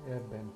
Yeah, Ben.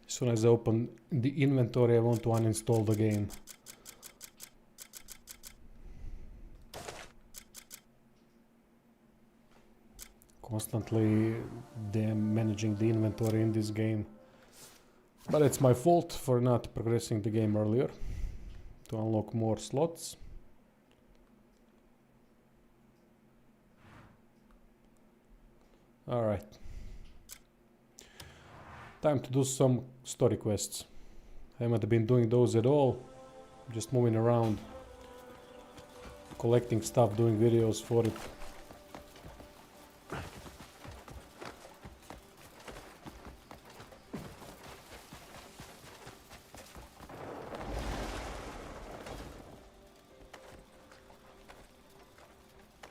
As soon as I open the inventory, I want to uninstall the game. Constantly managing the inventory in this game. But it's my fault for not progressing the game earlier to unlock more slots. Alright. Time to do some story quests. I haven't been doing those at all. Just moving around, collecting stuff, doing videos for it.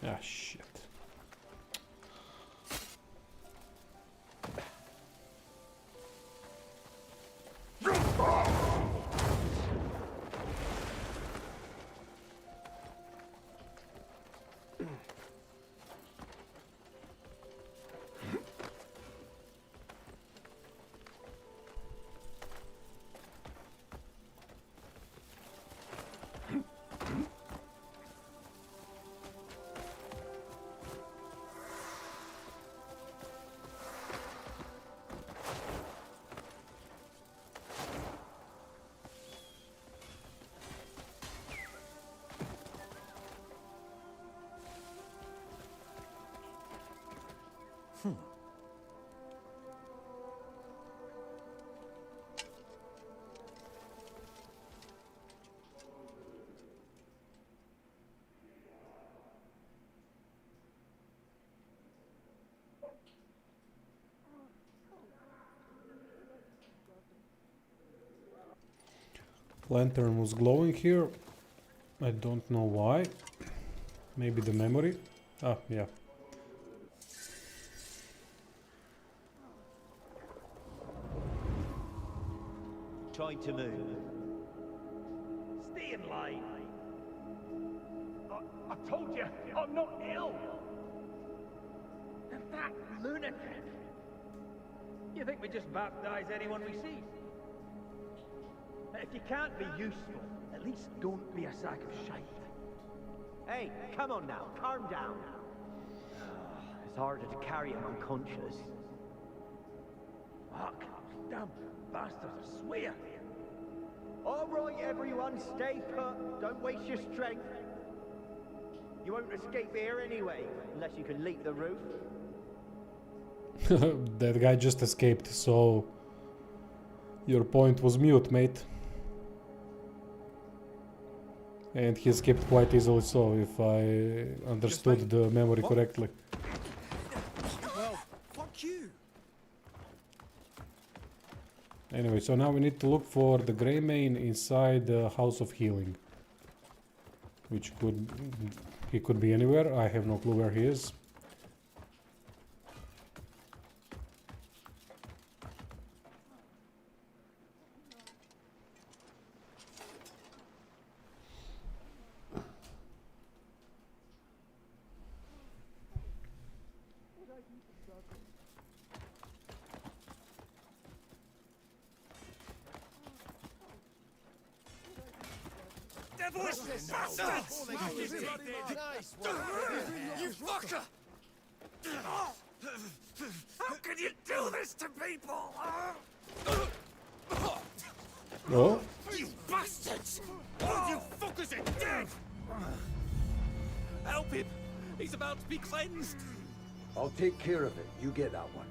Ah, shit. Lantern was glowing here. I don't know why. Maybe the memory. Ah, yeah. Trying to move. Stay in line. I told you, I'm not ill. That lunatic. You think we just baptize anyone we see? If you can't be useful, at least don't be a sack of shite. Hey, come on now, calm down. It's harder to carry him unconscious. Fuck, damn bastards, I swear. All right, everyone, stay put. Don't waste your strength. You won't escape here anyway, unless you can leap the roof. That guy just escaped, so your point was mute, mate. And he escaped quite easily, so if I understood the memory correctly. Well, fuck you. Anyway, so now we need to look for the Grey Mane inside the House of Healing. Which he could be anywhere, I have no clue where he is. You fucker! How can you do this to people? Oh, You bastards! All you fuckers are dead! Help him! He's about to be cleansed! I'll take care of it. You get that one.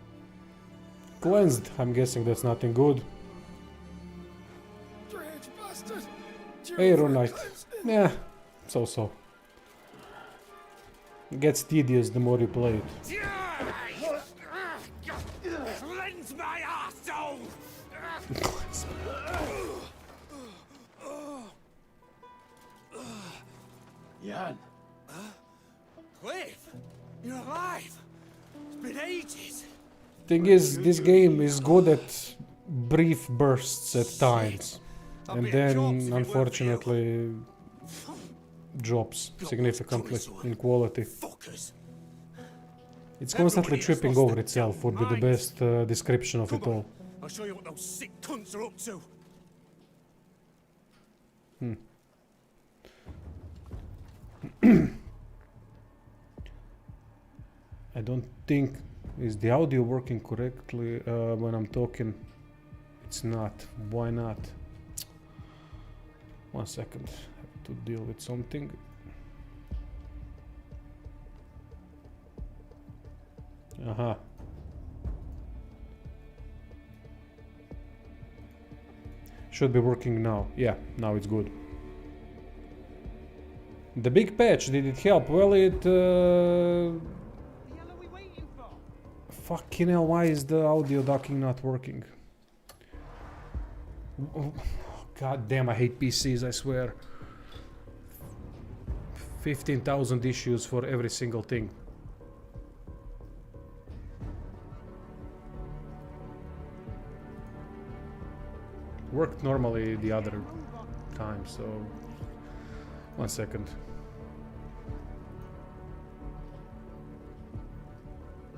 cleansed. I'm guessing that's nothing good. Strange bastard! Hey, Rune Knight. Yeah, so. Gets tedious the more you play it. Cleanse my arsehole! Jan, Cliff! You're alive! It's been ages! Thing is, this game is good at brief bursts at times, and then unfortunately drops significantly in quality. Fuckers! It's constantly tripping over itself would be the best description of it all. I'll show you what those sick cunts are up to. I don't think is the audio working correctly when I'm talking. It's not. Why not? 1 second. Have to deal with something. Aha. Should be working now. Yeah, now it's good. The big patch, did it help? Well, it... The hell are we waiting for? Fucking hell, why is the audio docking not working? Oh, God damn, I hate PCs, I swear. 15,000 issues for every single thing. Worked normally the other time, so 1 second.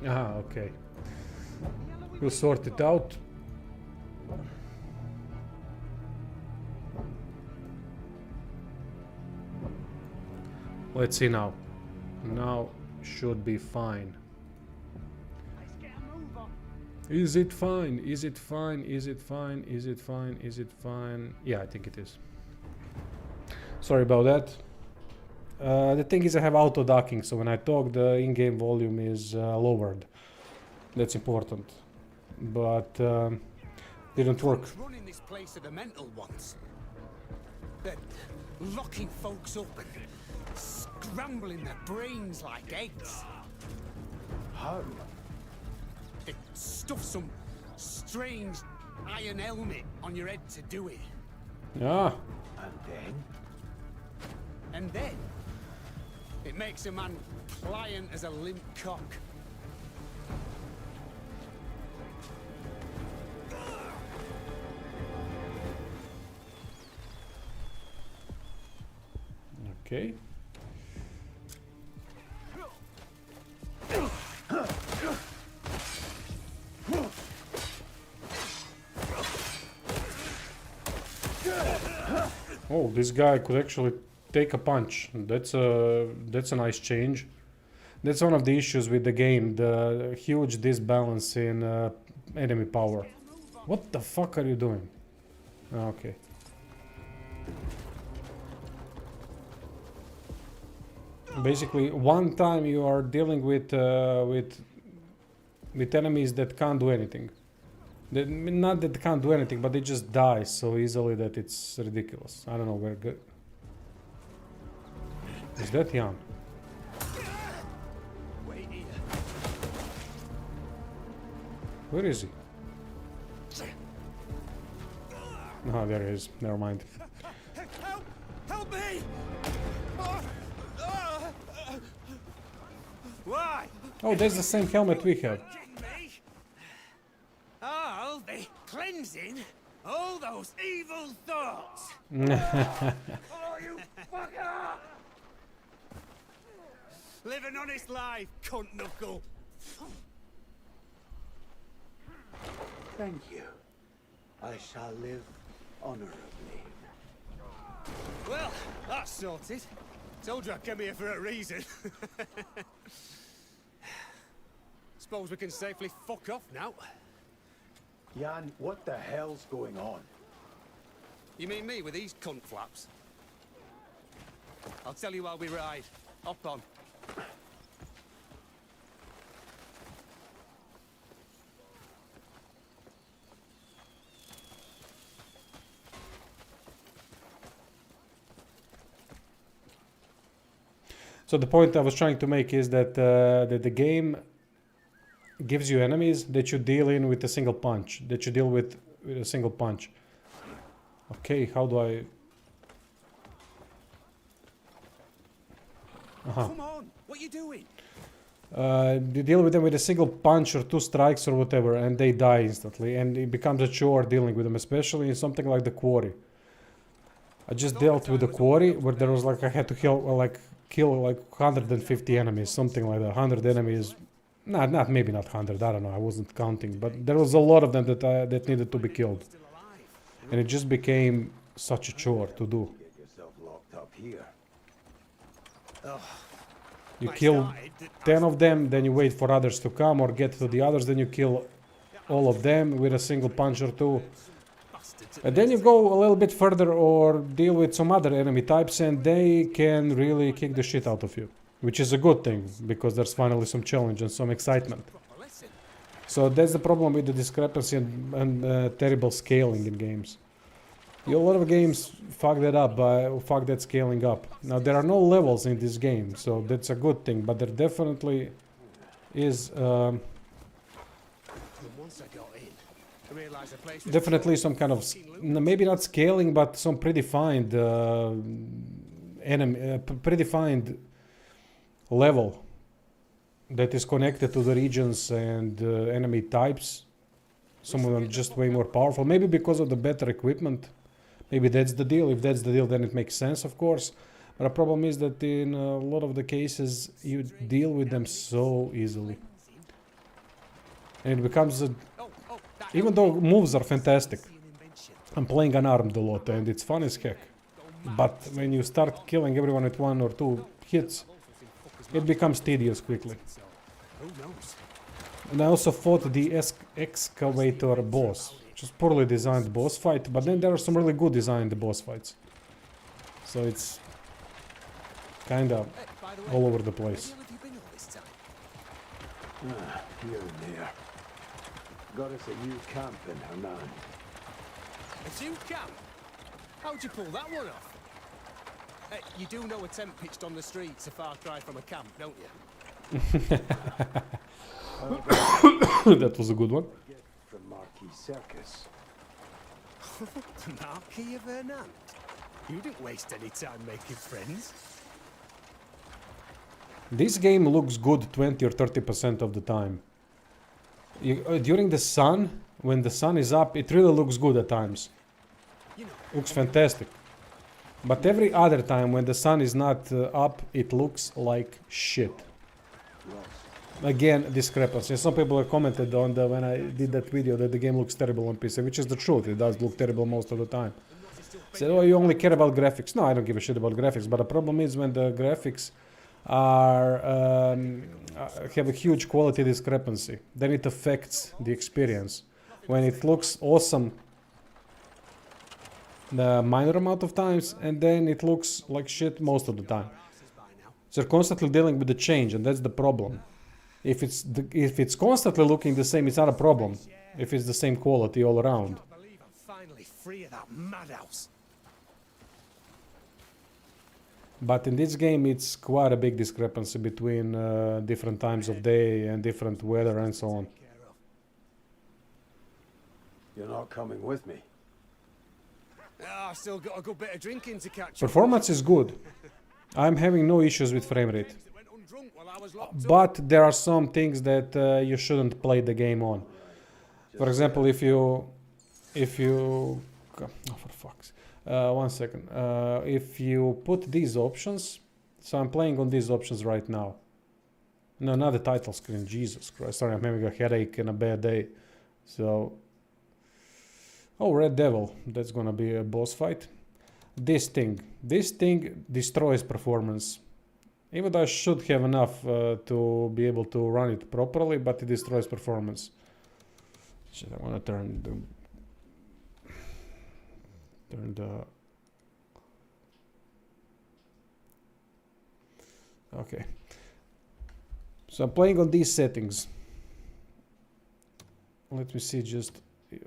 Ah, okay. We'll sort it out. Let's see now. Now should be fine. Let's get a move on. Is it fine? Is it fine? Is it fine? Is it fine? Is it fine? Yeah, I think it is. Sorry about that. The thing is I have auto docking, so when I talk the in-game volume is lowered. That's important. But didn't work. Running this place are the mental ones. They're locking folks up and scrambling their brains like eggs. how? They stuff some strange iron helmet on your head to do it. Yeah. And then it makes a man pliant as a limp cock. Okay. Oh, this guy could actually take a punch. That's a nice change. That's one of the issues with the game, the huge disbalance in enemy power. What the fuck are you doing? Okay. Basically, one time you are dealing with enemies that can't do anything. Not that they can't do anything, but they just die so easily that it's ridiculous. I don't know where good. Is that Jan? Wait here. Where is he? Oh, there he is. Never mind. Help! Help me! Why? Oh, that's the same helmet we have. Getting me? All the cleansing, all those evil thoughts. Oh, you fucker! Live an honest life, cunt knuckle. Thank you. I shall live honorably. Well, that's sorted. Told you I came here for a reason. Suppose we can safely fuck off now. Jan, what the hell's going on? You mean me with these cunt flaps? I'll tell you while we ride. Hop on. So the point I was trying to make is that, that the game gives you enemies that you deal in with a single punch. That you deal with a single punch. Okay, how do I... Come on, what you doing? You deal with them with a single punch or 2 strikes or whatever, and they die instantly. And it becomes a chore dealing with them, especially in something like the quarry. I just dealt with the quarry where there was like I had to kill like 150 enemies, something like that. 100 enemies, not maybe not 100. I don't know. I wasn't counting, but there was a lot of them that that needed to be killed, and it just became such a chore to do. Get yourself locked up here. You kill 10 of them, then you wait for others to come or get to the others, then you kill all of them with a single punch or 2. And then you go a little bit further or deal with some other enemy types and they can really kick the shit out of you. Which is a good thing, because there's finally some challenge and some excitement. So that's the problem with the discrepancy and terrible scaling in games. A lot of games fuck that up, fuck that scaling up. Now there are no levels in this game, so that's a good thing, but there definitely is definitely some kind of, maybe not scaling, but some predefined predefined level that is connected to the regions and enemy types. Some of them just way more powerful, maybe because of the better equipment. Maybe that's the deal. If that's the deal, then it makes sense, of course. But the problem is that in a lot of the cases, you deal with them so easily. And it becomes a... Even though moves are fantastic, I'm playing unarmed a lot and it's fun as heck. But when you start killing everyone with 1 or 2 hits, it becomes tedious quickly. And I also fought the excavator boss, which is poorly designed boss fight, but then there are some really good designed boss fights. So it's kinda all over the place. Here and there. Got us a new camp in Hernan. A new camp? How'd you pull that one off? You do know a tent pitched on the street's a far cry from a camp, don't you? That was a good one. From Marquis Circus. The Marquis of Hernan? You didn't waste any time making friends. This game looks good 20 or 30% of the time. During the sun, when the sun is up, it really looks good at times. Looks fantastic. But every other time when the sun is not up, it looks like shit. Again, discrepancy. Some people have commented on when I did that video that the game looks terrible on PC, which is the truth. It does look terrible most of the time. Said, oh, you only care about graphics. No, I don't give a shit about graphics. But the problem is when the graphics are have a huge quality discrepancy, then it affects the experience. When it looks awesome the minor amount of times, and then it looks like shit most of the time. So you're constantly dealing with the change, and that's the problem. If it's constantly looking the same, it's not a problem. If it's the same quality all around. I can't believe I'm finally free of that madhouse. But in this game, it's quite a big discrepancy between different times of day and different weather and so on. You're not coming with me. I've still got a good bit of drinking to catch up. Performance is good. I'm having no issues with frame rate. But there are some things that you shouldn't play the game on. For example, if you oh, for fuck's 1 second. If you put these options, so I'm playing on these options right now. No, not the title screen. Jesus Christ! Sorry, I'm having a headache and a bad day. So, oh, Red Devil. That's gonna be a boss fight. This thing destroys performance. Even though I should have enough to be able to run it properly, but it destroys performance. Shit, I want to turn the okay. So I'm playing on these settings. Let me see just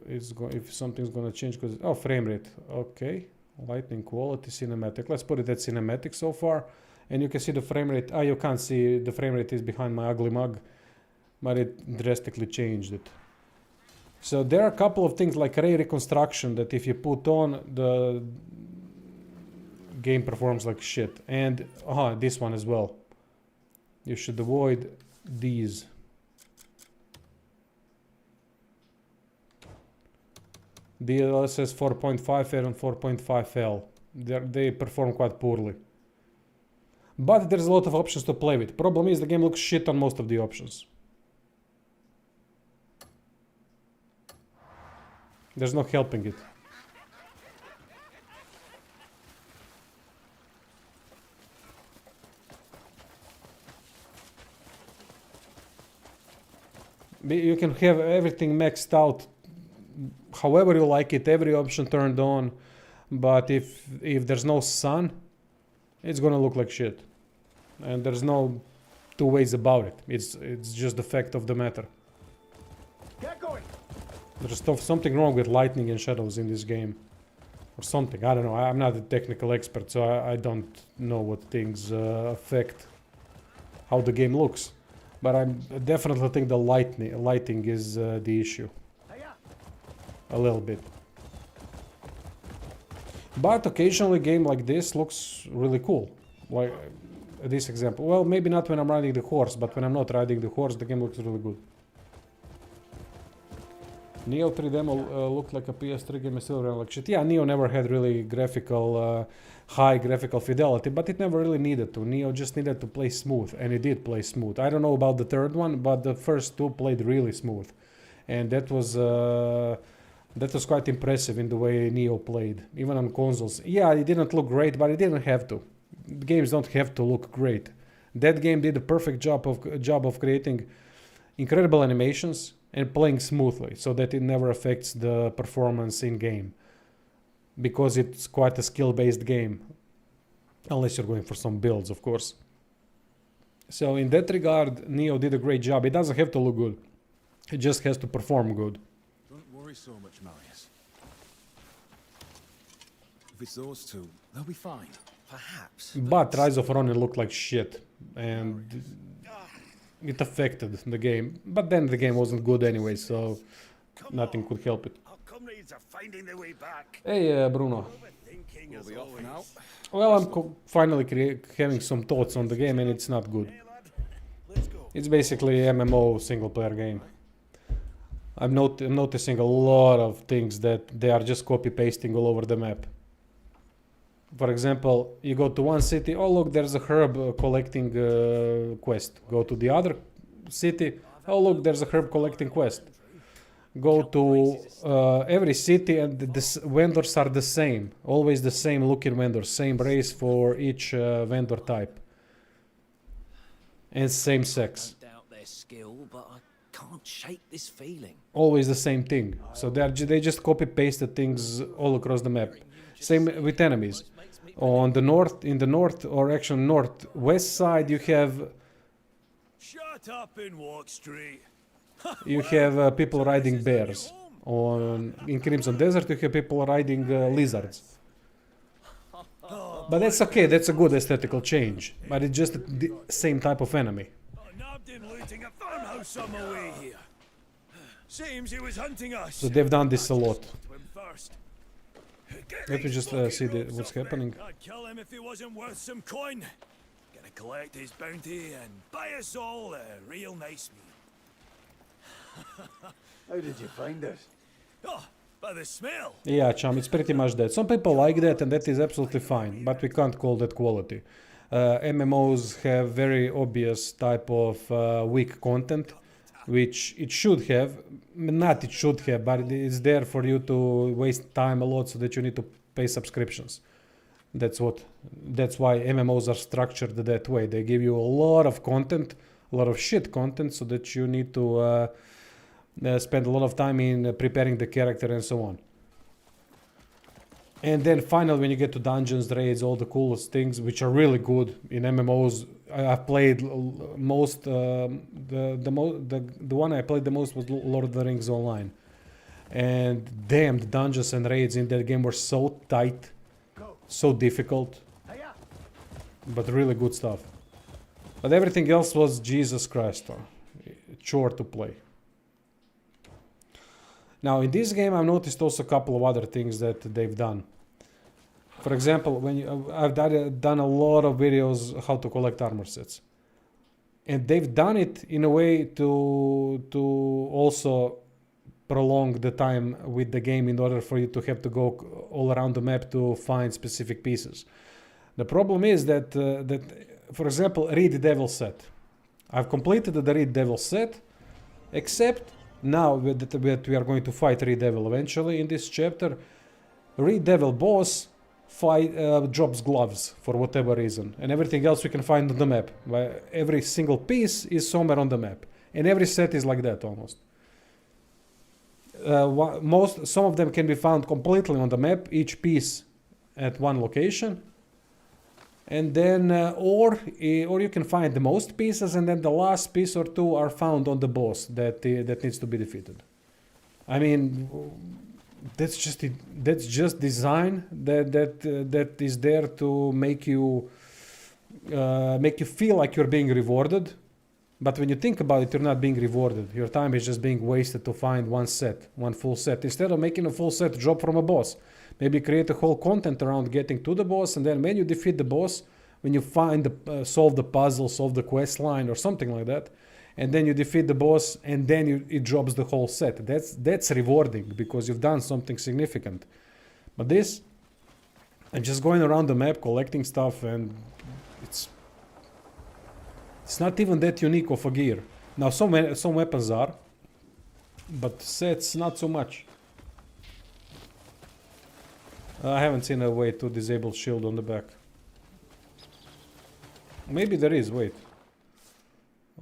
if something's gonna change, because oh, frame rate. Okay, lightning quality, cinematic. Let's put it at cinematic so far, and you can see the frame rate. Ah, you can't see the frame rate is behind my ugly mug, but it drastically changed it. So there are a couple of things like ray reconstruction that if you put on, the game performs like shit. And this one as well. You should avoid these. DLSS 4.5L and 4.5L. They perform quite poorly. But there's a lot of options to play with. Problem is the game looks shit on most of the options. There's no helping it. You can have everything maxed out however you like it, every option turned on, but if there's no sun, it's gonna look like shit. And there's no two ways about it. It's just the fact of the matter. Get going. There's something wrong with lighting and shadows in this game. Or something, I don't know. I'm not a technical expert, so I don't know what things affect how the game looks. But I definitely think the lighting is the issue. A little bit. But occasionally a game like this looks really cool. Like this example. Well, maybe not when I'm riding the horse, but when I'm not riding the horse, the game looks really good. Neo 3 demo looked like a PS3 game, still ran like shit. Yeah, Neo never had really high graphical fidelity, but it never really needed to. Neo just needed to play smooth, and it did play smooth. I don't know about the third one, but the first two played really smooth. And that was quite impressive in the way Neo played, even on consoles. Yeah, it didn't look great, but it didn't have to. Games don't have to look great. That game did a perfect job of creating incredible animations and playing smoothly, so that it never affects the performance in game, because it's quite a skill-based game, unless you're going for some builds, of course. So in that regard, Neo did a great job. It doesn't have to look good, it just has to perform good. Don't worry so much, Marius. If it's those two, they'll be fine. Perhaps. But Rise of Ronin looked like shit, and it affected the game. But then the game wasn't good anyway, so nothing could help it. Our comrades are finding their way back. Hey, Bruno. Overthinking We'll as be off always. now. Well, I'm finally having some thoughts on the game, and it's not good. Hey, lad. Let's go. It's basically an MMO single-player game. I'm noticing a lot of things that they are just copy-pasting all over the map. For example, you go to one city, oh look, there's a herb collecting quest. Go to the other city, oh look, there's a herb collecting quest. Go to every city and the vendors are the same. Always the same looking vendors, same race for each vendor type. And same sex. I doubt their skill, but I can't shake this feeling. Always the same thing. So they just copy paste the things all across the map. Same with enemies. On the north, in the north, or actually northwest side, you have Shut up and walk straight. people riding bears. In Crimson Desert, you have people riding lizards. But that's okay. That's a good aesthetical change. But it's just the same type of enemy. Nabbed him looting a farmhouse on the way here. Seems he was hunting us. So they've done this a lot. To him first. Let me just see what's happening. I'd kill him if he wasn't worth some coin. Gonna collect his bounty and buy us all a real nice meal. How did you find us? Oh, by the smell. Yeah, chum, it's pretty much that. Some people like that, and that is absolutely fine, but we can't call that quality. MMOs have very obvious type of weak content, which it should have. Not it should have, but it's there for you to waste time a lot, so that you need to pay subscriptions. That's why MMOs are structured that way. They give you a lot of content, a lot of shit content, so that you need to spend a lot of time in preparing the character and so on. And then finally, when you get to dungeons, raids, all the coolest things, which are really good in MMOs. I've played most. The one I played the most was Lord of the Rings Online, and damn, the dungeons and raids in that game were so tight, so difficult, but really good stuff. But everything else was Jesus Christ, chore to play. Now in this game, I've noticed also a couple of other things that they've done. For example, I've done a lot of videos how to collect armor sets, and they've done it in a way to also prolong the time with the game in order for you to have to go all around the map to find specific pieces. The problem is that for example, Reed Devil set. I've completed the Reed Devil set, except now that we are going to fight Reed Devil eventually in this chapter. Reed Devil boss drops gloves for whatever reason, and everything else we can find on the map. Every single piece is somewhere on the map, and every set is like that almost. Some of them can be found completely on the map, each piece at one location, and then or you can find the most pieces, and then the last piece or two are found on the boss that needs to be defeated. I mean, that's just design that is there to make you feel like you're being rewarded. But when you think about it, you're not being rewarded. Your time is just being wasted to find one full set. Instead of making a full set drop from a boss, maybe create a whole content around getting to the boss, and then when you defeat the boss, when you find solve the puzzle, solve the quest line or something like that, and then you defeat the boss, and then it drops the whole set. That's rewarding because you've done something significant. But this, I'm just going around the map collecting stuff, and it's not even that unique of a gear. Now some weapons are, but sets not so much. I haven't seen a way to disable shield on the back. Maybe there is, wait.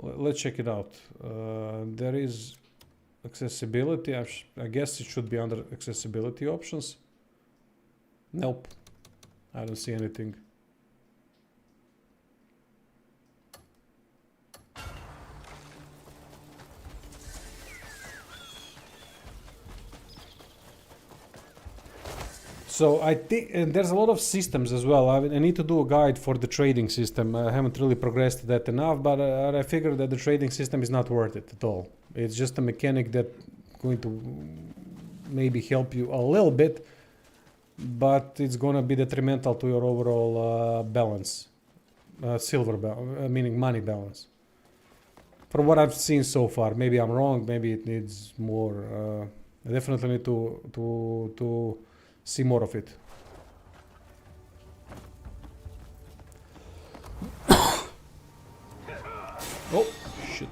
Let's check it out. There is accessibility. I guess it should be under accessibility options. Nope. I don't see anything. So I think, and there's a lot of systems as well. I need to do a guide for the trading system. I haven't really progressed that enough, but I figured that the trading system is not worth it at all. It's just a mechanic that's going to maybe help you a little bit, but it's going to be detrimental to your overall balance, meaning money balance. From what I've seen so far, maybe I'm wrong. Maybe it needs more. I definitely need to see more of it. Oh, shit.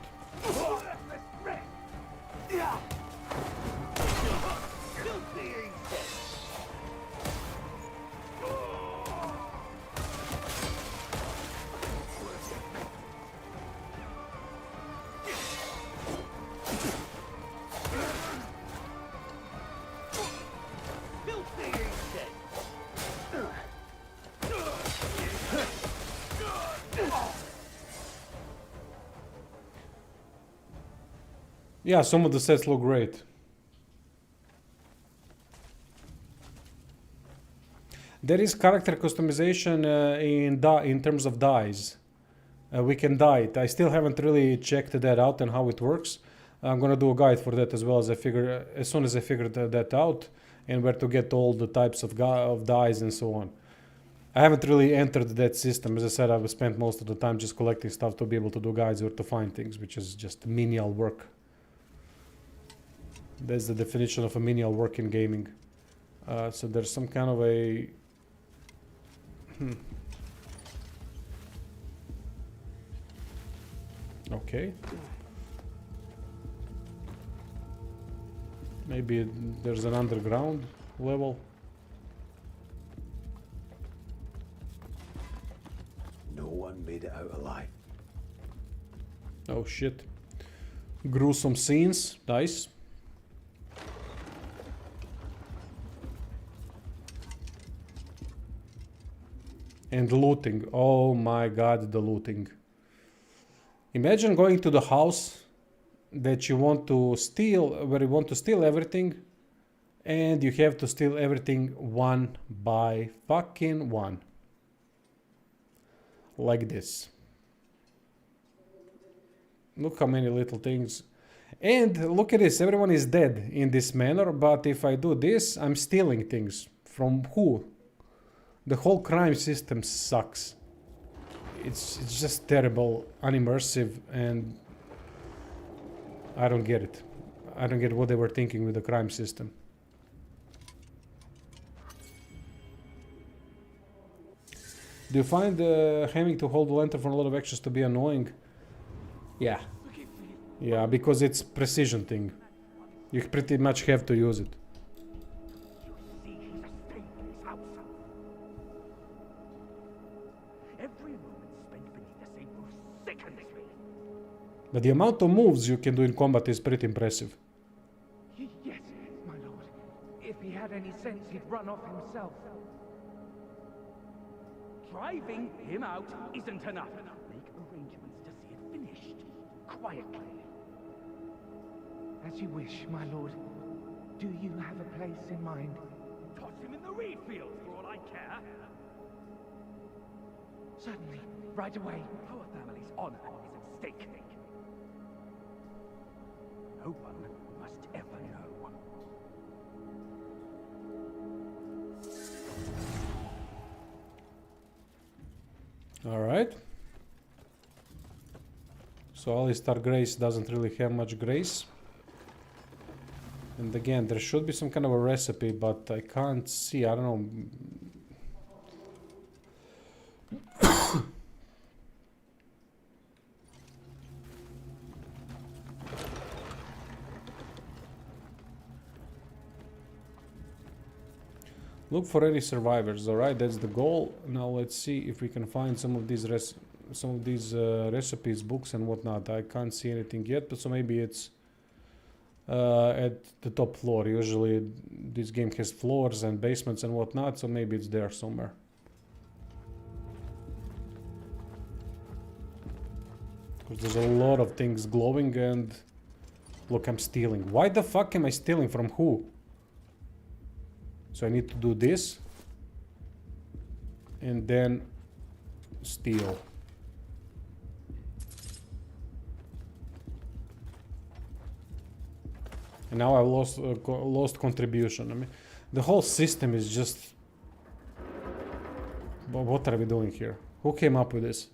Yeah, some of the sets look great. There is character customization in terms of dyes. We can dye it. I still haven't really checked that out and how it works. I'm gonna do a guide for that as well as soon as I figure that out, and where to get all the types of dyes and so on. I haven't really entered that system. As I said, I've spent most of the time just collecting stuff to be able to do guides or to find things, which is just menial work. That's the definition of a menial work in gaming. So there's some kind of a... Okay. Maybe there's an underground level. one made it out alive. Oh shit. Gruesome scenes. Nice. And looting. Oh my god, the looting. Imagine going to the house that you want to steal, where you want to steal everything, and you have to steal everything one by fucking one. Like this. Look how many little things. And look at this, everyone is dead in this manner, but if I do this, I'm stealing things. From who? The whole crime system sucks. It's just terrible, unimmersive, and I don't get it. I don't get what they were thinking with the crime system. Do you find having to hold the lantern for a lot of actions to be annoying? Yeah. Yeah, because it's precision thing. You pretty much have to use it. See, he's a stay in his house. Every moment spent beneath the same roof sickens me. But the amount of moves you can do in combat is pretty impressive. Yes, my lord. If he had any sense, he'd run off himself. Driving him out isn't enough. Make arrangements to see it finished. Quietly. As you wish, my lord. Do you have a place in mind? Toss him in the reed field, for all I care. Certainly, right away. Our family's honor is at stake. No one must ever know. Alright. So Alistar Grace doesn't really have much grace. And again, there should be some kind of a recipe, but I can't see, I don't know. Look for any survivors, alright, that's the goal. Now let's see if we can find some of these recipes, books and whatnot. I can't see anything yet, but so maybe it's at the top floor. Usually this game has floors and basements and whatnot, so maybe it's there somewhere. Because there's a lot of things glowing and... Look, I'm stealing. Why the fuck am I stealing? From who? So I need to do this. And then... steal. And now I lost contribution. I mean, the whole system is just... What are we doing here? Who came up with this?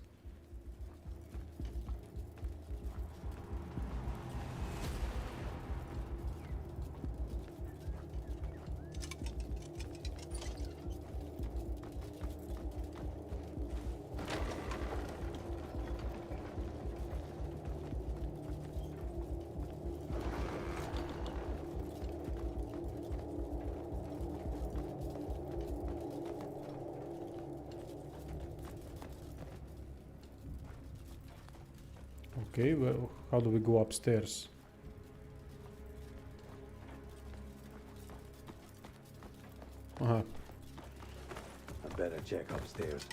Okay, well, how do we go upstairs? Uh-huh. I better check upstairs.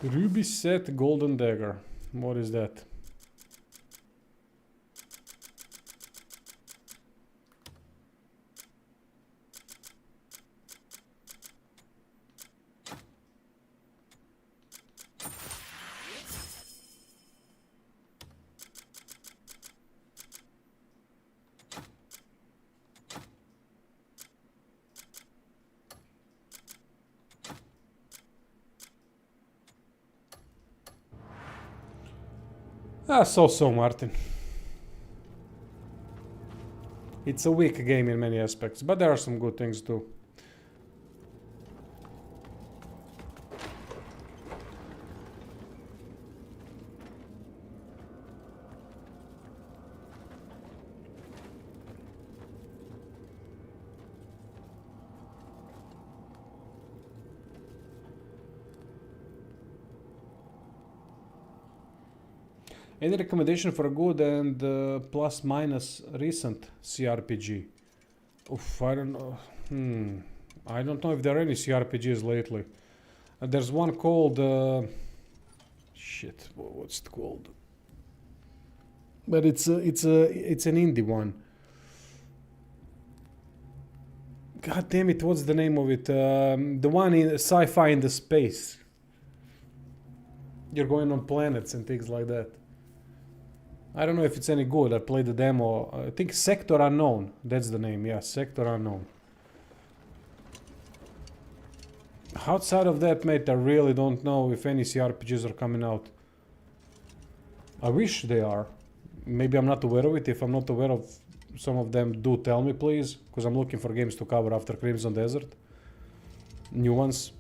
Ruby set golden dagger. What is that? Ah, so, Martin. It's a weak game in many aspects, but there are some good things too. Any recommendation for a good and plus minus recent CRPG? Oof, I don't know. I don't know if there are any CRPGs lately. There's one called shit. What's it called? But it's an indie one. God damn it! What's the name of it? The one in sci-fi in the space. You're going on planets and things like that. I don't know if it's any good. I played the demo. I think Sector Unknown. That's the name. Yeah, Sector Unknown. Outside of that, mate, I really don't know if any CRPGs are coming out. I wish they are. Maybe I'm not aware of it. If I'm not aware of some of them, do tell me, please. Because I'm looking for games to cover after Crimson Desert. New ones.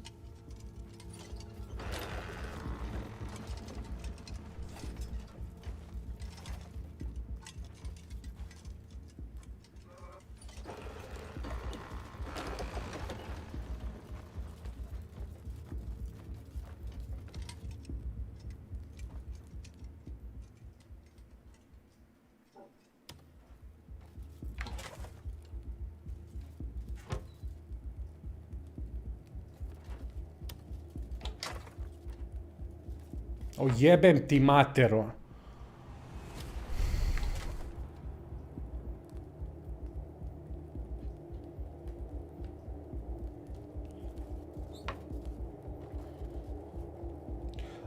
O jebem ti matero.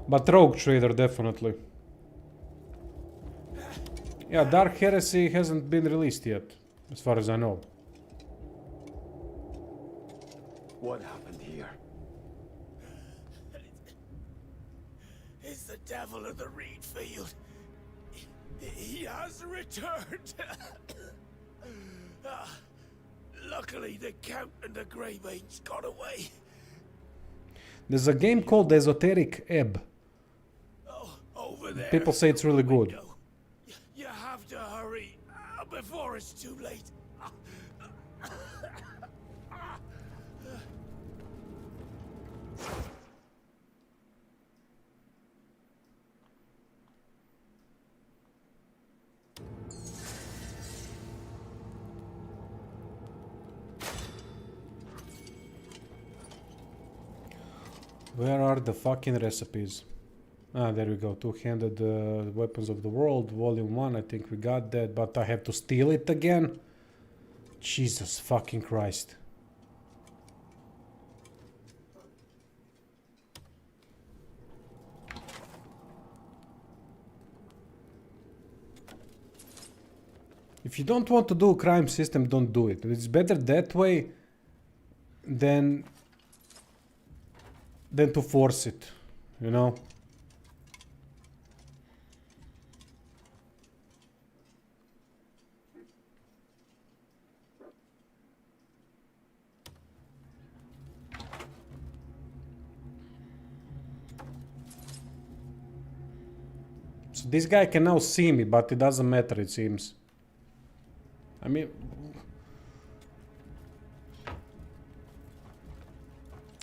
But Rogue Trader, definitely. Yeah, Dark Heresy hasn't been released yet, as far as I know. What happened here? It's the devil of the reed field. He has returned. Luckily, the Count and the Grey Mage's got away. There's a game called Esoteric Ebb. Oh, over there. People say it's really good. Window. You have to hurry before it's too late. Where are the fucking recipes? Ah, there we go. Two-handed weapons of the world, volume 1. I think we got that, but I have to steal it again? Jesus fucking Christ. If you don't want to do a crime system, don't do it. It's better that way than to force it, you know? So this guy can now see me, but it doesn't matter, it seems. I mean...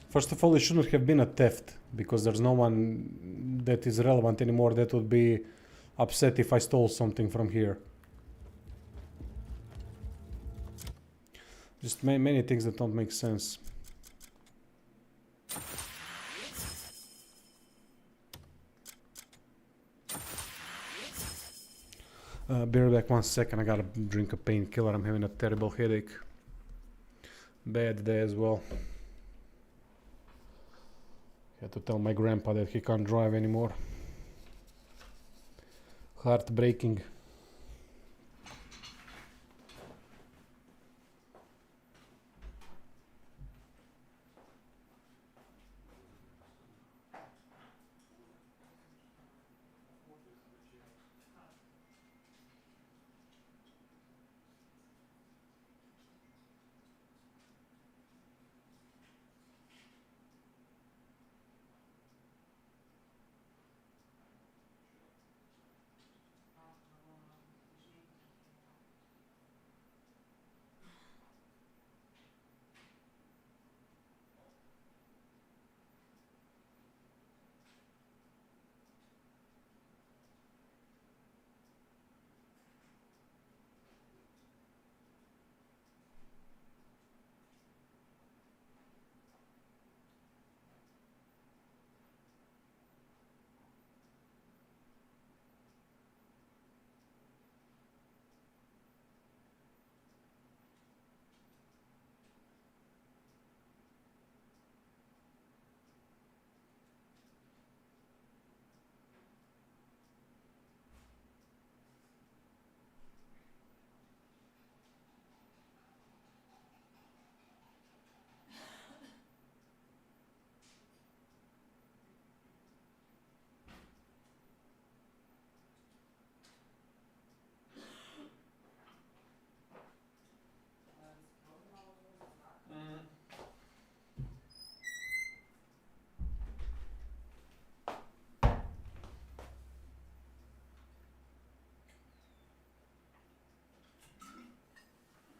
First of all, it shouldn't have been a theft, because there's no one that is relevant anymore that would be upset if I stole something from here. Just many things that don't make sense. Be right back 1 second, I gotta drink a painkiller, I'm having a terrible headache. Bad day as well. Had to tell my grandpa that he can't drive anymore. Heartbreaking.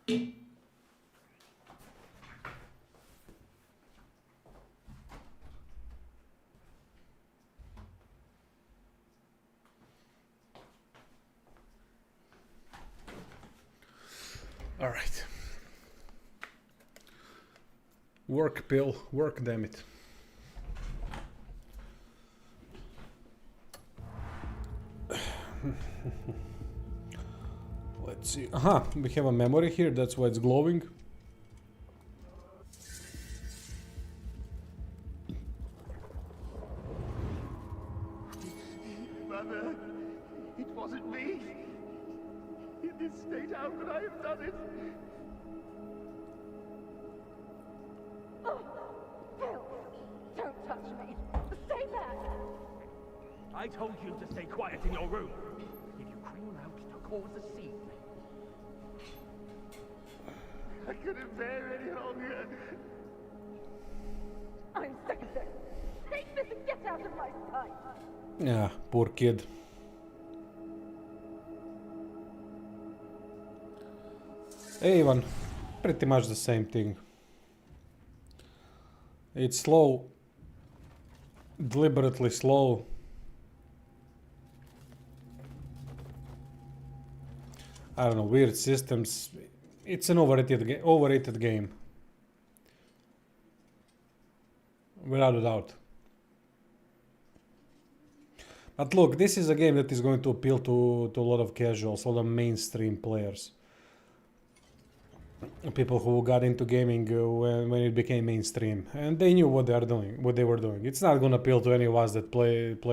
All right. Work, Bill. Work, damn it. Let's see. Aha, we have a memory here. That's why it's glowing. Mother, it wasn't me. In this state, how could I have done it? Oh, Phil, don't touch me. Stay back. I told you to stay quiet in your room. If you crawl out to cause a scene. I couldn't bear any longer. I'm sick of this. Take this and get out of my sight. Yeah, poor kid. Even pretty much the same thing. It's slow, deliberately slow. I don't know, weird systems. It's an overrated game. Without a doubt. But look, this is a game that is going to appeal to a lot of casuals, a lot of mainstream players. People who got into gaming when it became mainstream, and they knew what they were doing. It's not gonna appeal to any of us that played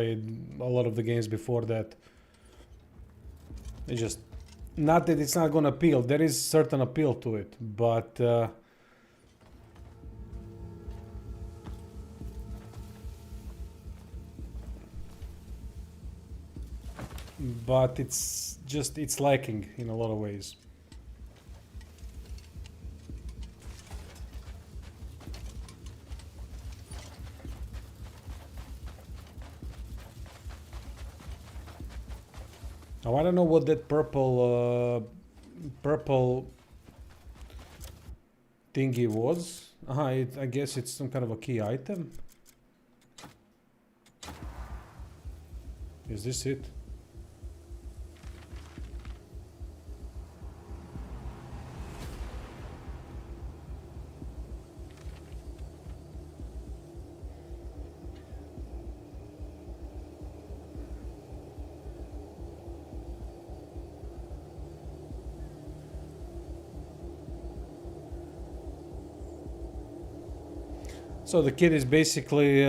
a lot of the games before that. It's just not that it's not gonna appeal. There is certain appeal to it, but it's lacking in a lot of ways. Now I don't know what that purple thingy was. I guess it's some kind of a key item. Is this it? So the kid is basically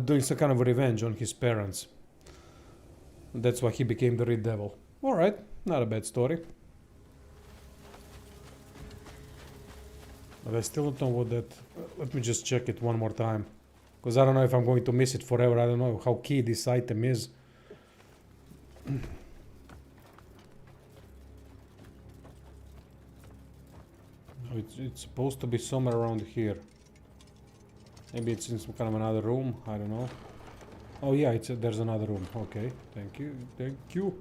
doing some kind of revenge on his parents. That's why he became the Red Devil. Alright, not a bad story. But I still don't know what that... Let me just check it one more time. Because I don't know if I'm going to miss it forever. I don't know how key this item is. It's supposed to be somewhere around here. Maybe it's in some kind of another room. I don't know. Oh yeah, there's another room. Okay, thank you.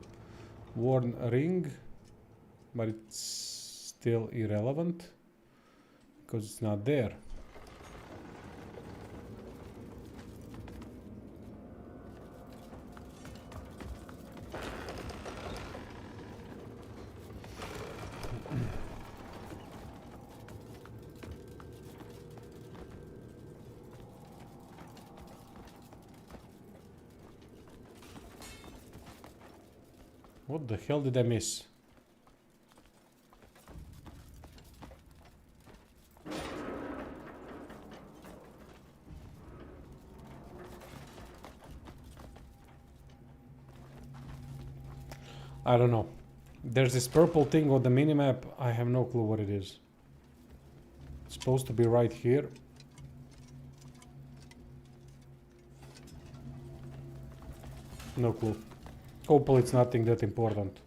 Worn ring, but it's still irrelevant because it's not there. What the hell did I miss? I don't know. There's this purple thing on the minimap. I have no clue what it is. It's supposed to be right here. No clue. Hopefully it's nothing that important.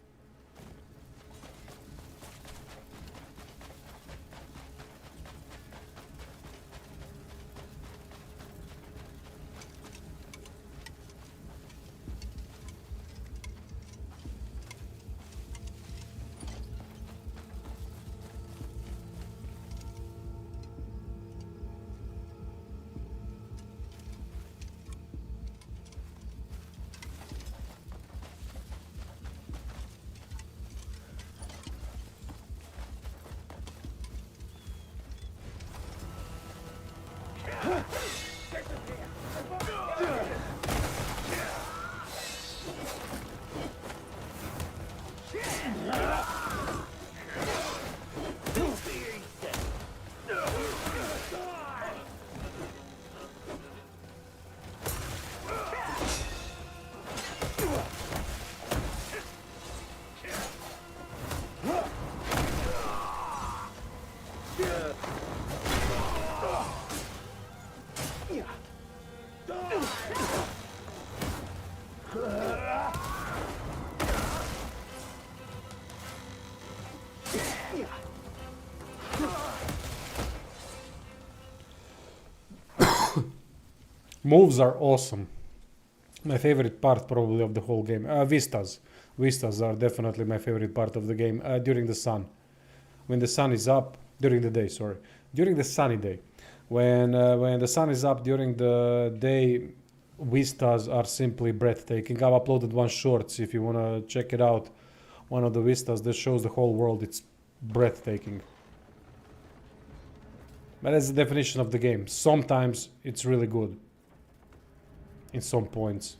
Moves are awesome. My favorite part probably of the whole game. Vistas. Vistas are definitely my favorite part of the game during the sun. When the sun is up, during the day, sorry. During the sunny day. When the sun is up during the day, vistas are simply breathtaking. I've uploaded one shorts if you want to check it out. One of the vistas that shows the whole world. It's breathtaking. But that's the definition of the game. Sometimes it's really good. In some points.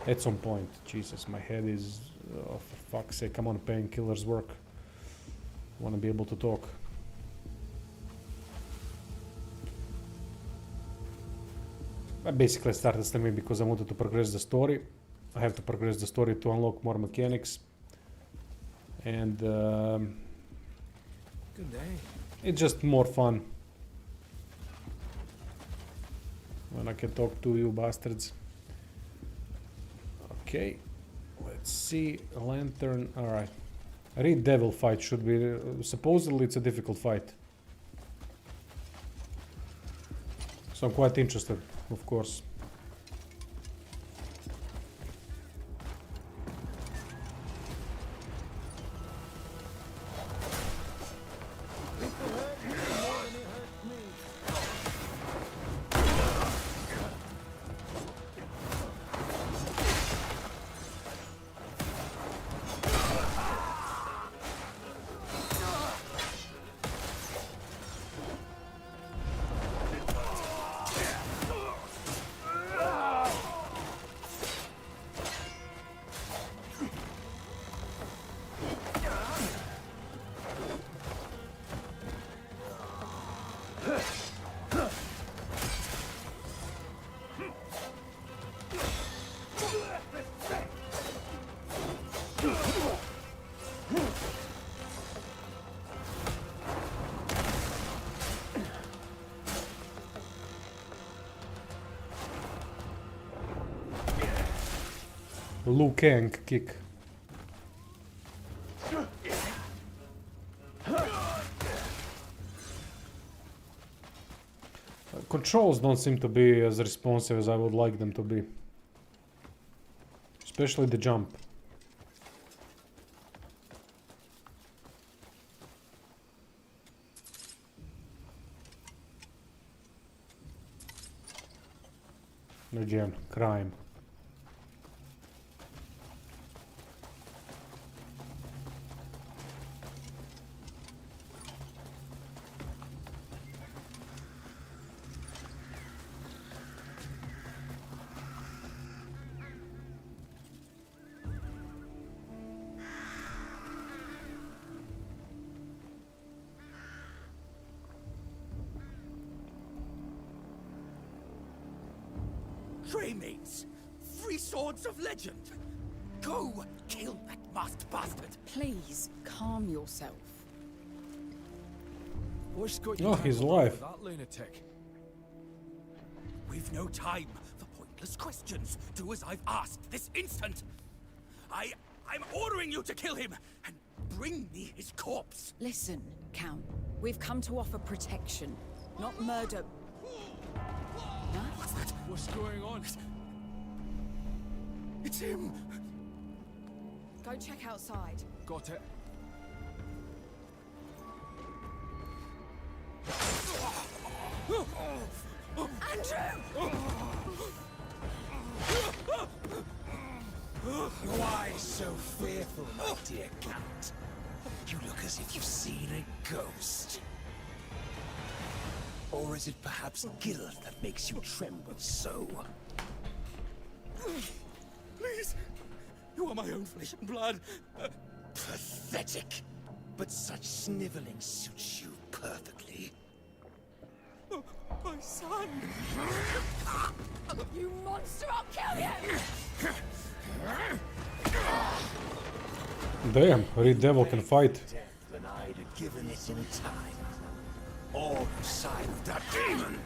At some point. Jesus, my head is... Oh, for fuck's sake. Come on, painkillers work. I want to be able to talk. I basically started streaming because I wanted to progress the story. I have to progress the story to unlock more mechanics. And... Good day. It's just more fun. When I can talk to you bastards. Okay. Let's see. Lantern. Alright. Reed Devil fight should be... supposedly it's a difficult fight. So I'm quite interested, of course. Liu Kang kick. Controls don't seem to be as responsive as I would like them to be. Especially the jump. Again, crime. Mates, 3 swords of legend. Go kill that masked bastard. Please calm yourself. What's got Oh, he's alive. That lunatic. We've no time for pointless questions. Do as I've asked this instant. I'm ordering you to kill him and bring me his corpse. Listen, Count. We've come to offer protection, not murder. Huh? What's that? What's going on? It's him. Go check outside. Got it. Andrew! Why so fearful, my dear Count? You look as if you've seen a ghost. Or is it perhaps guilt that makes you tremble so? Please! You are my own flesh and blood. Pathetic. But such sniveling suits you perfectly. Oh, my son! You monster, I'll kill you! Damn, Red Devil can fight. Than I'd have given it in time. All who side with that demon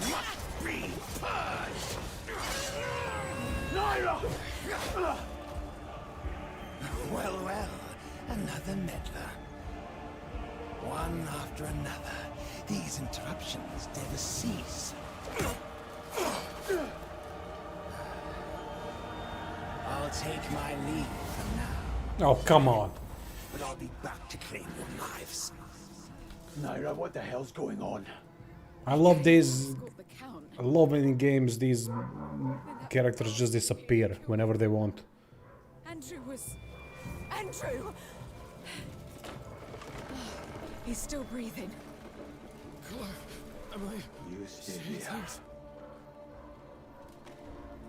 must be purged! Naira! Well, well, another meddler. One after another, these interruptions never cease. I'll take my leave for now, Oh, come on. but I'll be back to claim your lives. Naira, what the hell's going on? I love these. Escort the Count. I love in games these characters just disappear whenever they want. Andrew was... Andrew! He's still breathing. You stay here.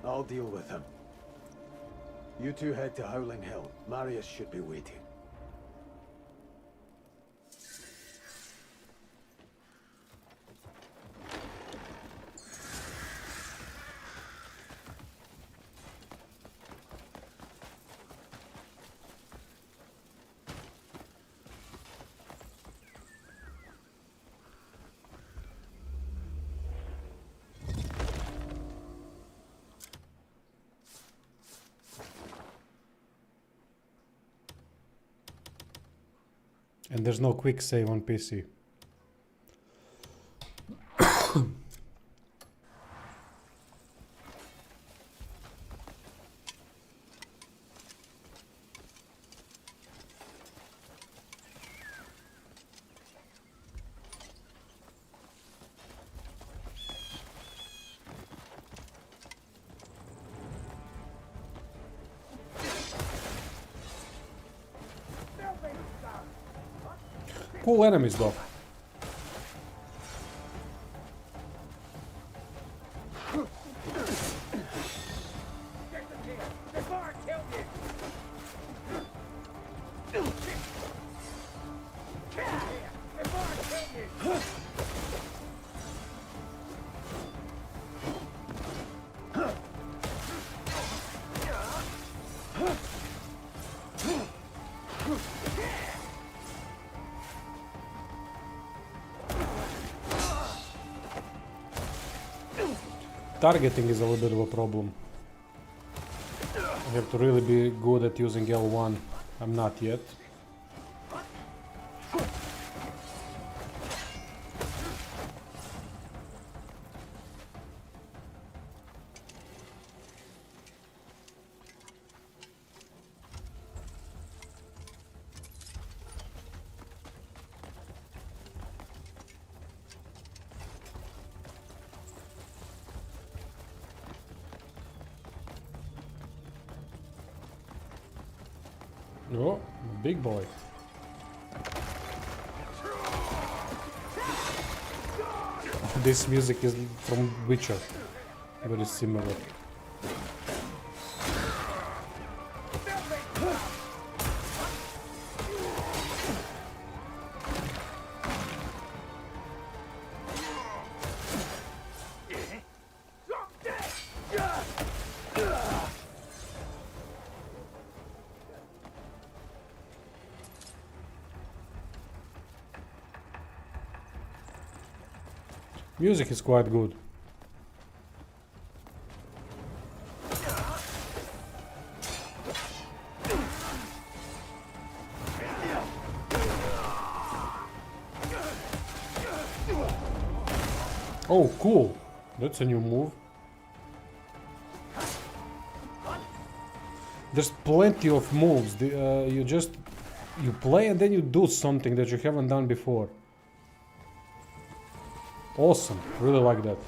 I'll deal with him. You two head to Howling Hill. Marius should be waiting. And there's no quick save on PC. Cool enemies though. Targeting is a little bit of a problem. I have to really be good at using L1. I'm not yet. Oh, big boy. This music is from Witcher. Very similar. Music is quite good. Oh, cool. That's a new move. There's plenty of moves. You play and then you do something that you haven't done before. Awesome. Really like that.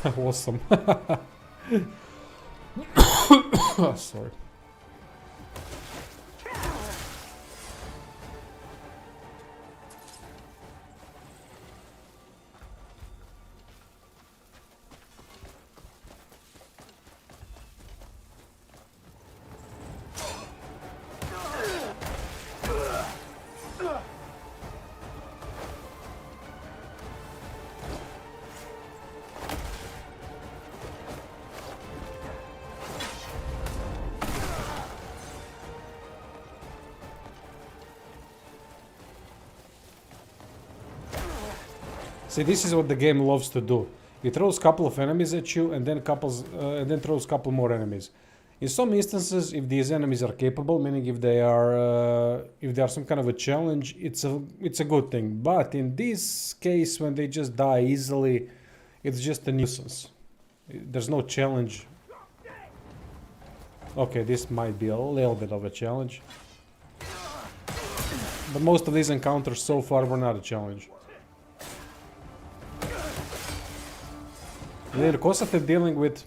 Awesome. Sorry. See, this is what the game loves to do. It throws a couple of enemies at you, and then throws a couple more enemies. In some instances, if these enemies are capable, meaning if they are some kind of a challenge, it's a good thing. But in this case, when they just die easily, it's just a nuisance. There's no challenge. Okay, this might be a little bit of a challenge, but most of these encounters so far were not a challenge. They're constantly dealing with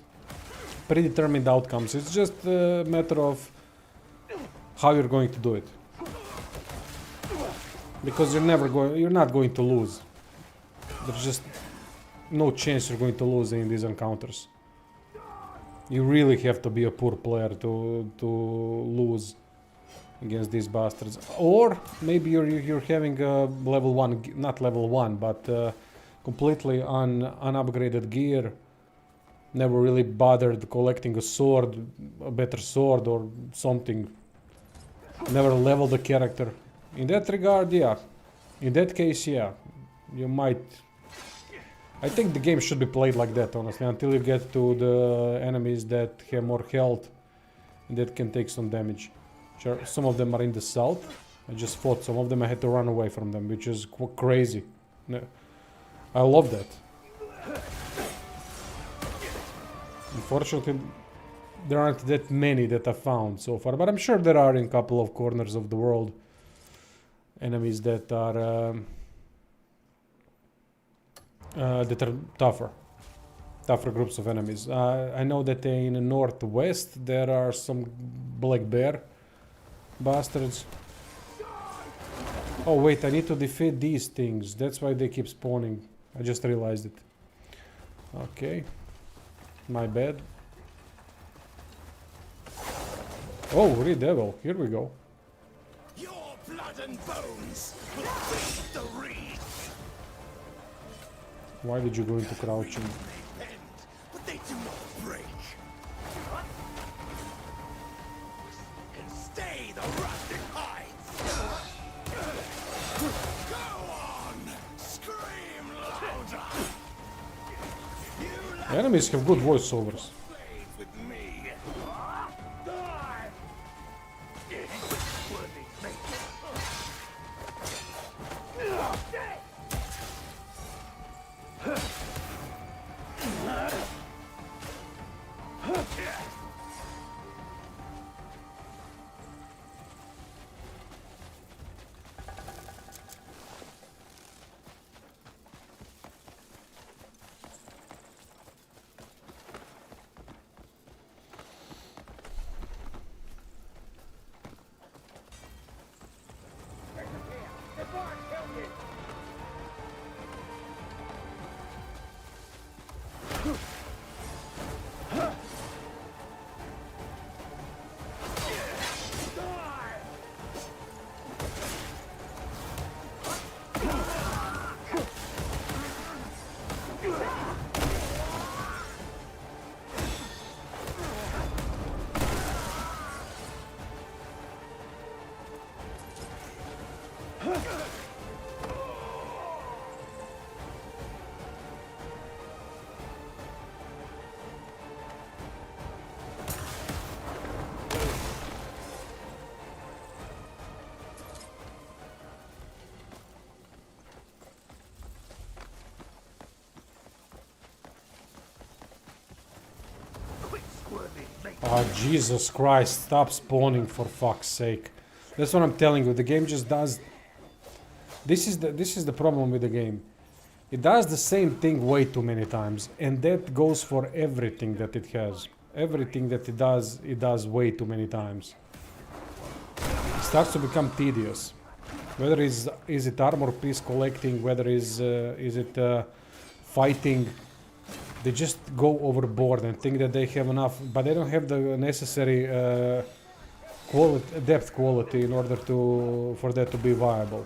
predetermined outcomes. It's just a matter of how you're going to do it, because you're not going to lose. There's just no chance you're going to lose in these encounters. You really have to be a poor player to lose against these bastards. Or maybe you're having a level 1, not level 1, but completely unupgraded gear. Never really bothered collecting a sword, a better sword or something. Never leveled the character. In that regard, yeah. In that case, yeah. You might... I think the game should be played like that, honestly, until you get to the enemies that have more health and that can take some damage. Sure, some of them are in the south. I just fought some of them. I had to run away from them, which is crazy. I love that. Unfortunately, there aren't that many that I found so far, but I'm sure there are in a couple of corners of the world enemies that are tougher groups of enemies. I know that in the northwest there are some black bear bastards. Oh wait, I need to defeat these things. That's why they keep spawning. I just realized it. Okay. My bad. Oh, Red Devil. Here we go. Your blood and bones will feed the reed. Why did you go into crouching? They bend, but they do not break. Can stay the rusted hides. Go on, scream louder. Enemies have good voiceovers. Play with me. Oh, Jesus Christ, stop spawning for fuck's sake. That's what I'm telling you, the game just does... This is the problem with the game. It does the same thing way too many times, and that goes for everything that it has. Everything that it does way too many times. It starts to become tedious. Whether is it armor piece collecting, whether is it fighting, they just go overboard and think that they have enough, but they don't have the necessary depth quality in order for that to be viable.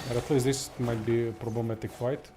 But at least this might be a problematic fight.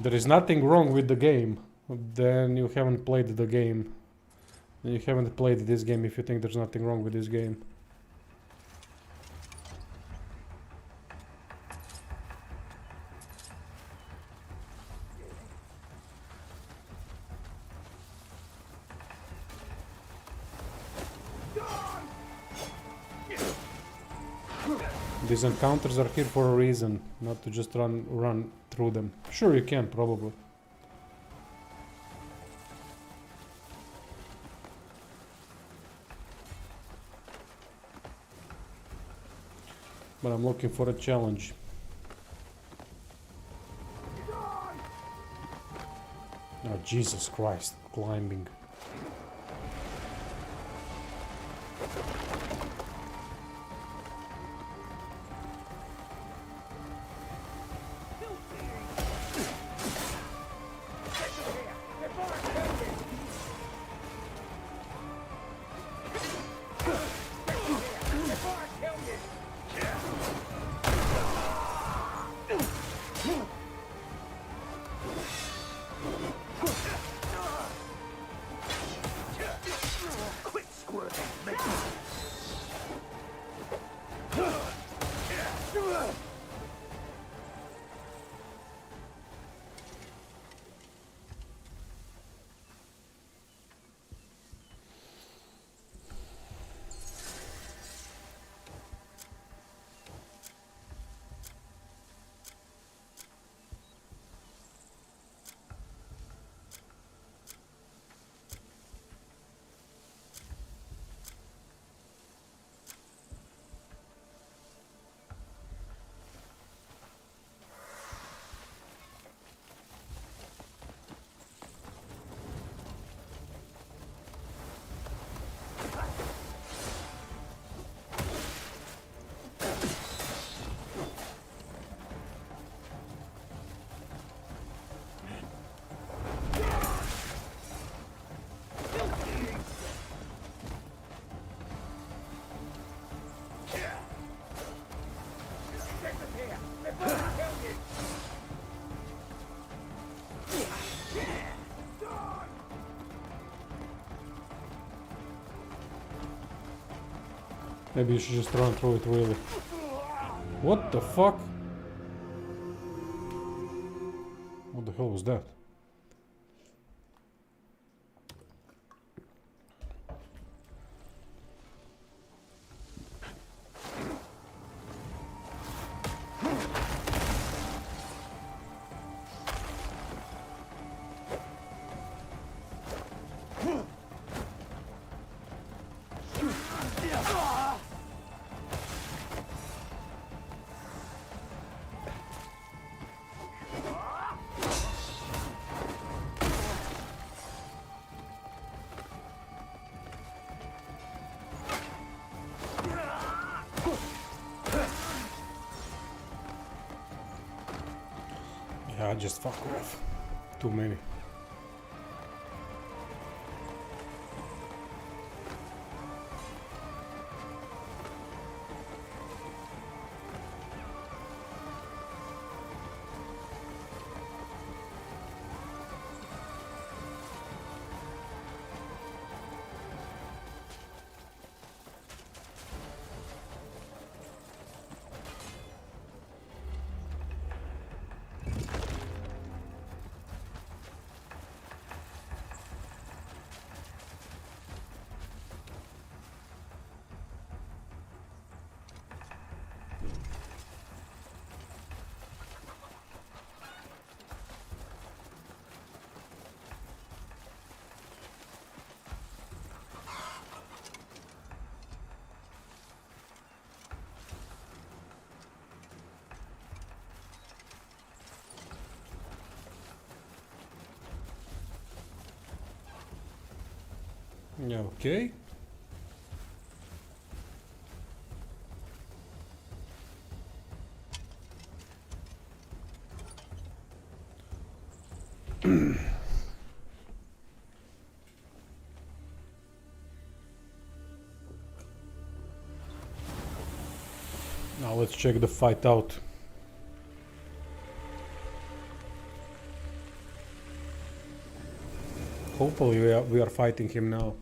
There is nothing wrong with the game, then you haven't played the game. You haven't played this game if you think there's nothing wrong with this game. These encounters are here for a reason, not to just run through them. Sure, you can, probably. But I'm looking for a challenge. Oh, Jesus Christ, climbing. Maybe you should just run through it, really. What the fuck? What the hell was that? Yeah, just fuck off. too many. Yeah, okay. Now let's check the fight out. Hopefully we are fighting him now.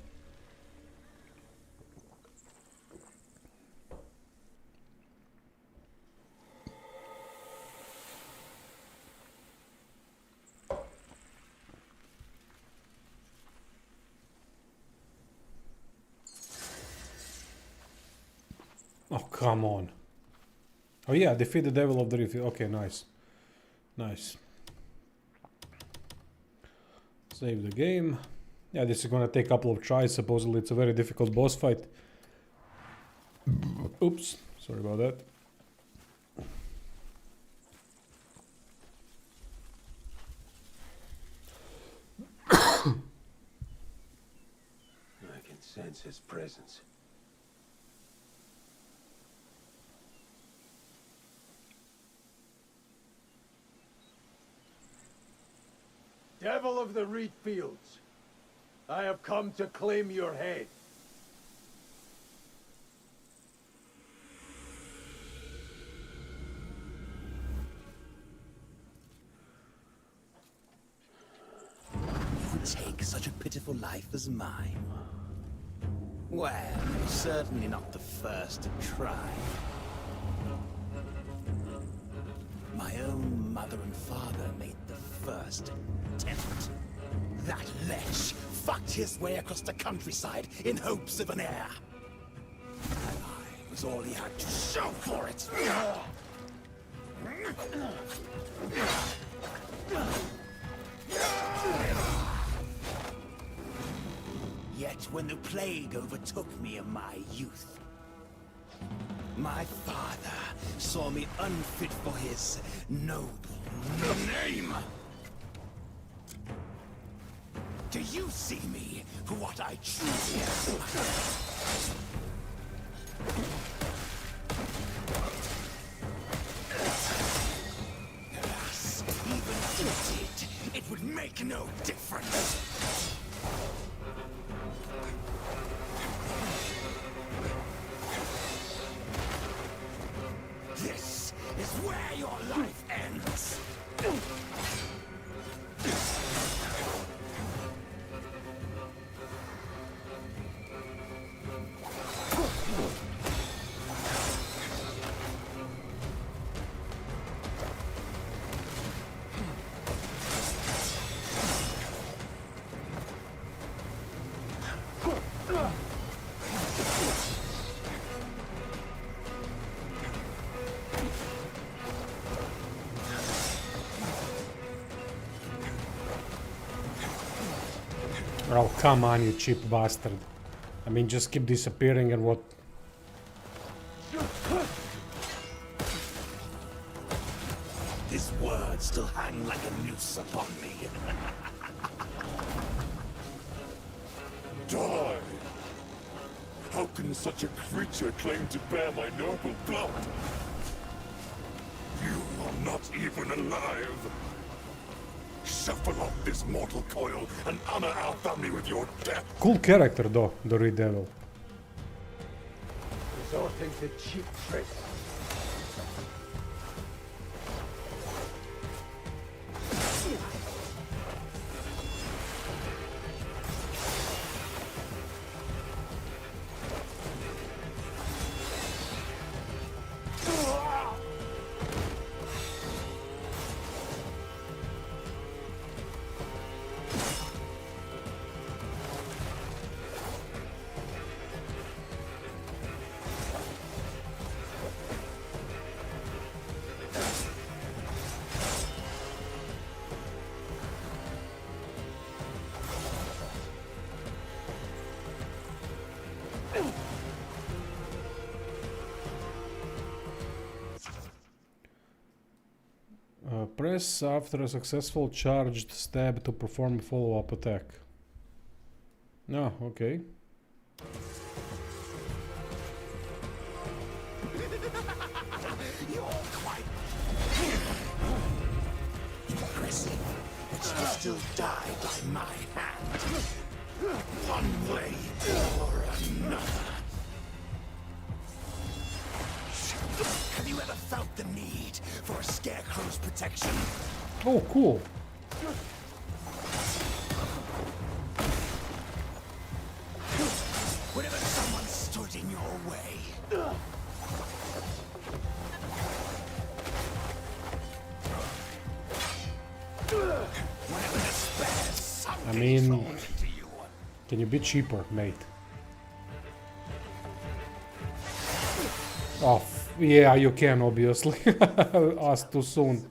Oh, come on. Oh yeah, defeat the devil of the reef. Okay, nice. Nice. Save the game. Yeah, this is gonna take a couple of tries. Supposedly it's a very difficult boss fight. Oops, sorry about that. I can sense his presence. Devil of the reed fields, I have come to claim your head. You take such a pitiful life as mine. Well, you're certainly not the first to try. My own mother and father made the first attempt. That lech fucked his way across the countryside in hopes of an heir. And I was all he had to show for it. Yet when the plague overtook me in my youth, my father saw me unfit for his noble name. Do you see me for what I truly am? Alas, even if you did, it would make no difference. This is where your life ends. Oh, come on, you cheap bastard. I mean, just keep disappearing and what? His words still hang like a noose upon me. Die! How can such a creature claim to bear my noble blood? You are not even alive! Shuffle off this mortal coil and honor our family with your death. Cool character though, the Red Devil. Resorting to cheap tricks. Press after a successful charged stab to perform a follow-up attack. Oh, okay. You're quite impressive, but you still die by my hand. One way or another. Have you ever felt the need for a scarecrow's protection? Oh, cool. Whenever someone stood in your way. Whenever despair sunk I its mean, horn into you. can you be cheaper, mate? Oh, yeah, you can, obviously. Asked too soon.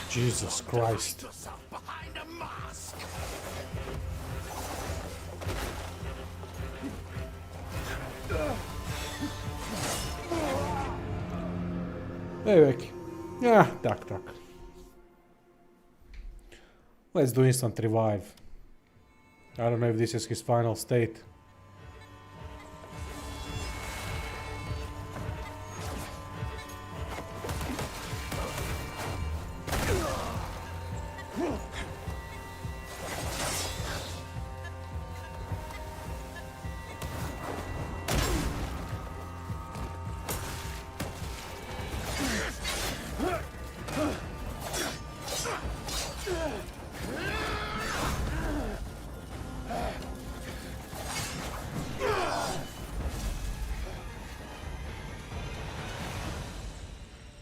Jesus Christ. Yourself behind a mask. Evet. Yeah, tak. Let's do instant revive. I don't know if this is his final state.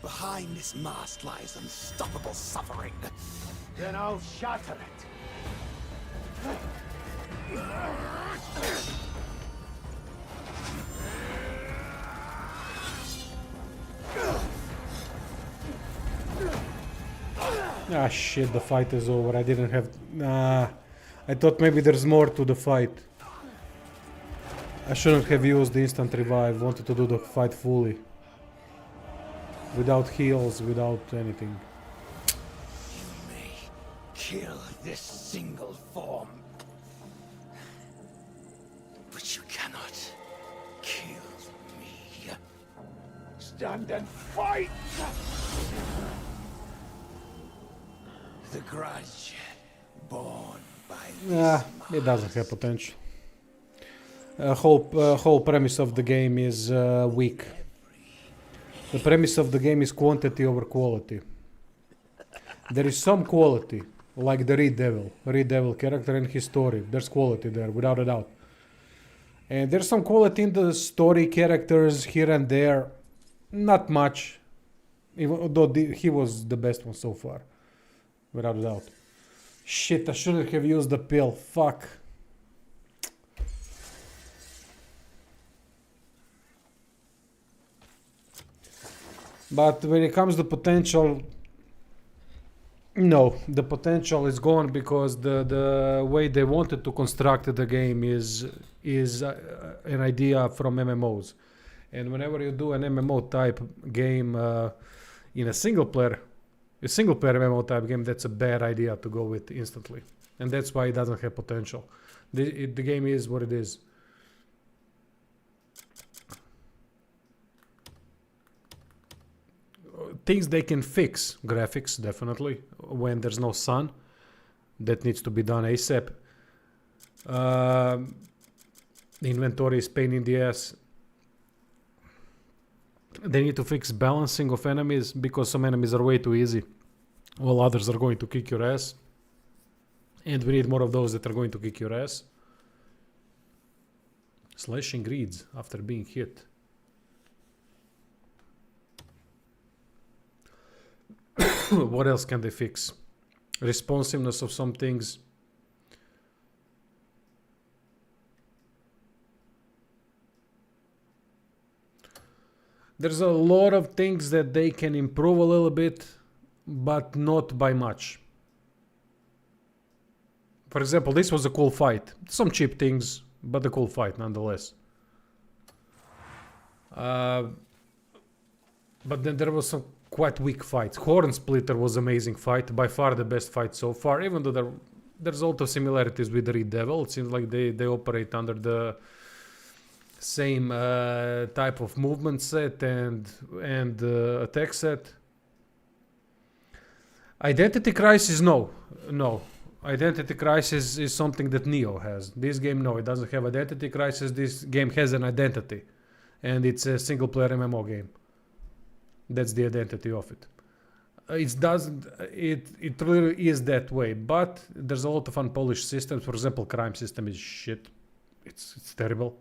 Behind this mask lies unstoppable suffering. Then I'll shatter it. Ah shit, the fight is over. I didn't have... Nah. I thought maybe there's more to the fight. I shouldn't have used the instant revive. Wanted to do the fight fully. Without heals, without anything. You may kill this single form, but you cannot kill me. Stand and fight! The grudge born by Yeah, it doesn't have potential. Whole premise of the game is weak. The premise of the game is quantity over quality. There is some quality, like the Red Devil character and his story. There's quality there, without a doubt. And there's some quality in the story characters here and there. Not much, even though he was the best one so far, without a doubt. Shit, I shouldn't have used the pill. Fuck. But when it comes to potential, no, the potential is gone because the way they wanted to construct the game is an idea from MMOs, and whenever you do an MMO type game in a single player MMO type game, that's a bad idea to go with instantly, and that's why it doesn't have potential. The game is what it is. things they can fix. Graphics, definitely, when there's no sun. That needs to be done ASAP. The inventory is pain in the ass. They need to fix balancing of enemies, because some enemies are way too easy, while others are going to kick your ass. And we need more of those that are going to kick your ass. Slashing reeds after being hit. What else can they fix? Responsiveness of some things. There's a lot of things that they can improve a little bit, but not by much. For example, this was a cool fight. Some cheap things, but a cool fight nonetheless. But then there was some quite weak fights. Horn Splitter was amazing fight, by far the best fight so far, even though there's also similarities with the Red Devil. It seems like they operate under the same type of movement set and attack set. Identity Crisis, no. Identity Crisis is something that Neo has. This game, no, it doesn't have Identity Crisis. This game has an identity, and it's a single-player MMO game. That's the identity of it. It really is that way, but there's a lot of unpolished systems. For example, crime system is shit. It's terrible.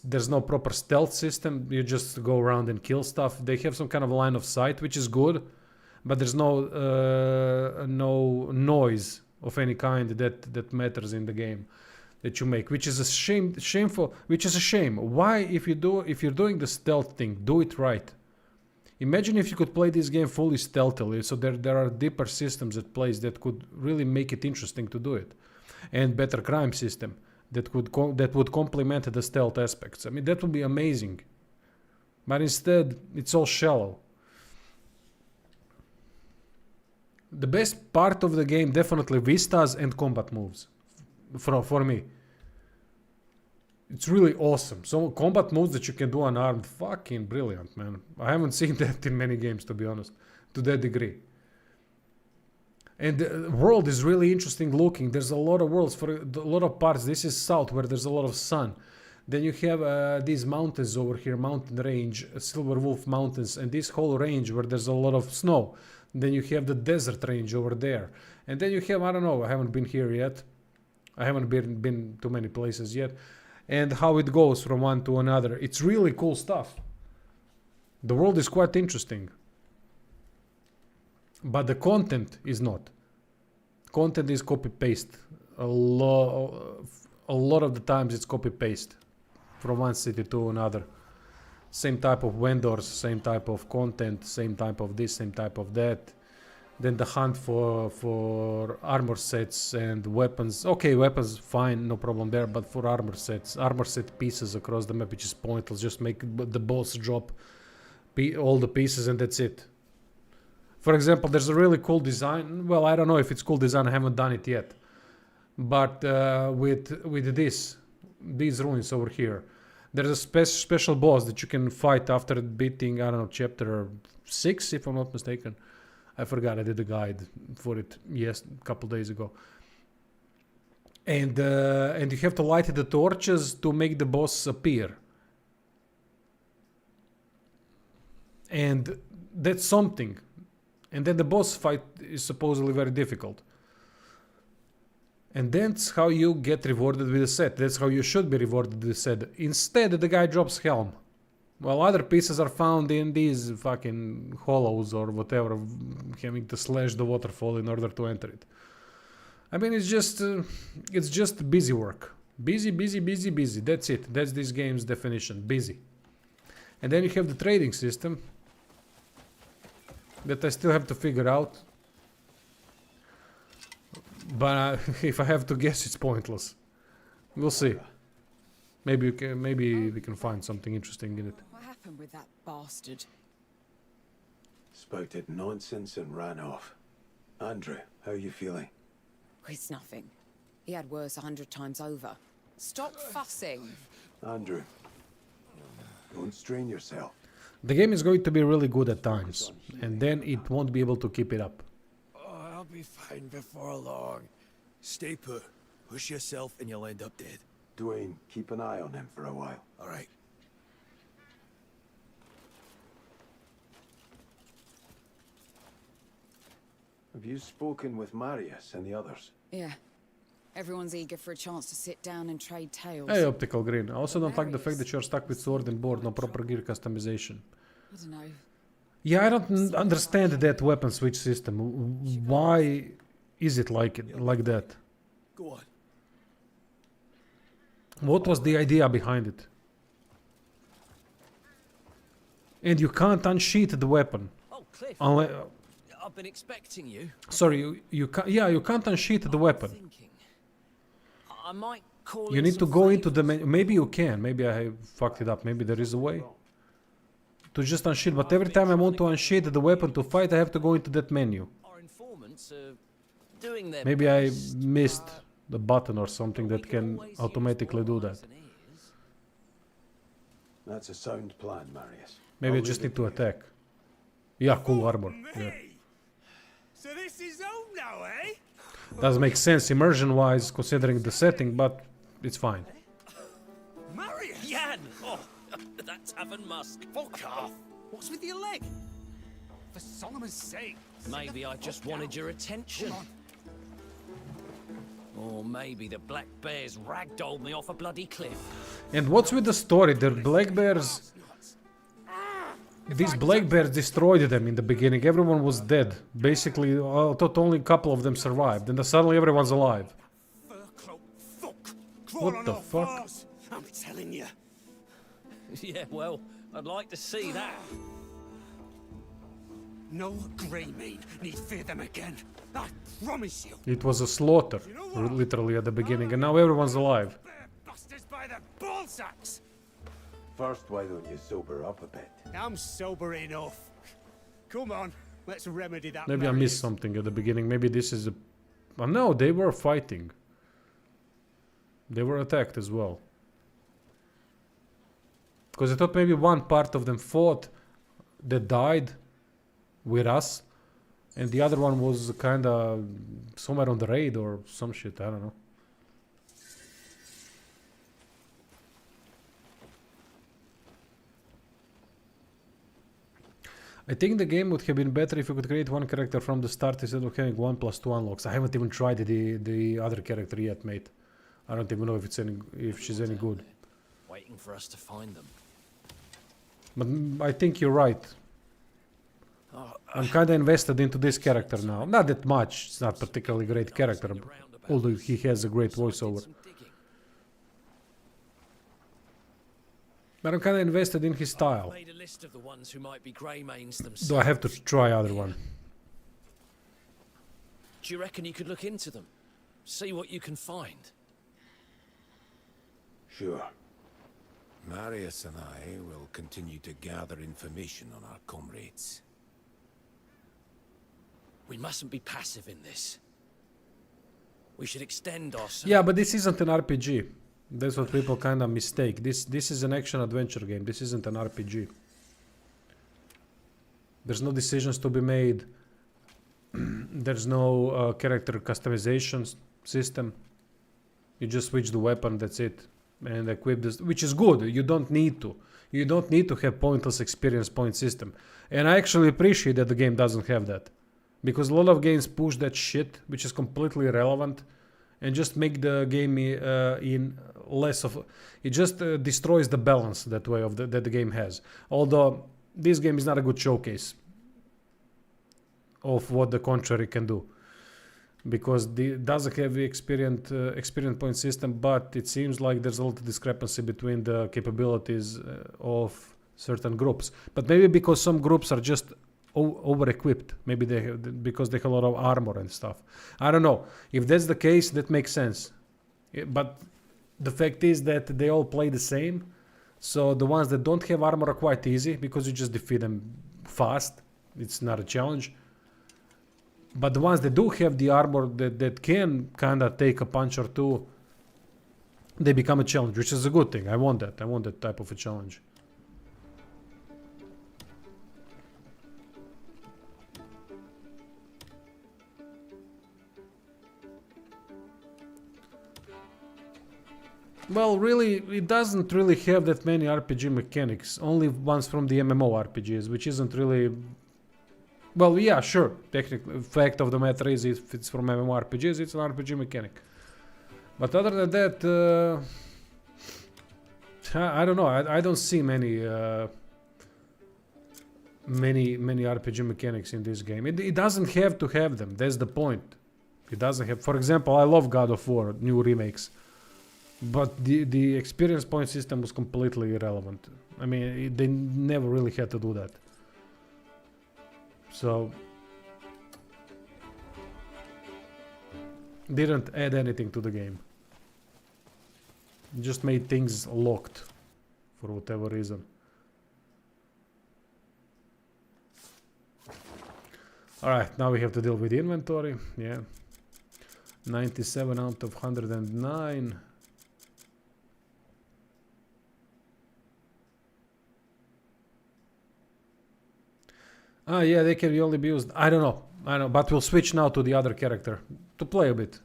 There's no proper stealth system. You just go around and kill stuff. They have some kind of line of sight, which is good, but there's no noise of any kind that matters in the game that you make, which is a shameful. Which is a shame. Why, if you're doing the stealth thing, do it right. Imagine if you could play this game fully stealthily. So there are deeper systems at place that could really make it interesting to do it, and better crime system that would complement the stealth aspects. I mean, that would be amazing. But instead, it's all shallow. The best part of the game, definitely vistas and combat moves, for me. It's really awesome. So combat moves that you can do unarmed, fucking brilliant, man. I haven't seen that in many games, to be honest, to that degree. And the world is really interesting looking. There's a lot of worlds for a lot of parts. This is south, where there's a lot of sun. Then you have these mountains over here, mountain range, Silver Wolf Mountains, and this whole range where there's a lot of snow. Then you have the desert range over there. And then you have, I don't know, I haven't been here yet. I haven't been to many places yet. And how it goes from one to another. It's really cool stuff. The world is quite interesting. But the content is not. Content is copy-paste. A lot of the times it's copy-paste from one city to another. Same type of vendors, same type of content, same type of this, same type of that. Then the hunt for armor sets and weapons. Okay, weapons, fine, no problem there. But for armor set pieces across the map, which is pointless. Just make the boss drop all the pieces and that's it. For example, there's a really cool design. Well, I don't know if it's cool design. I haven't done it yet. But with these ruins over here, there's a special boss that you can fight after beating, I don't know, chapter 6, if I'm not mistaken. I forgot, I did a guide for it a couple days ago. And you have to light the torches to make the boss appear. And that's something. And then the boss fight is supposedly very difficult. And that's how you get rewarded with a set. That's how you should be rewarded with a set. Instead, the guy drops helm. Well, other pieces are found in these fucking hollows or whatever, having to slash the waterfall in order to enter it. I mean, it's just busy work. Busy. That's it. That's this game's definition. Busy. And then you have the trading system that I still have to figure out. But if I have to guess, it's pointless. We'll see. Maybe we can find something interesting in it. What happened with that bastard? Spouted nonsense and ran off. Andrew, how are you feeling? It's nothing. He had worse 100 times over. Stop fussing. Andrew, don't strain yourself. The game is going to be really good at times, and then it won't be able to keep it up. Oh, I'll be fine before long. Stay put. Push yourself and you'll end up dead. Dwayne, keep an eye on him for a while. All right. Have you spoken with Marius and the others? Yeah. Everyone's eager for a chance to sit down and trade tales. Hey, Optical Green. I also don't like the fact that you're stuck with sword and board, no proper gear customization. I don't know. Yeah, I don't understand that weapon switch system. Why is it like that? Go on. What was the idea behind it? And you can't unsheath the weapon. Oh, Cliff. Unless, I've been expecting you. sorry, you can't. Yeah, you can't unsheath the weapon. Thinking. I might call You in need to some go into the favours. menu. Maybe you can. Maybe I fucked it up. Maybe there is a way to just unsheath. But every time I want to unsheath the weapon to fight, I have to go into that menu. Our informants are doing their Maybe I best. missed the button or something We that can can always use automatically do more that. eyes and ears. That's a sound plan, Marius. Maybe I I'll just leave need it to you. attack. Yeah, cool armor. Yeah. Me? So this is home now, eh? Doesn't make sense immersion-wise, considering the setting, but it's fine. Marius! Jan! Oh, that tavern musk. Fuck off! What's with your leg? For Solomon's sake! Maybe I just wanted your attention. Or maybe the black bears ragdolled me off a bloody cliff. And what's with the story? The black bears... These black bears destroyed them in the beginning. Everyone was dead. Basically, I thought only a couple of them survived. And then suddenly everyone's alive. Fur cloak, fuck! Crawl What on the all fuck? fours. I'm telling you. Yeah, well, I'd like to see that. No Greymane need fear them again. I promise you. It was a slaughter, literally at the beginning. And now everyone's alive. Bear busters by the ball sacks. First, why don't you sober up a bit? I'm sober enough. Come on, let's remedy that. Maybe I Marius. missed something at the beginning. Maybe this is a... Oh, no, they were fighting. They were attacked as well. Because I thought maybe one part of them fought that died with us. And the other one was kind of somewhere on the raid or some shit. I don't know. I think the game would have been better if you could create one character from the start instead of having 1+2 unlocks. I haven't even tried the other character yet, mate. I don't even know if it's if she's any good. Waiting for us to find them. But I think you're right. I'm kind of invested into this character now. Not that much. It's not particularly great character, although he has a great voiceover. But I'm kind of invested in his style. Made a list of the ones who might be Greymanes themselves. Do I have to try other one? Do you reckon you could look into them? See what you can find? Sure. Marius and I will continue to gather information on our comrades. We mustn't be passive in this. We should extend our... Yeah, but this isn't an RPG. That's what people kind of mistake. This is an action-adventure game. This isn't an RPG. There's no decisions to be made. There's no character customization system. You just switch the weapon, that's it. And equip this, which is good. You don't need to. You don't need to have pointless experience point system. And I actually appreciate that the game doesn't have that. Because a lot of games push that shit, which is completely irrelevant. And just make the game in less of... It just destroys the balance that way of that the game has. Although, this game is not a good showcase of what the contrary can do. Because it doesn't have the experience point system, but it seems like there's a lot of discrepancy between the capabilities of certain groups. But maybe because some groups are just over-equipped. Maybe because they have a lot of armor and stuff. I don't know. If that's the case, that makes sense. But the fact is that they all play the same. So the ones that don't have armor are quite easy because you just defeat them fast. It's not a challenge. But the ones that do have the armor that can kind of take a punch or two, they become a challenge, which is a good thing. I want that. I want that type of a challenge. Well, really, it doesn't really have that many RPG mechanics. Only ones from the MMO RPGs, which isn't really... Well, yeah, sure. Technically, fact of the matter is, if it's from MMO RPGs, it's an RPG mechanic. But other than that, I don't know. I don't see many RPG mechanics in this game. It doesn't have to have them. That's the point. It doesn't have. For example, I love God of War new remakes, but the experience point system was completely irrelevant. I mean, they never really had to do that. So didn't add anything to the game. Just made things locked for whatever reason. Alright, now we have to deal with the inventory. Yeah. 97 out of 109. Ah, yeah, they can only be used. I don't know, but we'll switch now to the other character to play a bit.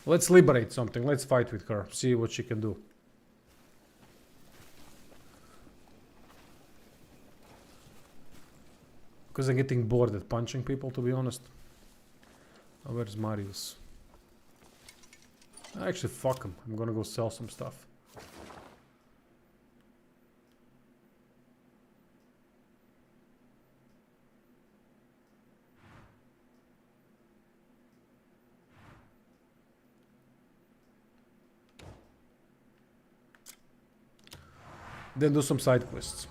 Let's liberate something. Let's fight with her. See what she can do. Because I'm getting bored at punching people, to be honest. Oh, where's Marius? Actually, fuck him. I'm gonna go sell some stuff. Then do some side quests.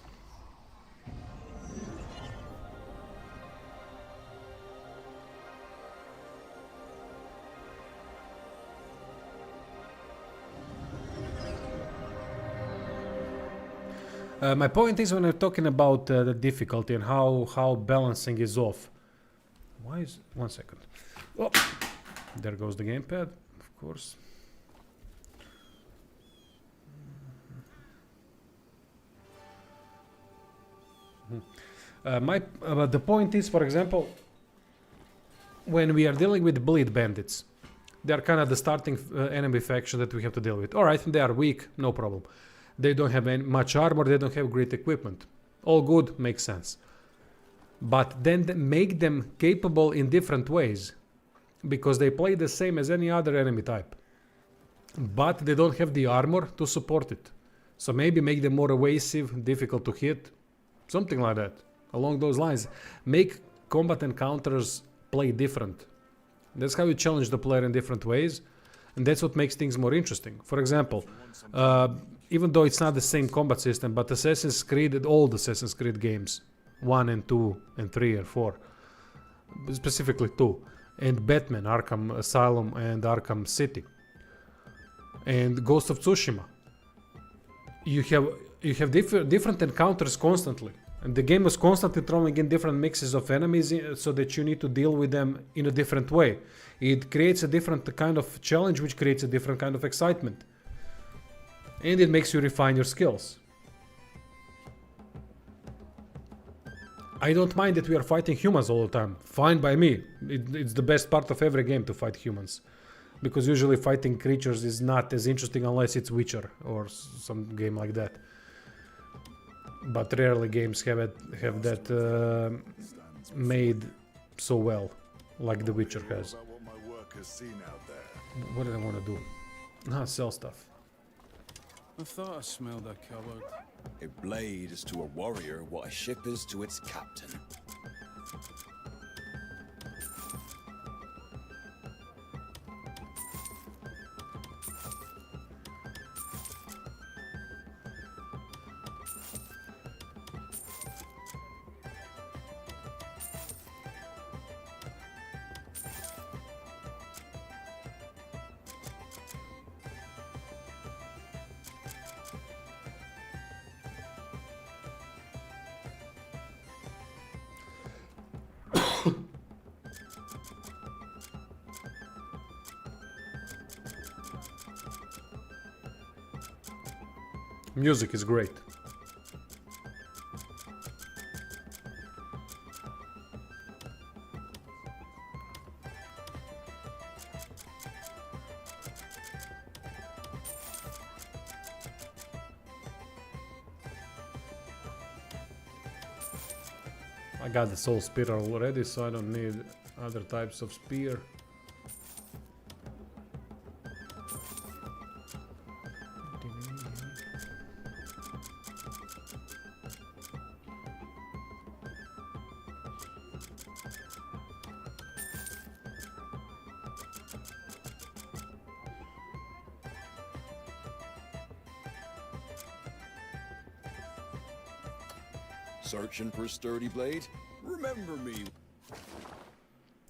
My point is when I'm talking about the difficulty and how balancing is off. Why is... 1 second. Oh, there goes the gamepad, of course. The point is, for example, when we are dealing with bleed bandits, they are kind of the starting enemy faction that we have to deal with. Alright, they are weak, no problem. They don't have much armor, they don't have great equipment. All good, makes sense. But then make them capable in different ways, because they play the same as any other enemy type. But they don't have the armor to support it. So maybe make them more evasive, difficult to hit, something like that. Along those lines, make combat encounters play different. That's how you challenge the player in different ways, and that's what makes things more interesting. For example, even though it's not the same combat system, but Assassin's Creed, all the Assassin's Creed games, 1 and 2 and 3 and 4, specifically 2, and Batman, Arkham Asylum and Arkham City, and Ghost of Tsushima, you have different encounters constantly. And the game is constantly throwing in different mixes of enemies so that you need to deal with them in a different way. It creates a different kind of challenge, which creates a different kind of excitement. And it makes you refine your skills. I don't mind that we are fighting humans all the time. Fine by me. It's the best part of every game to fight humans. Because usually fighting creatures is not as interesting unless it's Witcher or some game like that. But rarely games have that made so well, like The Witcher has. What did I want to do? Ah, sell stuff. I thought I smelled a cupboard. A blade is to a warrior what a ship is to its captain. Music is great. I got the soul spear already, so I don't need other types of spear. Searching for a sturdy blade? Remember me.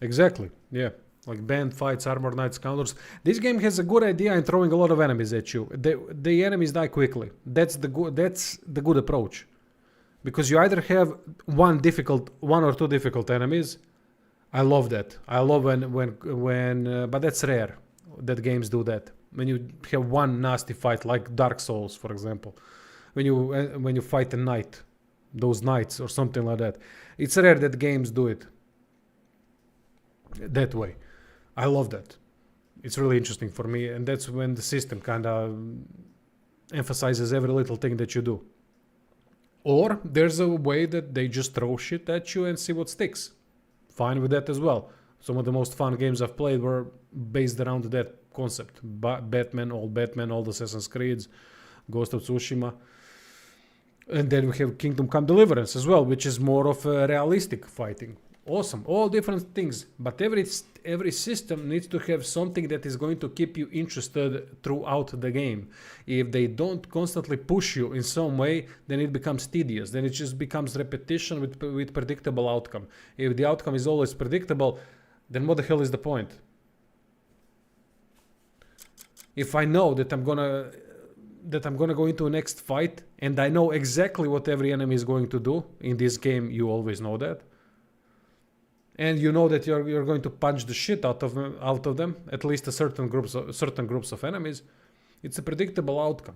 Exactly, yeah. Like band fights, armor knights, counters. This game has a good idea in throwing a lot of enemies at you. The enemies die quickly. That's the good approach. Because you either have one or two difficult enemies. I love that. I love when but that's rare that games do that. When you have one nasty fight, like Dark Souls, for example, when you fight a knight, those knights or something like that. It's rare that games do it that way. I love that. It's really interesting for me, and that's when the system kind of emphasizes every little thing that you do. Or there's a way that they just throw shit at you and see what sticks. Fine with that as well. Some of the most fun games I've played were based around that concept. Batman, all the Assassin's Creeds, Ghost of Tsushima. And then we have Kingdom Come Deliverance as well, which is more of a realistic fighting. Awesome, all different things. But every system needs to have something that is going to keep you interested throughout the game. If they don't constantly push you in some way, then it becomes tedious. Then it just becomes repetition with predictable outcome. If the outcome is always predictable, then what the hell is the point? If I know that I'm gonna go into a next fight and I know exactly what every enemy is going to do, in this game you always know that, and you know that you're going to punch the shit out of them, at least a certain groups of enemies, it's a predictable outcome.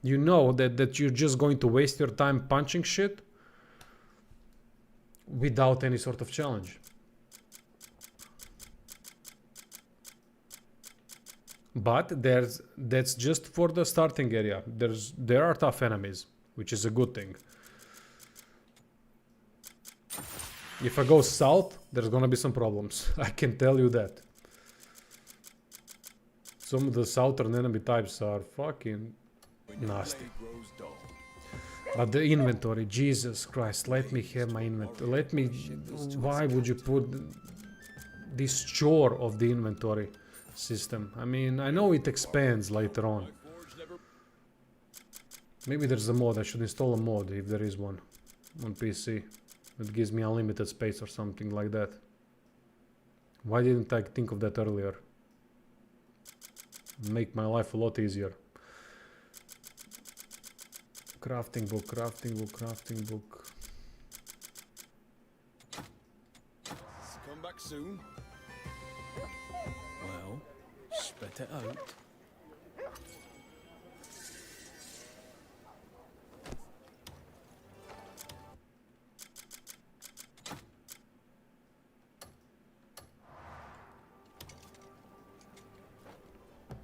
You know that you're just going to waste your time punching shit without any sort of challenge. But that's just for the starting area. There are tough enemies, which is a good thing. If I go south, there's gonna be some problems. I can tell you that. Some of the southern enemy types are fucking nasty. But the inventory, Jesus Christ, let me have my inventory. Why would you put this chore of the inventory system? I mean, I know it expands later on. Maybe there's a mod. I should install a mod if there is one on PC. It gives me unlimited space or something like that. Why didn't I think of that earlier? Make my life a lot easier. Crafting book, crafting book, crafting book. Come back soon. Well, spit it out.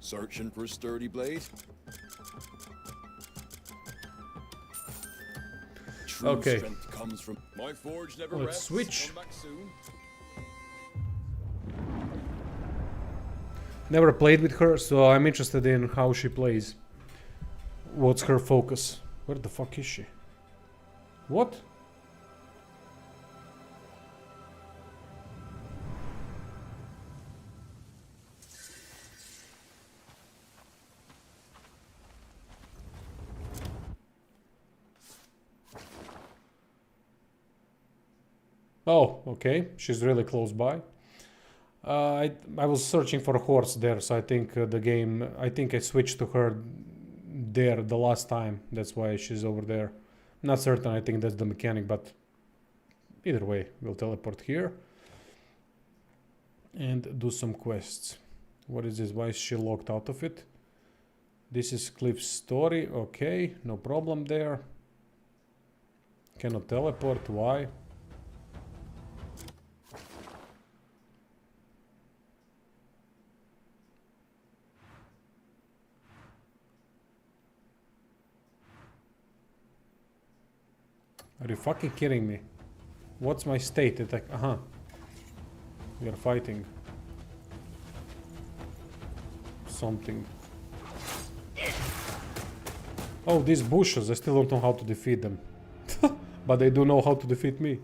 Searching for a sturdy blade? True Okay. strength comes from my forge never Let's rests. switch. Come back soon. Never played with her, so I'm interested in how she plays. What's her focus? Where the fuck is she? What? Oh, okay. She's really close by. I was searching for a horse there, so I think I think I switched to her there the last time. That's why she's over there. Not certain, I think that's the mechanic, but either way, we'll teleport here and do some quests. What is this? Why is she locked out of it? This is Cliff's story. Okay, no problem there. Cannot teleport. Why? Are you fucking kidding me? What's my state? Attack. We are fighting. Something. Oh, these bushes, I still don't know how to defeat them. But they do know how to defeat me.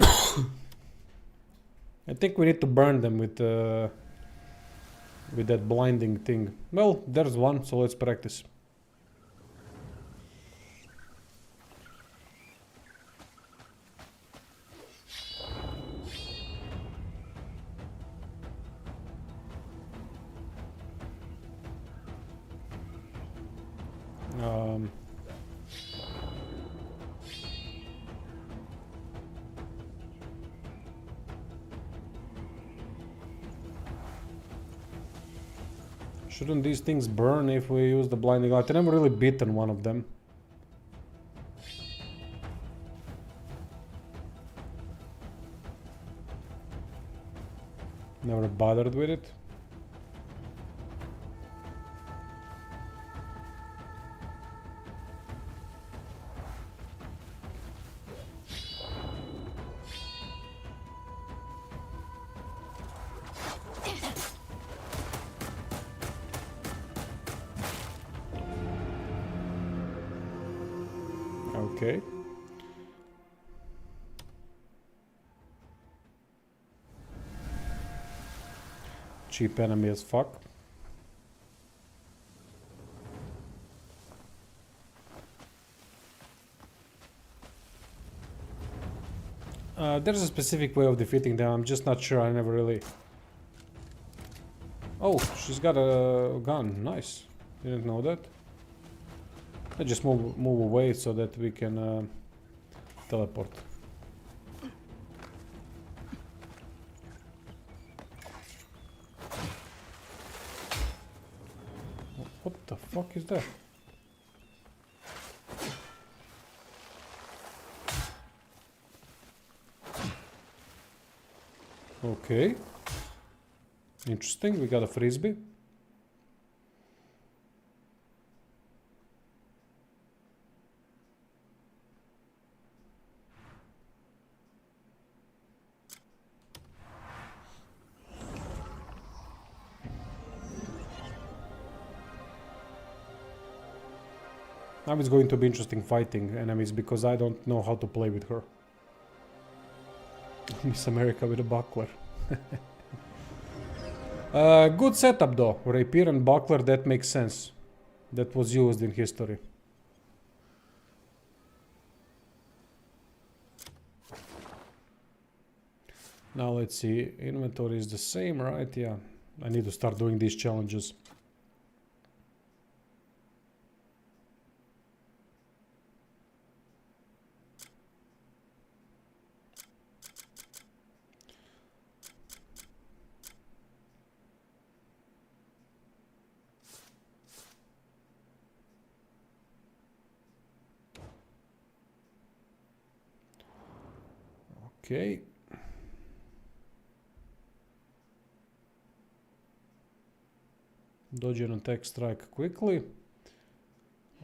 I think we need to burn them with that blinding thing. Well, there's one, so let's practice. Shouldn't these things burn if we use the blinding light? I never really beaten one of them. Never bothered with it. Okay. Cheap enemy as fuck. There's a specific way of defeating them, I'm just not sure, I never really... Oh, she's got a gun, nice. Didn't know that. I just move away so that we can teleport. What the fuck is that? Okay. Interesting, we got a frisbee. Now it's going to be interesting fighting enemies because I don't know how to play with her. Miss America with a buckler. Good setup though. Rapier and buckler, that makes sense. That was used in history. Now let's see. Inventory is the same, right? Yeah. I need to start doing these challenges. Okay. Dodge and attack, strike quickly.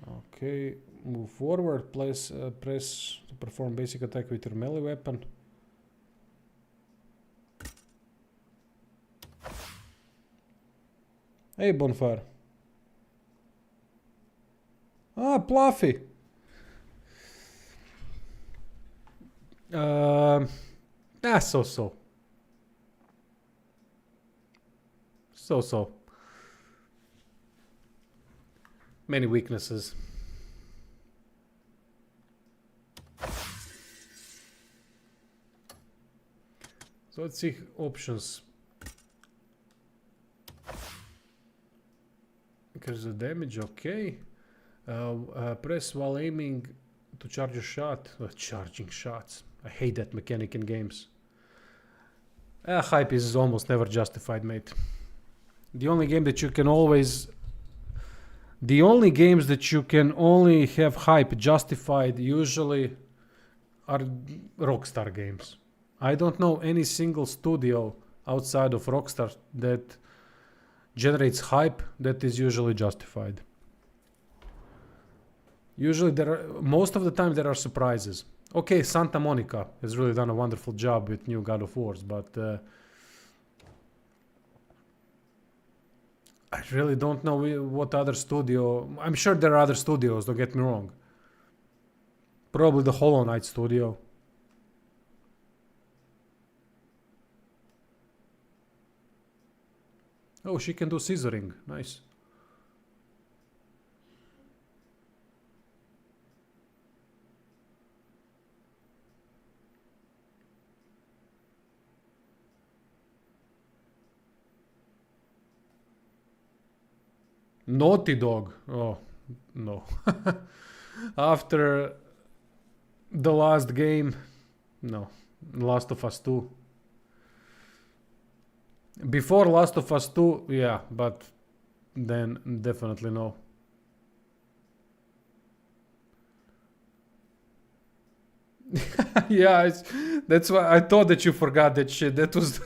Okay, move forward. Press to perform basic attack with your melee weapon. Hey, Bonfire. Ah, Pluffy. So-so. So-so. Many weaknesses. So let's see options. Increase the damage, okay. Press while aiming to charge a shot. Charging shots. I hate that mechanic in games. Hype is almost never justified, mate. The only game that you can always... The only games that you can only have hype justified usually are Rockstar games. I don't know any single studio outside of Rockstar that generates hype that is usually justified. Usually most of the time there are surprises. Okay, Santa Monica has really done a wonderful job with new God of Wars, but I really don't know what other studio. I'm sure there are other studios, don't get me wrong. Probably the Hollow Knight studio. Oh, she can do scissoring. Nice. Naughty Dog. Oh, no. After the last game, no. Last of Us 2. Before Last of Us 2, yeah, but then definitely no. Yeah, that's why I thought that you forgot that shit. That was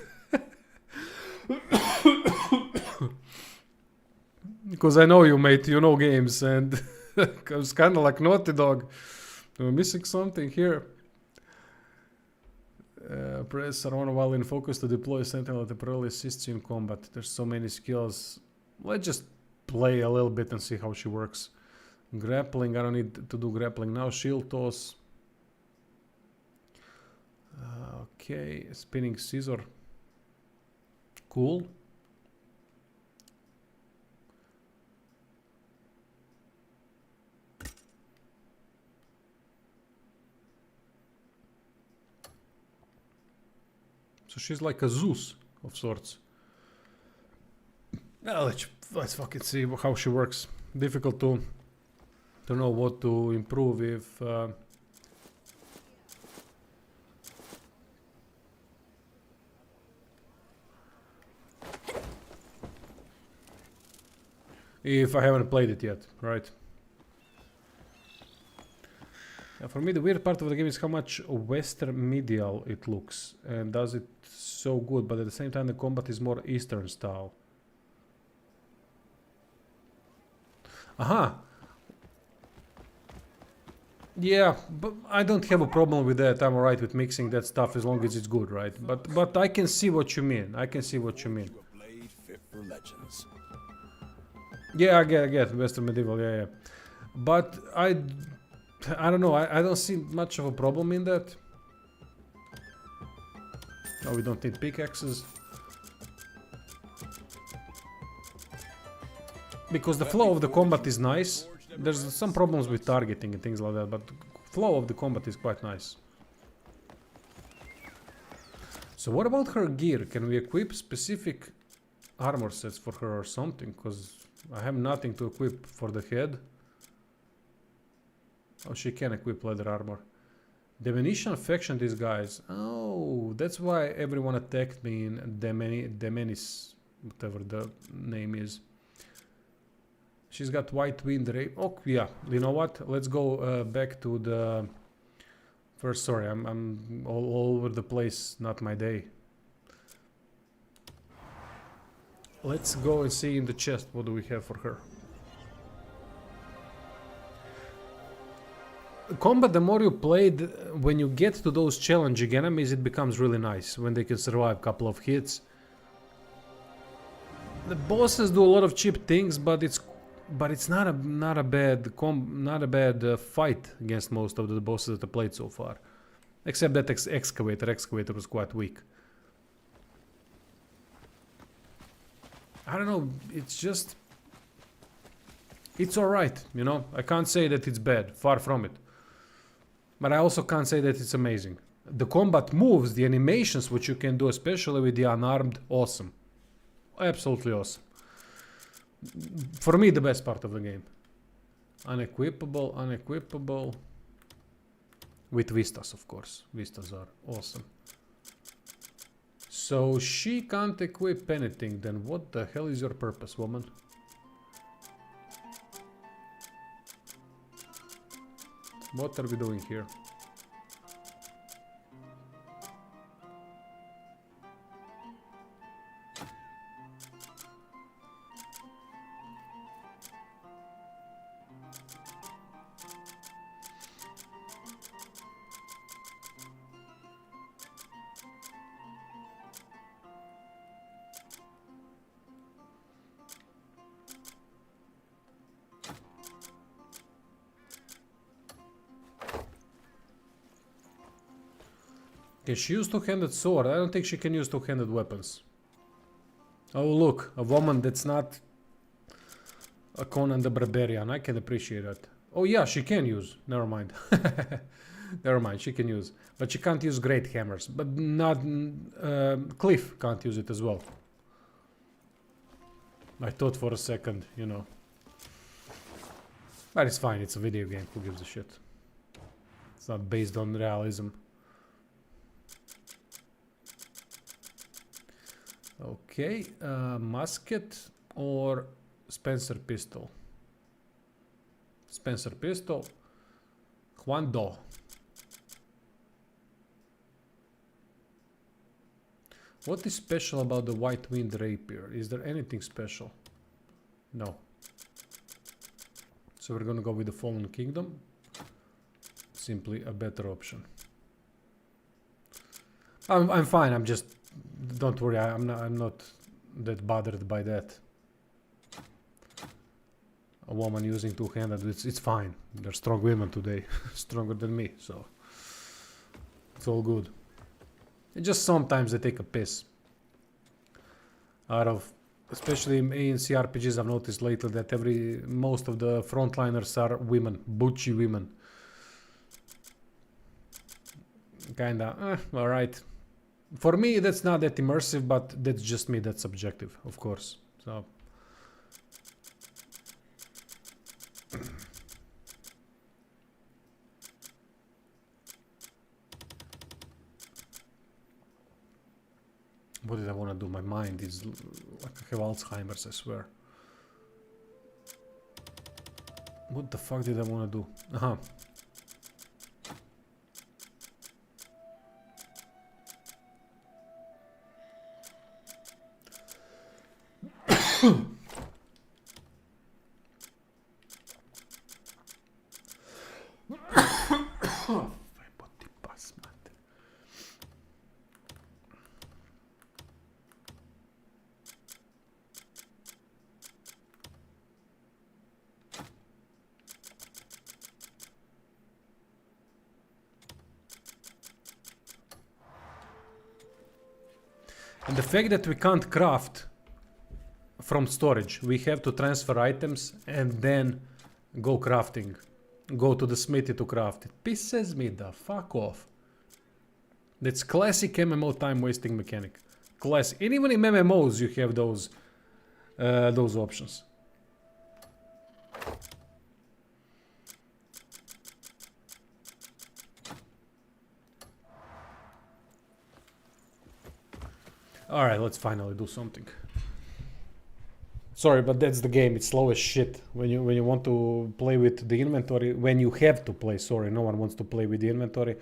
because I know you, mate. You know games, and I was kind of like Naughty Dog. We're missing something here. Press R1 while in focus to deploy Sentinel temporarily assists you in combat. There's so many skills. Let's just play a little bit and see how she works. Grappling, I don't need to do grappling now. Shield toss. Okay, spinning scissor. Cool. So she's like a Zeus of sorts. Well, let's fucking see how she works. Difficult to know what to improve if I haven't played it yet, right? For me, the weird part of the game is how much Western medial it looks and does it so good, but at the same time the combat is more Eastern style. Aha! Yeah, but I don't have a problem with that. I'm alright with mixing that stuff as long as it's good, right? But I can see what you mean. I can see what you mean. Yeah, I get Western medieval, yeah. But I don't know, I don't see much of a problem in that. Oh, we don't need pickaxes. Because the flow of the combat is nice. There's some problems with targeting and things like that, but the flow of the combat is quite nice. So what about her gear? Can we equip specific armor sets for her or something? Because I have nothing to equip for the head. Oh, she can equip leather armor. Diminution affection, these guys. Oh, that's why everyone attacked me in Demenis, whatever the name is. She's got white wind ray. Oh, yeah. You know what? Let's go back to the first. Sorry, I'm all over the place. Not my day. Let's go and see in the chest what do we have for her. Combat, the more you play, when you get to those challenging enemies, it becomes really nice when they can survive a couple of hits. The bosses do a lot of cheap things, but it's not a bad fight against most of the bosses that I played so far, except that excavator. Excavator was quite weak. I don't know. It's alright, you know. I can't say that it's bad. Far from it. But I also can't say that it's amazing. The combat moves, the animations which you can do, especially with the unarmed, awesome. Absolutely awesome. For me, the best part of the game. Unequipable. With vistas, of course. Vistas are awesome. So she can't equip anything, then what the hell is your purpose, woman? What are we doing here? Can she use two-handed sword? I don't think she can use two-handed weapons. Oh look, a woman that's not a Conan the Barbarian. I can appreciate that. Oh yeah, she can use. Never mind. Never mind, she can use. But she can't use great hammers. But not... Cliff can't use it as well. I thought for a second, you know. But it's fine, it's a video game. Who gives a shit? It's not based on realism. Okay, musket or Spencer pistol? Spencer pistol. Juan Do. What is special about the White Wind Rapier? Is there anything special? No. So we're gonna go with the Fallen Kingdom. Simply a better option. I'm fine. I'm just... Don't worry. I'm not that bothered by that. A woman using two-handed, it's fine. They're strong women today, stronger than me, so it's all good. And just sometimes they take a piss out of, especially in ANC RPGs. I've noticed lately that most of the frontliners are women, butchy women. Kinda, all right. For me, that's not that immersive, but that's just me. That's subjective, of course. So. What did I want to do? My mind is like I have Alzheimer's, I swear. What the fuck did I want to do? Uh-huh. And the fact that we can't craft from storage, we have to transfer items and then go crafting. Go to the smithy to craft. It pisses me the fuck off. That's classic MMO time wasting mechanic. Classic. And even in MMOs you have those options. Alright, let's finally do something. Sorry, but that's the game. It's slow as shit. When you want to play with the inventory, when you have to play, sorry, no one wants to play with the inventory.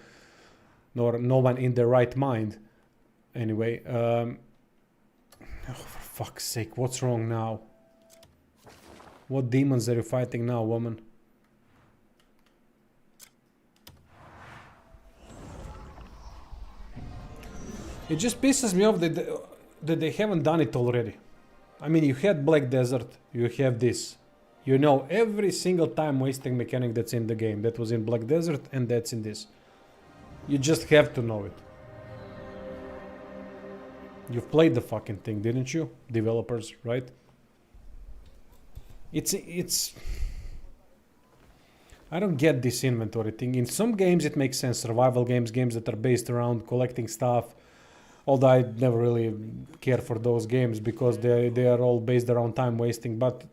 Nor no one in their right mind. Anyway, oh, for fuck's sake, what's wrong now? What demons are you fighting now, woman? It just pisses me off that they haven't done it already. I mean, you had Black Desert, you have this. You know every single time wasting mechanic that's in the game. That was in Black Desert and that's in this. You just have to know it. You've played the fucking thing, didn't you? Developers, right? It's... I don't get this inventory thing. In some games it makes sense. Survival games, games that are based around collecting stuff. Although I never really care for those games because they are all based around time wasting. But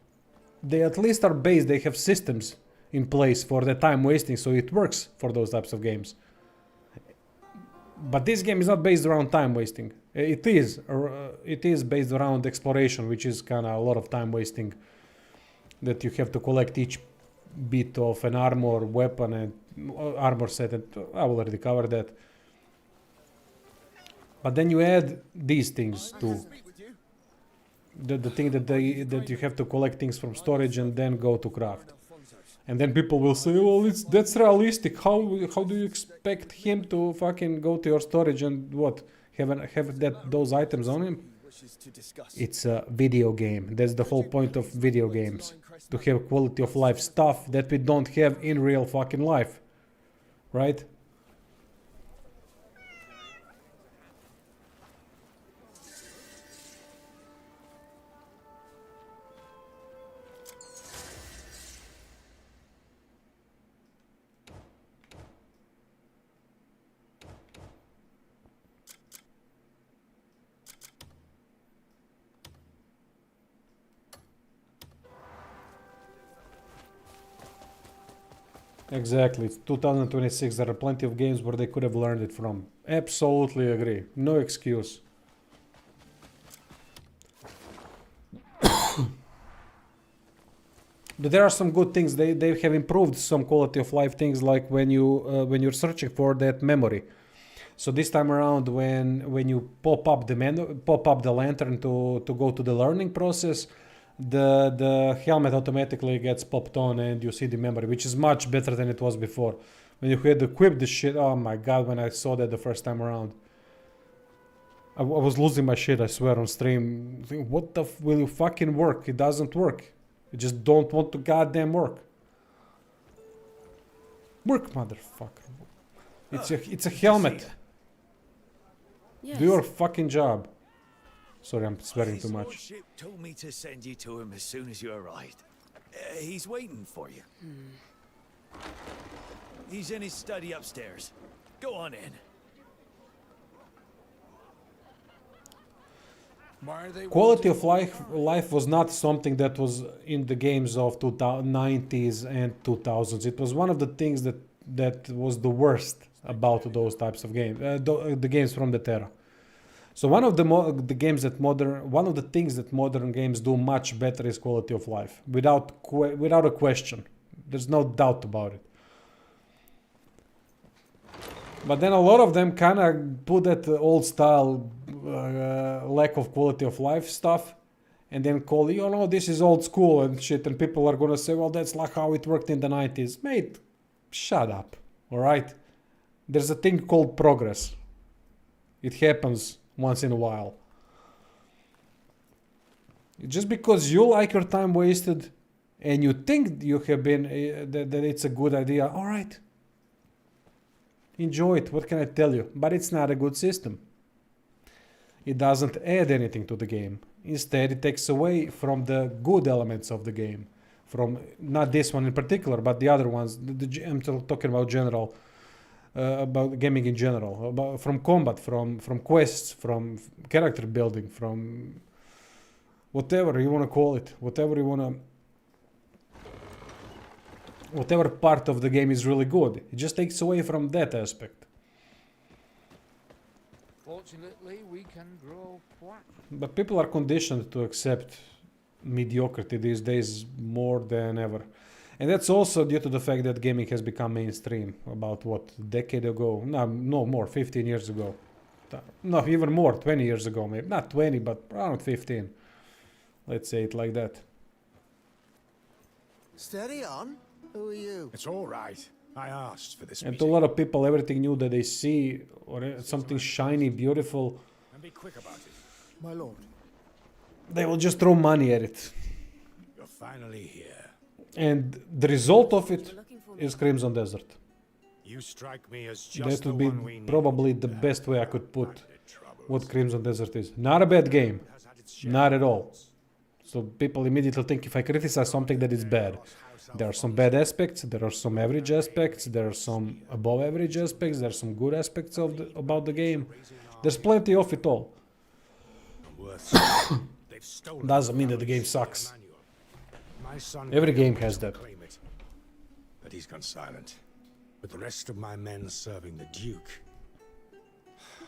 they at least are based, they have systems in place for the time wasting, so it works for those types of games. But this game is not based around time wasting. It is based around exploration, which is kind of a lot of time wasting. That you have to collect each bit of an armor, weapon, and armor set. And I already covered that. But then you add these things too. The thing that you have to collect things from storage and then go to craft. And then people will say, well, that's realistic. How do you expect him to fucking go to your storage and what? Have those items on him? It's a video game. That's the whole point of video games. To have quality of life stuff that we don't have in real fucking life. Right? Exactly. It's 2026. There are plenty of games where they could have learned it from. Absolutely agree. No excuse. But there are some good things. They have improved some quality of life things, like when you're searching for that memory. So this time around, when you pop up the lantern to go to the learning process, the helmet automatically gets popped on and you see the memory, which is much better than it was before. When you had to equip the shit, oh my god, when I saw that the first time around, I was losing my shit, I swear, on stream. What the will you fucking work? It doesn't work. You just don't want to goddamn work. Work, motherfucker. It's a helmet. Yes. Do your fucking job. Sorry, I'm swearing too much. His lordship told me to send you to him as soon as you arrived. He's waiting for you. He's in his study upstairs. Go on in. Why are they Quality of life was not something that was in the games of 90s and 2000s. It was one of the things that was the worst about those types of games, the games from that era. So one of the things that modern games do much better is quality of life, without a question. There's no doubt about it. But then a lot of them kind of put that old style lack of quality of life stuff, and then call, this is old school and shit, and people are gonna say, well, that's like how it worked in the 90s. Mate, shut up, alright? There's a thing called progress. It happens once in a while. Just because you like your time wasted and you think you have been that it's a good idea, alright. Enjoy it, what can I tell you? But it's not a good system. It doesn't add anything to the game. Instead, it takes away from the good elements of the game. From, not this one in particular, but the other ones. I'm talking about general, about gaming in general. From combat, from quests, from character building, from whatever you want to call it. Whatever part of the game is really good. It just takes away from that aspect. Fortunately, we can grow quite. But people are conditioned to accept mediocrity these days more than ever. And that's also due to the fact that gaming has become mainstream about, what, a decade ago? No more, 15 years ago. No, even more, 20 years ago maybe. Not 20, but around 15. Let's say it like that. Steady on. Who are you? It's all right. I asked for this And to a lot of people, everything new that they see, or something shiny, beautiful, And be quick about it. My lord. they will just throw money at it. You're finally here. And the result of it is Crimson Desert. You strike me as That just the would be one we need. probably the best way I could put what Crimson Desert is. Not a bad game. Not at all. So people immediately think if I criticize something that is bad. There are some bad aspects, there are some average aspects, there are some above average aspects, there are some good aspects about the game. There's plenty of it all. Doesn't mean that the game sucks. Every game has that. But he's gone silent. With the rest of my men serving the Duke,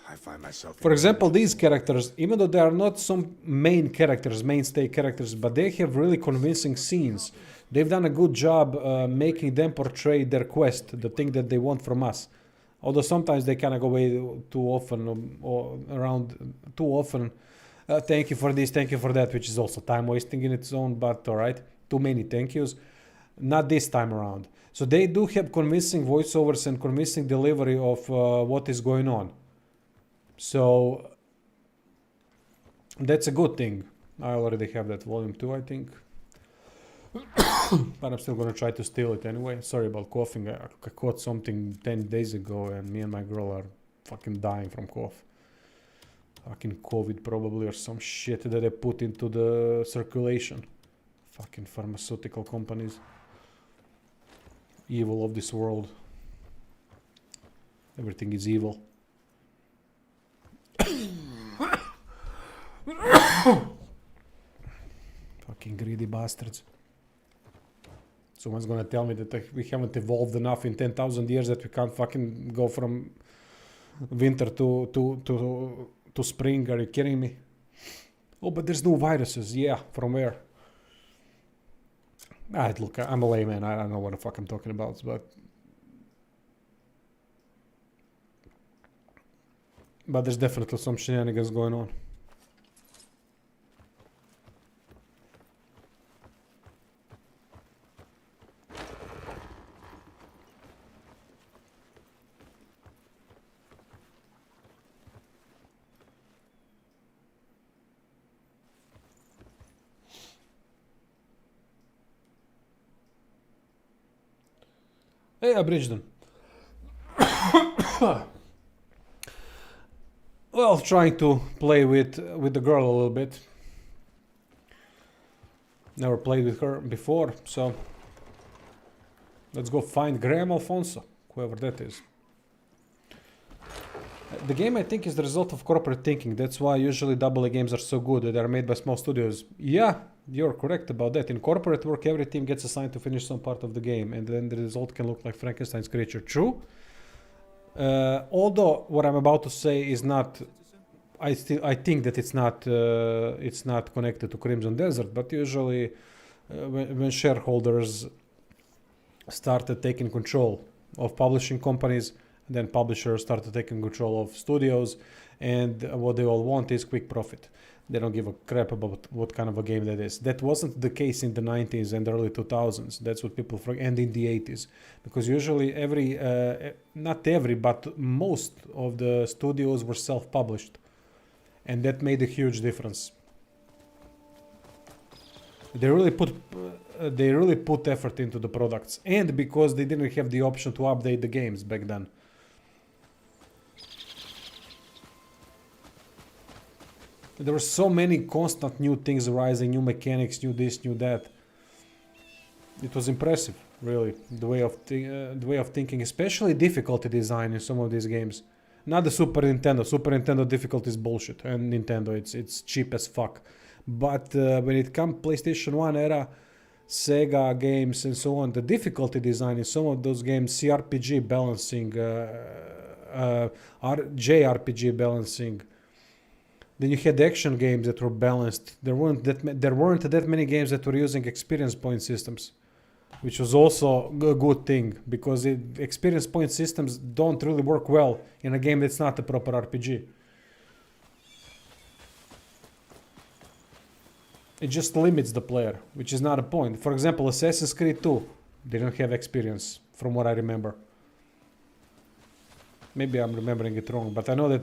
I find myself... For example, these characters, even though they are not some main characters, mainstay characters, but they have really convincing scenes. They've done a good job making them portray their quest, the thing that they want from us. Although sometimes they kind of go away too often, or around too often. Thank you for this, thank you for that, which is also time wasting in its own, but alright. Too many thank yous. Not this time around. So they do have convincing voiceovers and convincing delivery of what is going on. So that's a good thing. I already have that volume 2, I think. But I'm still gonna try to steal it anyway. Sorry about coughing. I caught something 10 days ago and me and my girl are fucking dying from cough. Fucking COVID probably, or some shit that they put into the circulation. Fucking pharmaceutical companies. Evil of this world. Everything is evil. Fucking greedy bastards. Someone's gonna tell me that we haven't evolved enough in 10,000 years that we can't fucking go from winter to spring. Are you kidding me? Oh, but there's no viruses. Yeah, from where? Look, I'm a layman. I don't know what the fuck I'm talking about, but there's definitely some shenanigans going on. Hey, Abridged. Well, trying to play with the girl a little bit. Never played with her before, so let's go find Graham Alfonso, whoever that is. The game, I think, is the result of corporate thinking. That's why usually AA games are so good. They are made by small studios. Yeah, you're correct about that. In corporate work, every team gets assigned to finish some part of the game, and then the result can look like Frankenstein's creature. True. Although what I'm about to say is not, I think that it's not connected to Crimson Desert, but usually when shareholders started taking control of publishing companies, then publishers started taking control of studios, and what they all want is quick profit. They don't give a crap about what kind of a game that is. That wasn't the case in the 90s and the early 2000s. That's what people forget, and in the 80s. Because usually not every, but most of the studios were self-published. And that made a huge difference. They really put effort into the products. And because they didn't have the option to update the games back then. There were so many constant new things arising, new mechanics, new this, new that. It was impressive, really, the way of thinking, especially difficulty design in some of these games. Not the Super Nintendo. Super Nintendo difficulty is bullshit, and Nintendo, it's cheap as fuck. But when it comes PlayStation 1 era, Sega games and so on, the difficulty design in some of those games, CRPG balancing, JRPG balancing. Then you had action games that were balanced. There weren't that many games that were using experience point systems, which was also a good thing, because experience point systems don't really work well in a game that's not a proper RPG. It just limits the player, which is not a point. For example, Assassin's Creed 2 didn't have experience, from what I remember. Maybe I'm remembering it wrong, but I know that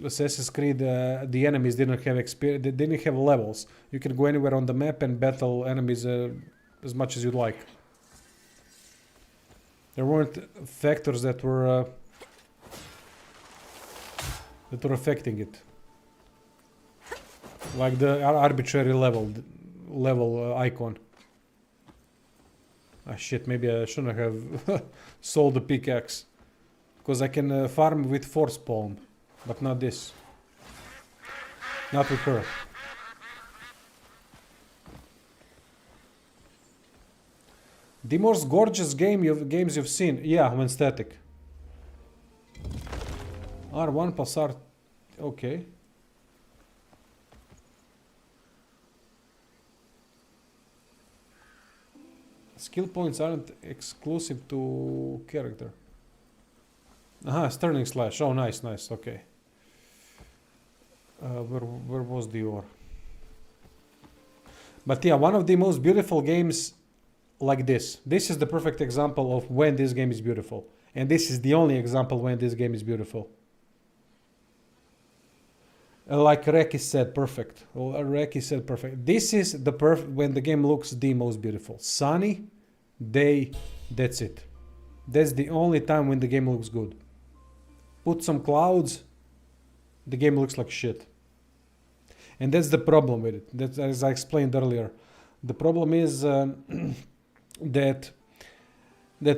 Assassin's Creed, the enemies didn't have experience. They didn't have levels. You can go anywhere on the map and battle enemies as much as you'd like. There weren't factors that were affecting it, like the arbitrary level icon. Ah shit! Maybe I shouldn't have sold the pickaxe. Because I can farm with force palm, but not this. Not with her. The most gorgeous games you've seen? Yeah, when static. R1 plus R... Okay. Skill points aren't exclusive to character. Aha, Sterling Slash. Oh, nice, nice. Okay. Where was the ore? But yeah, one of the most beautiful games like this. This is the perfect example of when this game is beautiful. And this is the only example when this game is beautiful. Like Reki said, perfect. Reki said perfect. This is the when the game looks the most beautiful. Sunny, day, that's it. That's the only time when the game looks good. Put some clouds, the game looks like shit. And that's the problem with it. That's, as I explained earlier. The problem is that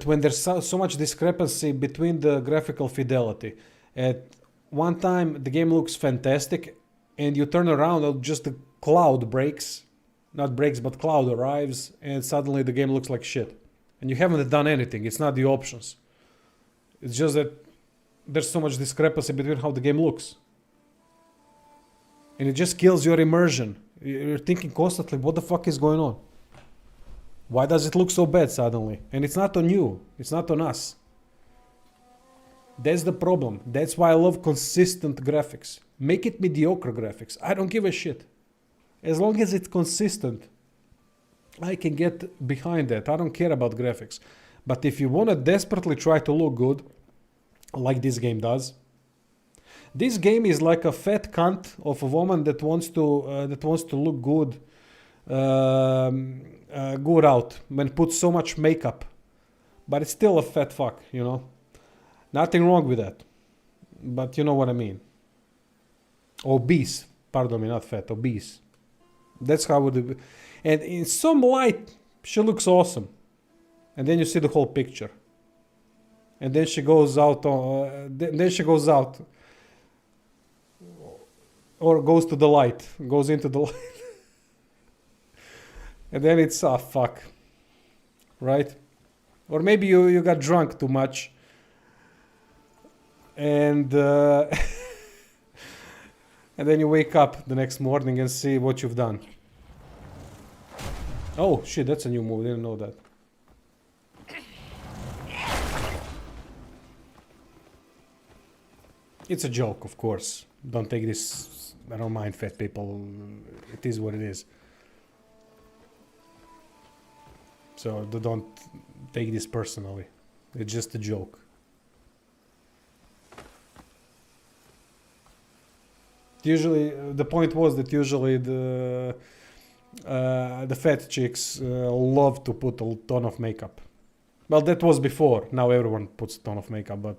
when there's so much discrepancy between the graphical fidelity. At one time the game looks fantastic, and you turn around and just the cloud breaks. Not breaks, but cloud arrives, and suddenly the game looks like shit. And you haven't done anything. It's not the options. It's just that there's so much discrepancy between how the game looks. And it just kills your immersion. You're thinking constantly, what the fuck is going on? Why does it look so bad suddenly? And it's not on you. It's not on us. That's the problem. That's why I love consistent graphics. Make it mediocre graphics. I don't give a shit. As long as it's consistent, I can get behind that. I don't care about graphics. But if you want to desperately try to look good, like this game does, this game is like a fat cunt of a woman that wants to look good, good out when put so much makeup, but it's still a fat fuck, you know. Nothing wrong with that, but you know what I mean. Obese, pardon me, not fat, obese. That's how it would be. And in some light, she looks awesome. And then you see the whole picture. And then she goes out, then she goes out. Or goes to the light, goes into the light. And then it's, fuck. Right? Or maybe you got drunk too much. And and then you wake up the next morning and see what you've done. Oh shit, that's a new move, didn't know that. It's a joke, of course. Don't take this, I don't mind fat people. It is what it is. So don't take this personally. It's just a joke. Usually, the point was that usually the fat chicks love to put a ton of makeup. Well, that was before. Now everyone puts a ton of makeup, but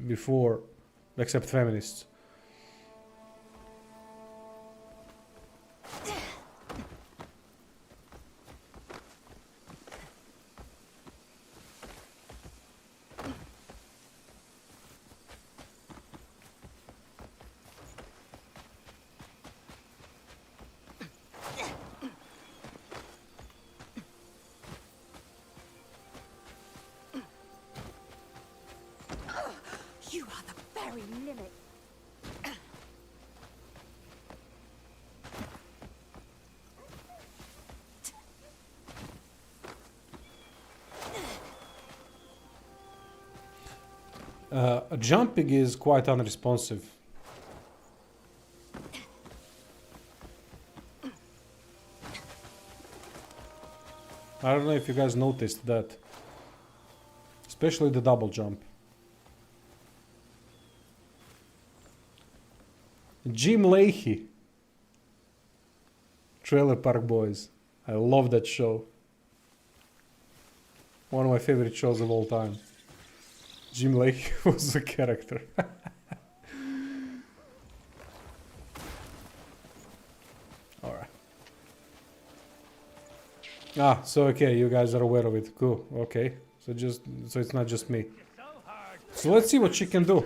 before, except feminists. You are the very limit. Jumping is quite unresponsive. I don't know if you guys noticed that. Especially the double jump. Jim Leahy. Trailer Park Boys. I love that show. One of my favorite shows of all time. Jim Leahy was a character. Alright. Ah, so okay, you guys are aware of it. Cool, okay. So it's not just me. So let's see what she can do.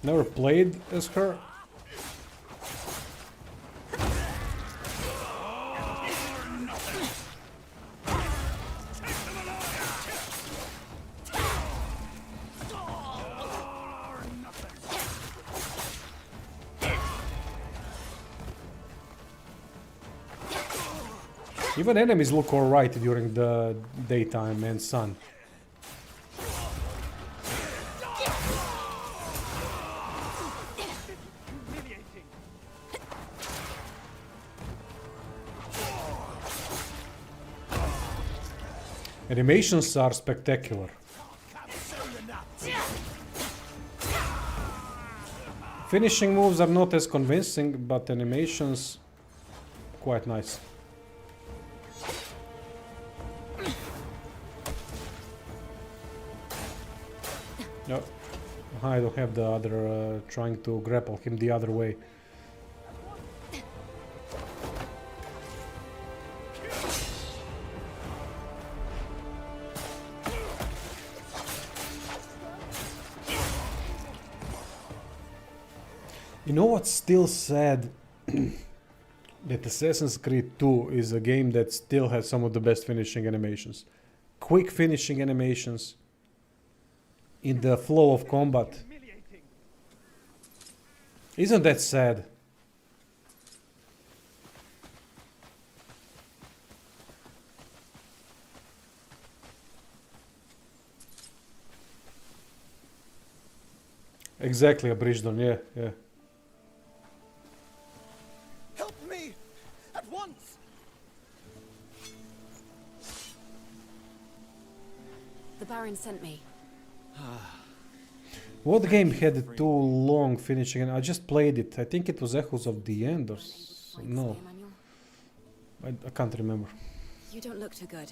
Never played as her. Even enemies look alright during the daytime and sun. Animations are spectacular. Finishing moves are not as convincing, but animations quite nice. No, I don't have the other trying to grapple him the other way. You know what's still sad? that Assassin's Creed 2 is a game that still has some of the best finishing animations. Quick finishing animations in the flow of combat. Isn't that sad? Exactly, a bridge down, yeah, yeah. Help me! At once! The Baron sent me. What game had too long finishing? And I just played it. I think it was Echoes of the End or no. I can't remember. You don't look too good.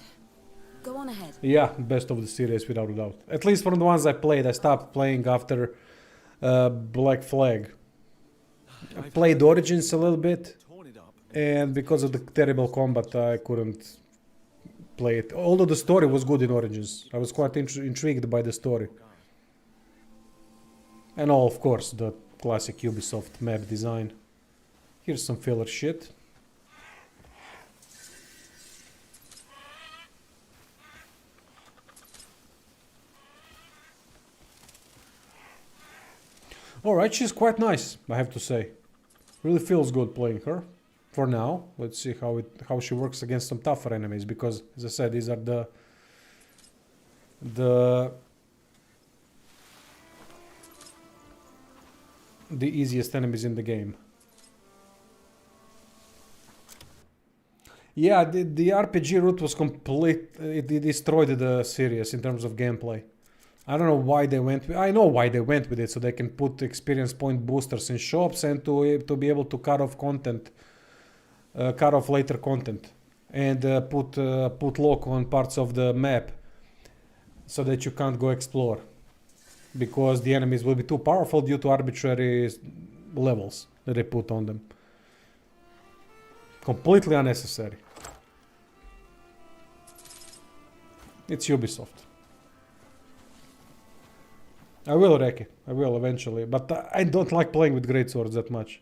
Go on ahead. Yeah, best of the series without a doubt. At least from the ones I played. I stopped playing after Black Flag. I played Origins a little bit, and because of the terrible combat, I couldn't play it. Although the story was good in Origins, I was quite intrigued by the story. And all, of course, the classic Ubisoft map design. Here's some filler shit. Alright, she's quite nice, I have to say. Really feels good playing her. For now, let's see how she works against some tougher enemies, because, as I said, these are the easiest enemies in the game. Yeah, the RPG route was complete. It destroyed the series in terms of gameplay. I don't know why they went. I know why they went with it, so they can put experience point boosters in shops and to be able to cut off content, cut off later content, and put lock on parts of the map, so that you can't go explore, because the enemies will be too powerful due to arbitrary levels that they put on them. Completely unnecessary. It's Ubisoft. I will wreck it. I will eventually. But I don't like playing with greatswords that much.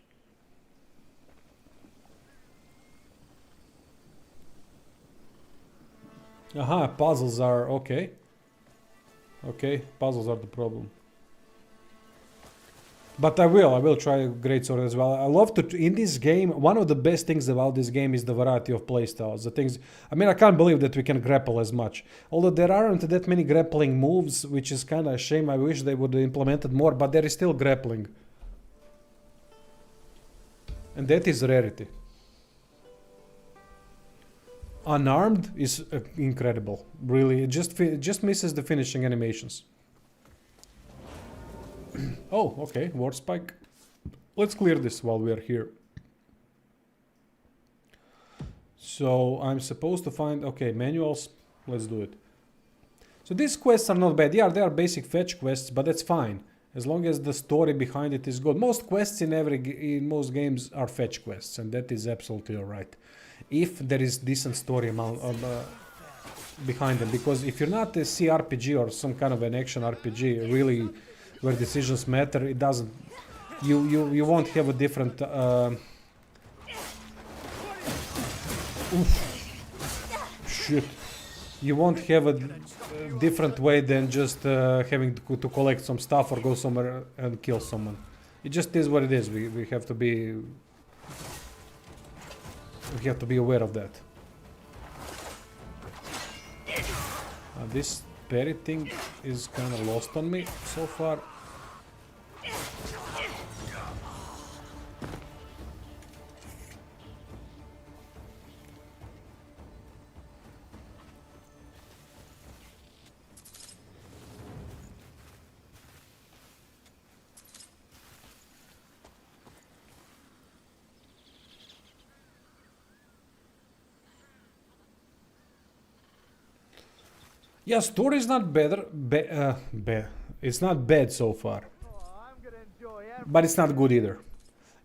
Aha, puzzles are okay. Okay, puzzles are the problem. But I will try greatsword as well. I love to, in this game, one of the best things about this game is the variety of playstyles. The things, I mean, I can't believe that we can grapple as much. Although there aren't that many grappling moves, which is kind of a shame. I wish they would have implemented more, but there is still grappling. And that is rarity. Unarmed is incredible. Really, it just misses the finishing animations. Oh, okay, War Spike. Let's clear this while we are here. So I'm supposed to find, okay, manuals. Let's do it. So these quests are not bad. Yeah, they are basic fetch quests, but that's fine as long as the story behind it is good. Most quests in most games are fetch quests, and that is absolutely alright if there is decent story behind them. Because if you're not a CRPG or some kind of an action RPG, really, where decisions matter, it doesn't. You won't have a different. Shit. You won't have a different way than just having to collect some stuff or go somewhere and kill someone. It just is what it is. We have to be. We have to be aware of that. This parry thing is kind of lost on me so far. Yeah, story is not better. It's not bad so far. But it's not good either.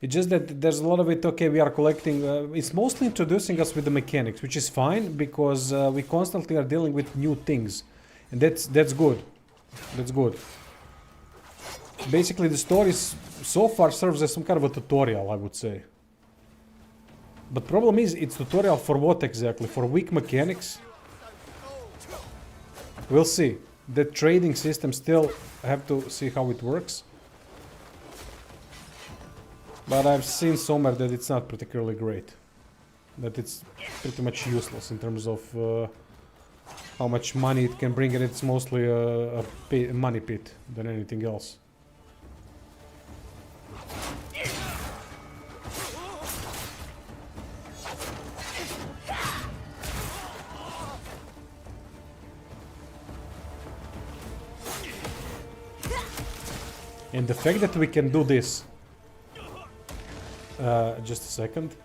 It's just that there's a lot of it. Okay, we are collecting. It's mostly introducing us with the mechanics, which is fine because we constantly are dealing with new things, and that's good. That's good. Basically, the story so far serves as some kind of a tutorial, I would say. But problem is, it's tutorial for what exactly? For weak mechanics? We'll see. The trading system still have to see how it works. But I've seen somewhere that it's not particularly great. That it's pretty much useless in terms of how much money it can bring, and it's mostly a money pit than anything else. And the fact that we can do this... just a second.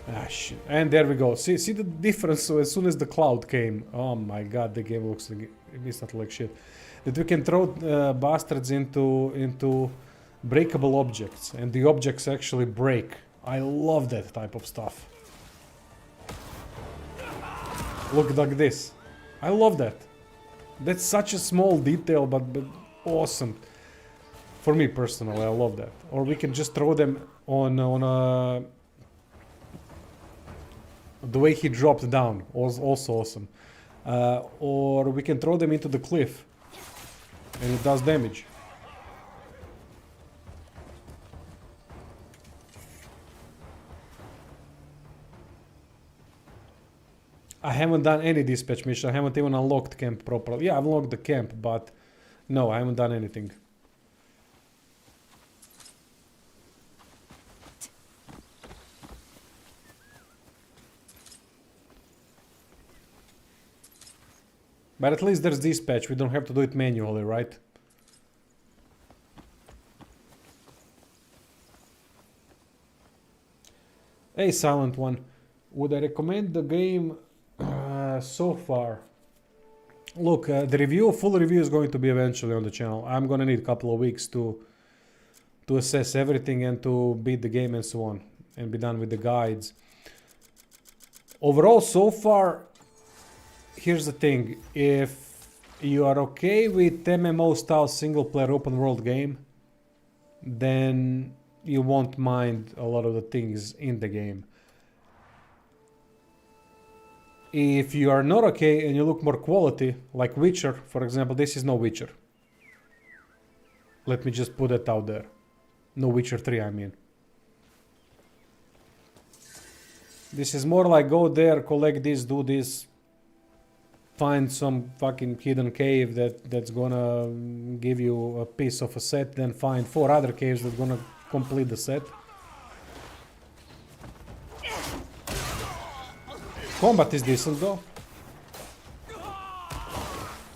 Ah, shit. And there we go. See the difference? So as soon as the cloud came... Oh my god, the game looks like... It's not like shit. That we can throw bastards into breakable objects. And the objects actually break. I love that type of stuff. Look like this. I love that. That's such a small detail, but awesome. For me personally, I love that. Or we can just throw them on the way he dropped down, was also awesome. Or we can throw them into the cliff, and it does damage. I haven't done any dispatch mission. I haven't even unlocked camp properly. Yeah, I've unlocked the camp, but no, I haven't done anything. But at least there's dispatch. We don't have to do it manually, right? Hey, Silent One. Would I recommend the game so far? Look, the full review is going to be eventually on the channel. I'm gonna need a couple of weeks to assess everything and to beat the game and so on. And be done with the guides. Overall, so far... Here's the thing, if you are okay with MMO-style single-player open-world game, then you won't mind a lot of the things in the game. If you are not okay and you look more quality, like Witcher, for example, this is no Witcher. Let me just put that out there. No Witcher 3, I mean. This is more like go there, collect this, do this, find some fucking hidden cave that's gonna give you a piece of a set, then find 4 other caves that's gonna complete the set. Combat is decent though.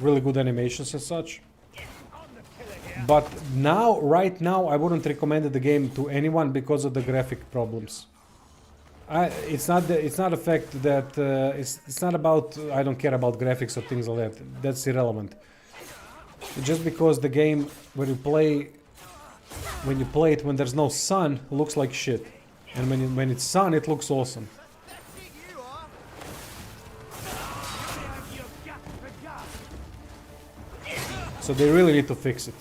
Really good animations and such. But now, right now, I wouldn't recommend the game to anyone because of the graphic problems. It's not a fact that it's not about I don't care about graphics or things like that. That's irrelevant. Just because the game when you play it when there's no sun looks like shit, and when it's sun it looks awesome. So they really need to fix it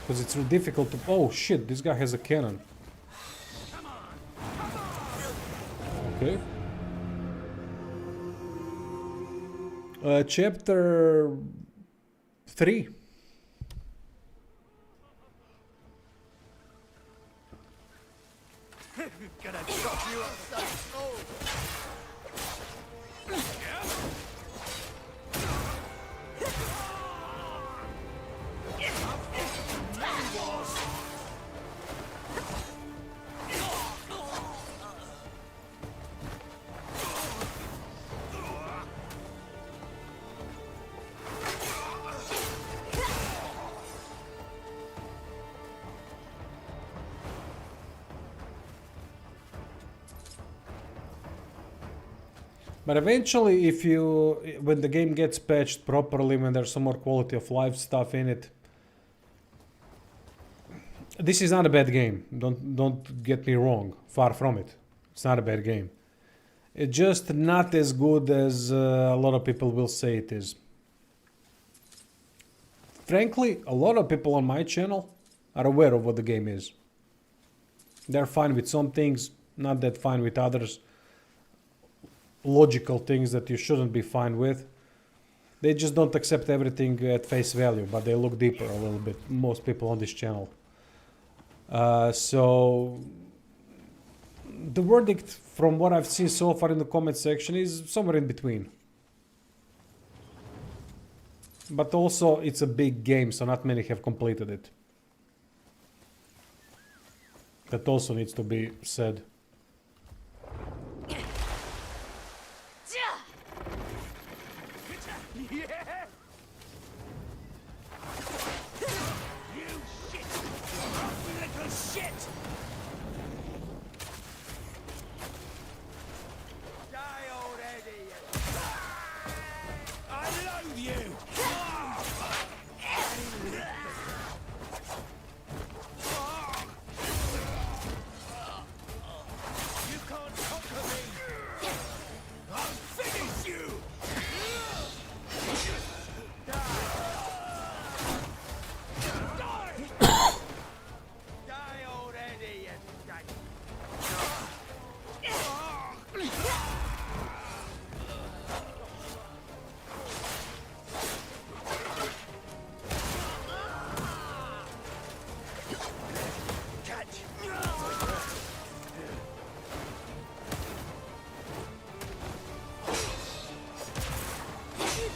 because it's really difficult to. Oh shit! This guy has a cannon. Okay. Chapter 3. Gonna chop you up so cold. But eventually, when the game gets patched properly, when there's some more quality of life stuff in it, this is not a bad game. Don't get me wrong. Far from it. It's not a bad game. It's just not as good as a lot of people will say it is. Frankly, a lot of people on my channel are aware of what the game is. They're fine with some things, not that fine with others. Logical things that you shouldn't be fine with. They just don't accept everything at face value, but they look deeper a little bit. Most people on this channel. So the verdict from what I've seen so far in the comment section is somewhere in between. But also it's a big game, so not many have completed it. That also needs to be said.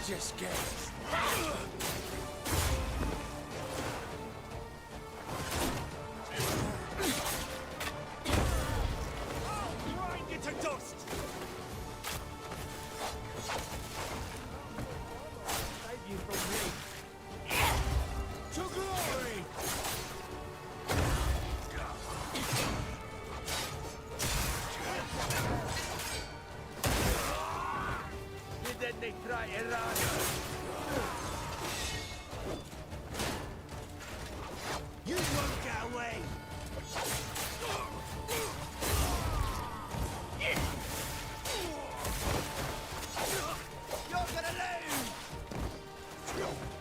Just get Grind you to dust! Save you from me. To glory! You didn't try to run. You won't get away! You're gonna lose!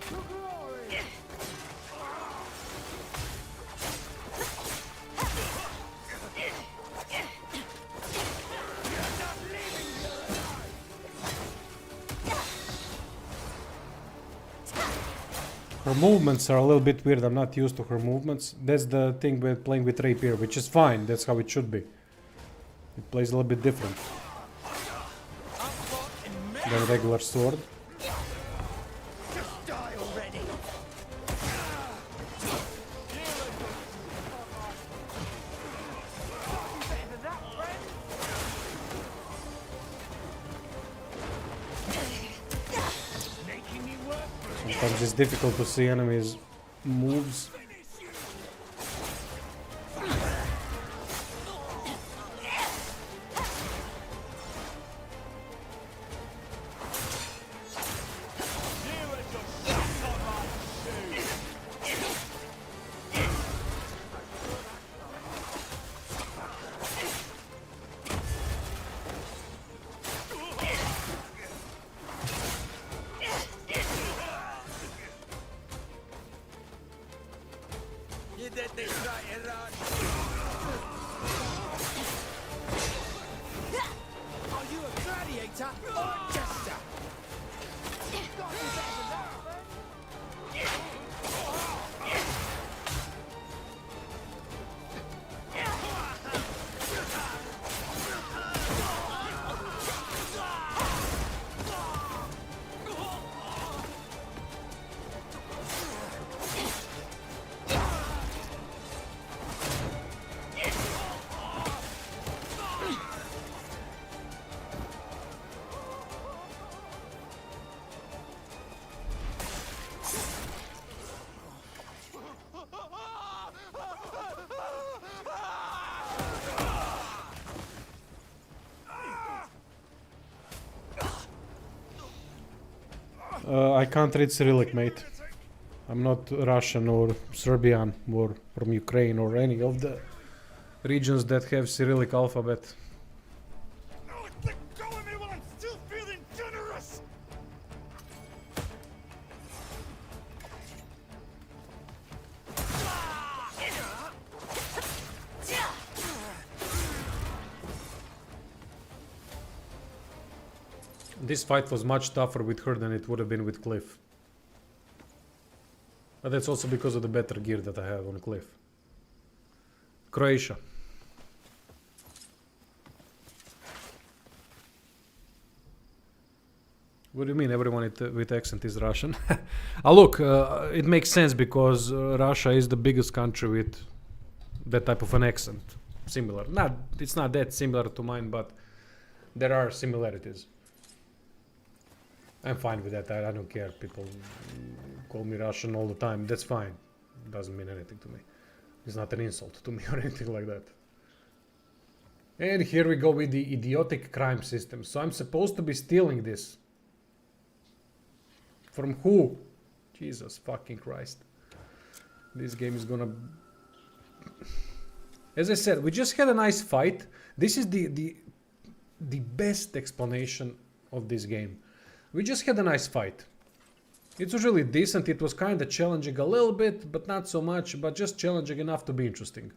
To glory! You're not leaving me alive! Her movements are a little bit weird. I'm not used to her movements. That's the thing with playing with rapier, which is fine. That's how it should be. It plays a little bit different than regular sword. Just die already! Making me work for it! Sometimes it's difficult to see enemies' moves. You didn't try to run. Are you a gladiator or a jester? I can't read Cyrillic, mate. I'm not Russian or Serbian or from Ukraine or any of the regions that have Cyrillic alphabet. Let go of me while I'm still feeling generous! This fight was much tougher with her than it would have been with Cliff. But that's also because of the better gear that I have on Cliff. Croatia. What do you mean everyone with accent is Russian? Look, it makes sense because Russia is the biggest country with that type of an accent. Similar. It's not that similar to mine, but there are similarities. I'm fine with that. I don't care. People call me Russian all the time. That's fine. Doesn't mean anything to me. It's not an insult to me or anything like that. And here we go with the idiotic crime system. So I'm supposed to be stealing this. From who? Jesus fucking Christ. This game is gonna... As I said, we just had a nice fight. This is the best explanation of this game. We just had a nice fight. It was really decent. It was kind of challenging a little bit, but not so much, but just challenging enough to be interesting.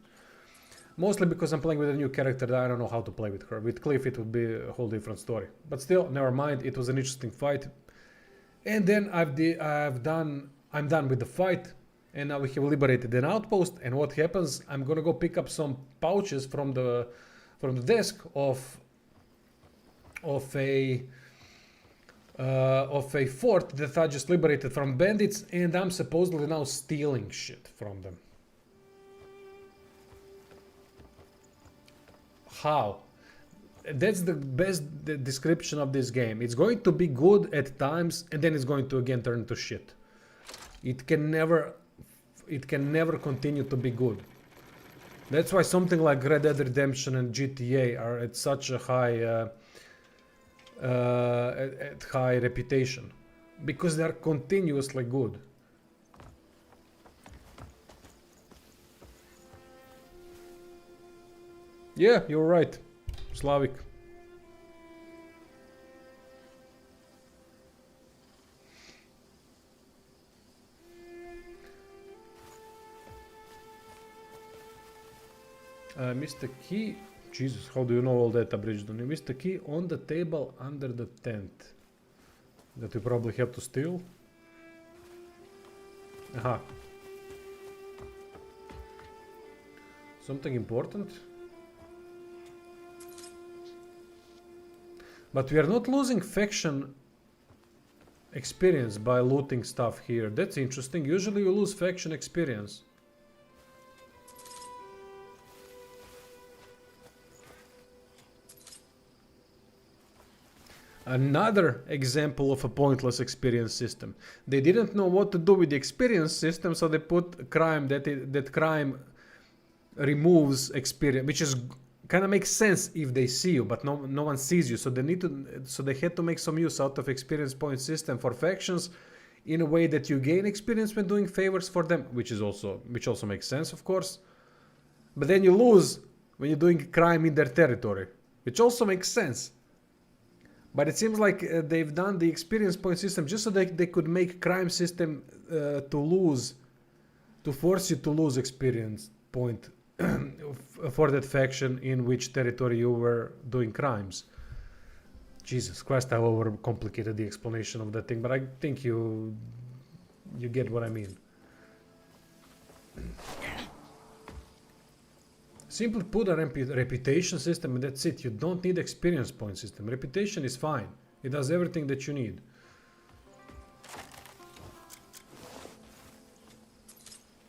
Mostly because I'm playing with a new character that I don't know how to play with her. With Cliff it would be a whole different story. But still, never mind. It was an interesting fight. And then I'm done with the fight, and now we have liberated an outpost. And what happens? I'm gonna go pick up some pouches from the desk of a fort that I just liberated from bandits, and I'm supposedly now stealing shit from them. How? That's the best description of this game. It's going to be good at times, and then it's going to again turn to shit. It can never continue to be good. That's why something like Red Dead Redemption and GTA are at such a high high reputation, because they're continuously good. Yeah, you're right. Slavic. Mr. Key. Jesus, how do you know all that, abridged on you? Mr. Key on the table under the tent. That we probably have to steal. Aha. Something important. But we are not losing faction experience by looting stuff here. That's interesting. Usually you lose faction experience. Another example of a pointless experience system. They didn't know what to do with the experience system, so they put crime that crime removes experience, which is kind of makes sense if they see you, but no one sees you. So they had to make some use out of experience point system for factions in a way that you gain experience when doing favors for them, which also makes sense, of course. But then you lose when you're doing crime in their territory, which also makes sense. But it seems like they've done the experience point system just so they could make crime system to force you to lose experience point for that faction in which territory you were doing crimes. Jesus Christ, I overcomplicated the explanation of that thing, but I think you get what I mean. Simply put a reputation system and that's it. You don't need experience point system. Reputation is fine. It does everything that you need.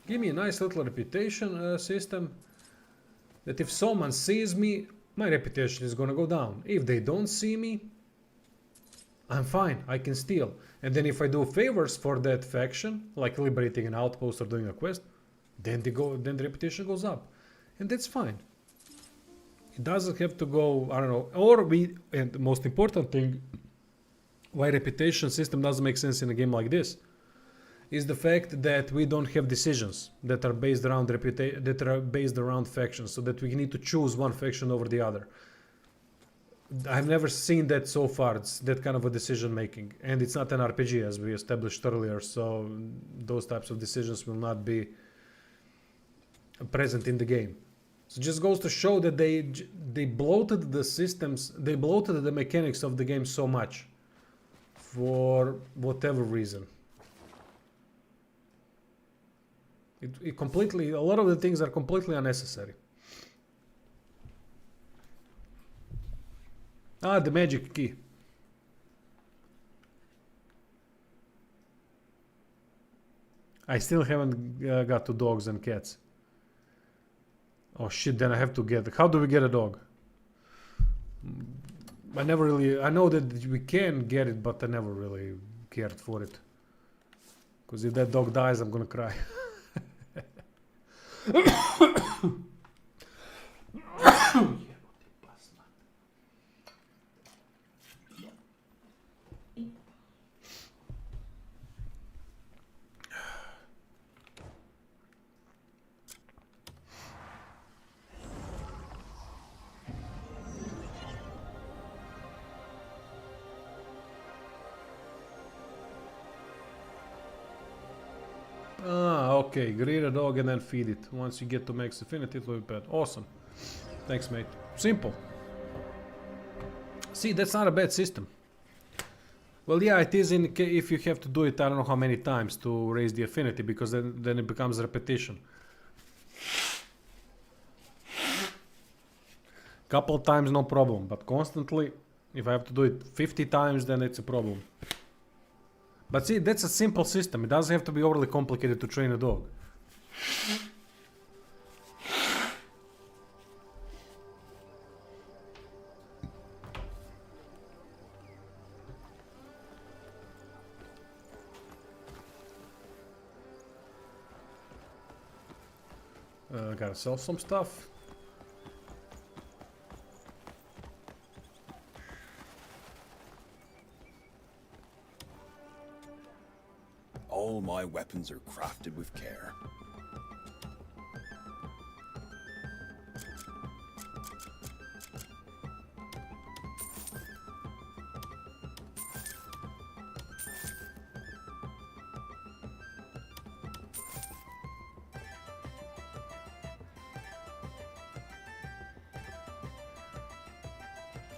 Give me a nice little reputation system that if someone sees me, my reputation is gonna go down. If they don't see me, I'm fine, I can steal. And then if I do favors for that faction, like liberating an outpost or doing a quest, then the reputation goes up. And that's fine. It doesn't have to go, I don't know, and the most important thing, why reputation system doesn't make sense in a game like this, is the fact that we don't have decisions that are based around factions, so that we need to choose one faction over the other. I've never seen that so far. It's that kind of a decision making, and it's not an RPG as we established earlier, so those types of decisions will not be present in the game. So it just goes to show that they bloated the systems, they bloated the mechanics of the game so much. for whatever reason. It completely, a lot of the things are completely unnecessary. Ah, the magic key. I still haven't got to dogs and cats. Oh shit, then I have to get... How do we get a dog? I never really... I know that we can get it, but I never really cared for it. Because if that dog dies, I'm gonna cry. Ah, okay. Greet a dog and then feed it. Once you get to max affinity, it will be pet. Awesome. Thanks, mate. Simple. See, that's not a bad system. Well, yeah, it is if you have to do it, I don't know how many times to raise the affinity, because then it becomes repetition. Couple times, no problem, but constantly, if I have to do it 50 times, then it's a problem. But see, that's a simple system. It doesn't have to be overly complicated to train a dog. Gotta sell some stuff. All my weapons are crafted with care.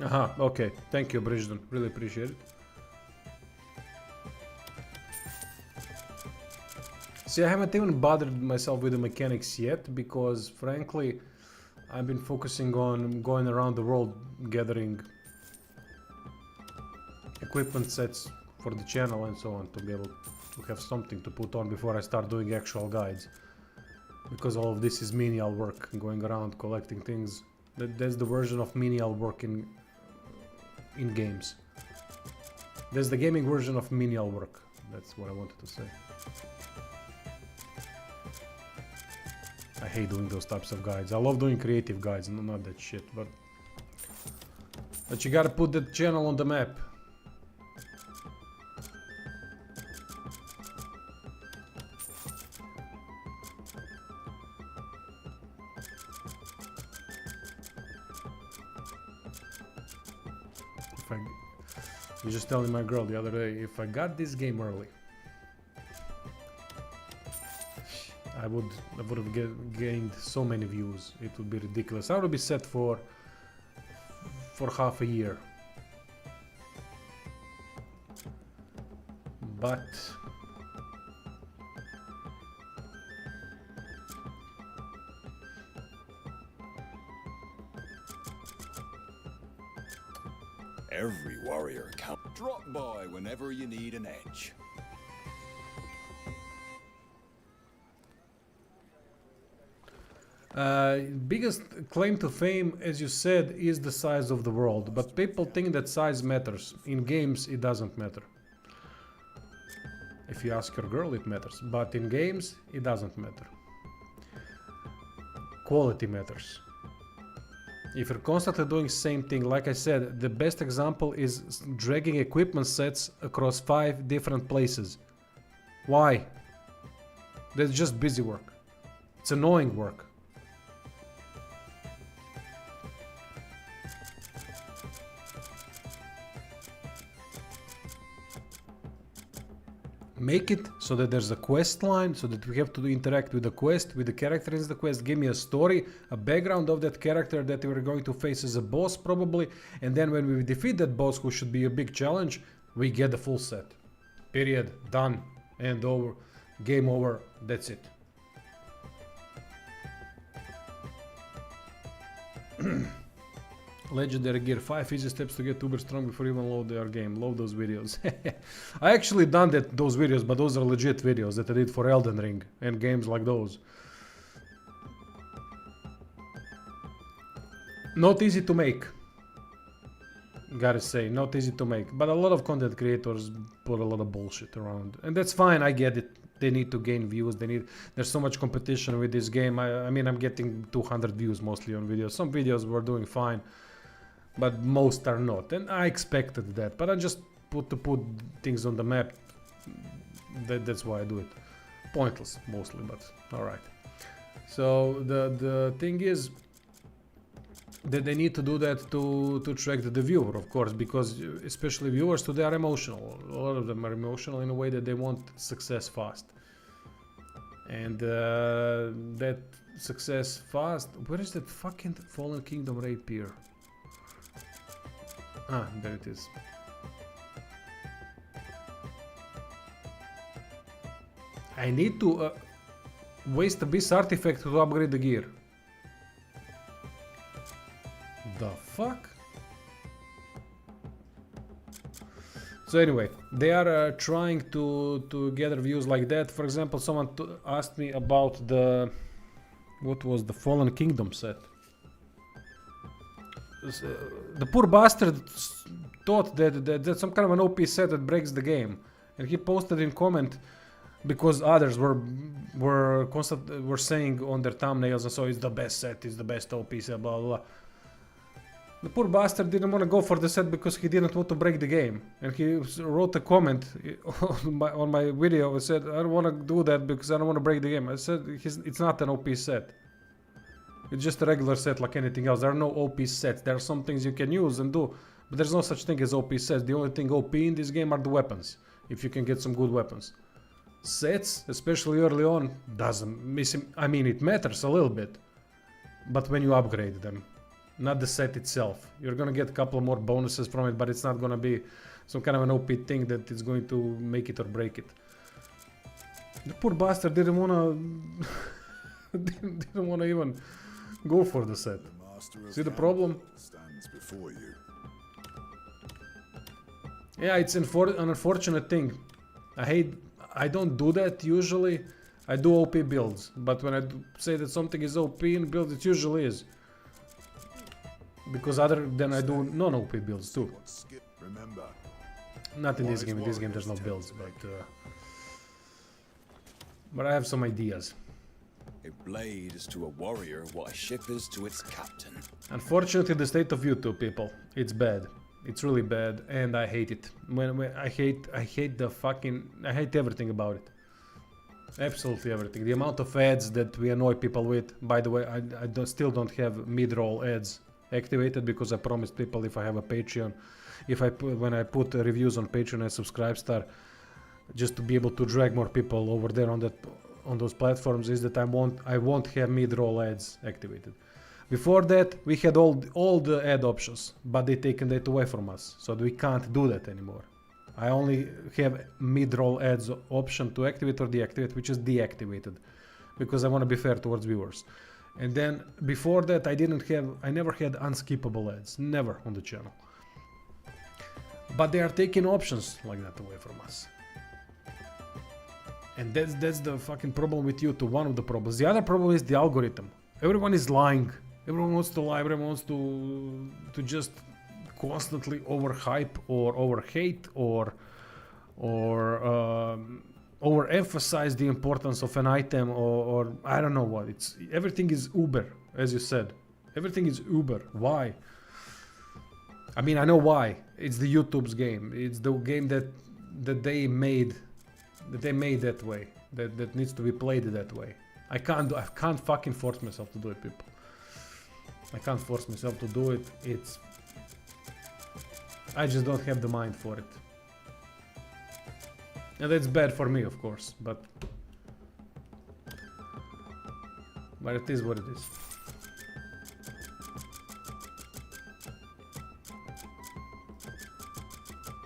Aha, okay. Thank you, Bridgeton. Really appreciate it. See, I haven't even bothered myself with the mechanics yet, because frankly, I've been focusing on going around the world gathering equipment sets for the channel and so on, to be able to have something to put on before I start doing actual guides. Because all of this is menial work, going around collecting things. That's the version of menial work in games. There's the gaming version of menial work. That's what I wanted to say. I hate doing those types of guides. I love doing creative guides, not that shit, but you gotta put the channel on the map. I was just telling my girl the other day, if I got this game early, I would have gained so many views. It would be ridiculous. I would be set for half a year. But Every warrior count. Drop by whenever you need an edge. Biggest claim to fame, as you said, is the size of the world, but people think that size matters. In games, it doesn't matter. If you ask your girl, it matters, but in games, it doesn't matter. Quality matters. If you're constantly doing the same thing, like I said, the best example is dragging equipment sets across 5 different places. Why? That's just busy work. It's annoying work. Make it so that there's a quest line, so that we have to interact with the quest, with the character in the quest. Give me a story, a background of that character that we're going to face as a boss probably, and then when we defeat that boss, who should be a big challenge, we get the full set. Period. Done. End over. Game over. That's it. Legendary gear 5 easy steps to get uber strong before you even load their game. Load those videos. I actually done those videos, but those are legit videos that I did for Elden Ring and games like those. Not easy to make. Gotta say, not easy to make. But a lot of content creators put a lot of bullshit around. And that's fine, I get it. They need to gain views, there's so much competition with this game. I mean, I'm getting 200 views mostly on videos. Some videos were doing fine, but most are not. And I expected that, but I just put things on the map. That's why I do it. Pointless, mostly, but alright. So the thing is that they need to do that to track the viewer, of course, because especially viewers today are emotional. A lot of them are emotional in a way that they want success fast. And that success fast... Where is that fucking Fallen Kingdom rapier? Ah, there it is. I need to waste a Beast artifact to upgrade the gear. The fuck? So anyway, they are trying to gather views like that. For example, someone asked me about the... What was the Fallen Kingdom set? The poor bastard thought that that's some kind of an OP set that breaks the game. And he posted in comment because others were saying on their thumbnails and so it's the best set, it's the best OP set, blah blah blah. The poor bastard didn't want to go for the set because he didn't want to break the game. And he wrote a comment on my video and said, I don't want to do that because I don't want to break the game. I said, it's not an OP set. It's just a regular set like anything else. There are no OP sets. There are some things you can use and do. But there's no such thing as OP sets. The only thing OP in this game are the weapons. If you can get some good weapons. Sets, especially early on, doesn't miss him. I mean, it matters a little bit. But when you upgrade them. Not the set itself. You're gonna get a couple more bonuses from it, but it's not gonna be some kind of an OP thing that is going to make it or break it. The poor bastard didn't wanna didn't wanna even go for the set. See the problem? Yeah, it's an unfortunate thing. I don't do that usually. I do OP builds, but when I say that something is OP in build, it usually is. Because other than I do non-OP builds too. Not in this game. In this game there's no builds, but I have some ideas. A blade is to a warrior what a ship is to its captain. Unfortunately, the state of YouTube, people, it's bad. It's really bad, and I hate it. I hate everything about it. Absolutely everything. The amount of ads that we annoy people with. By the way, I still don't have mid-roll ads activated because I promised people if I have a Patreon, when I put reviews on Patreon and Subscribestar, just to be able to drag more people over there on those platforms, is that I won't have mid-roll ads activated. Before that, we had all the ad options, but they taken that away from us, so we can't do that anymore. I only have mid-roll ads option to activate or deactivate, which is deactivated, because I want to be fair towards viewers. And then before that, I never had unskippable ads, never on the channel. But they are taking options like that away from us. And that's the fucking problem with YouTube, one of the problems. The other problem is the algorithm. Everyone is lying. Everyone wants to lie, everyone wants to just constantly overhype or overhate or overemphasize the importance of an item or I don't know what. Everything is Uber, as you said. Everything is Uber. Why? I mean, I know why. It's the YouTube's game. It's the game that they made that way. That needs to be played that way. I can't fucking force myself to do it, people. I can't force myself to do it. I just don't have the mind for it. And that's bad for me, of course, but it is what it is.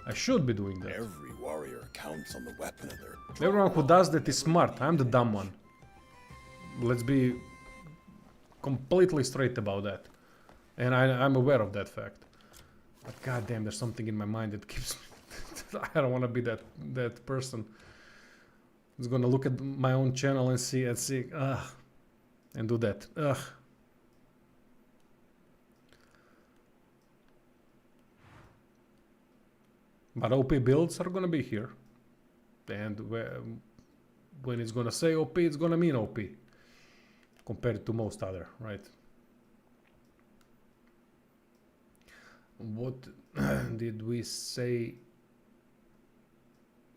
I should be doing that. Every warrior counts on the weapon of their... Everyone who does that is smart. I'm the dumb one. Let's be completely straight about that. And I'm aware of that fact. But goddamn, there's something in my mind that keeps me... I don't want to be that person who's gonna look at my own channel and see, and do that. Ugh. But OP builds are gonna be here. And when it's gonna say OP, it's gonna mean OP. Compared to most other, right? What did we say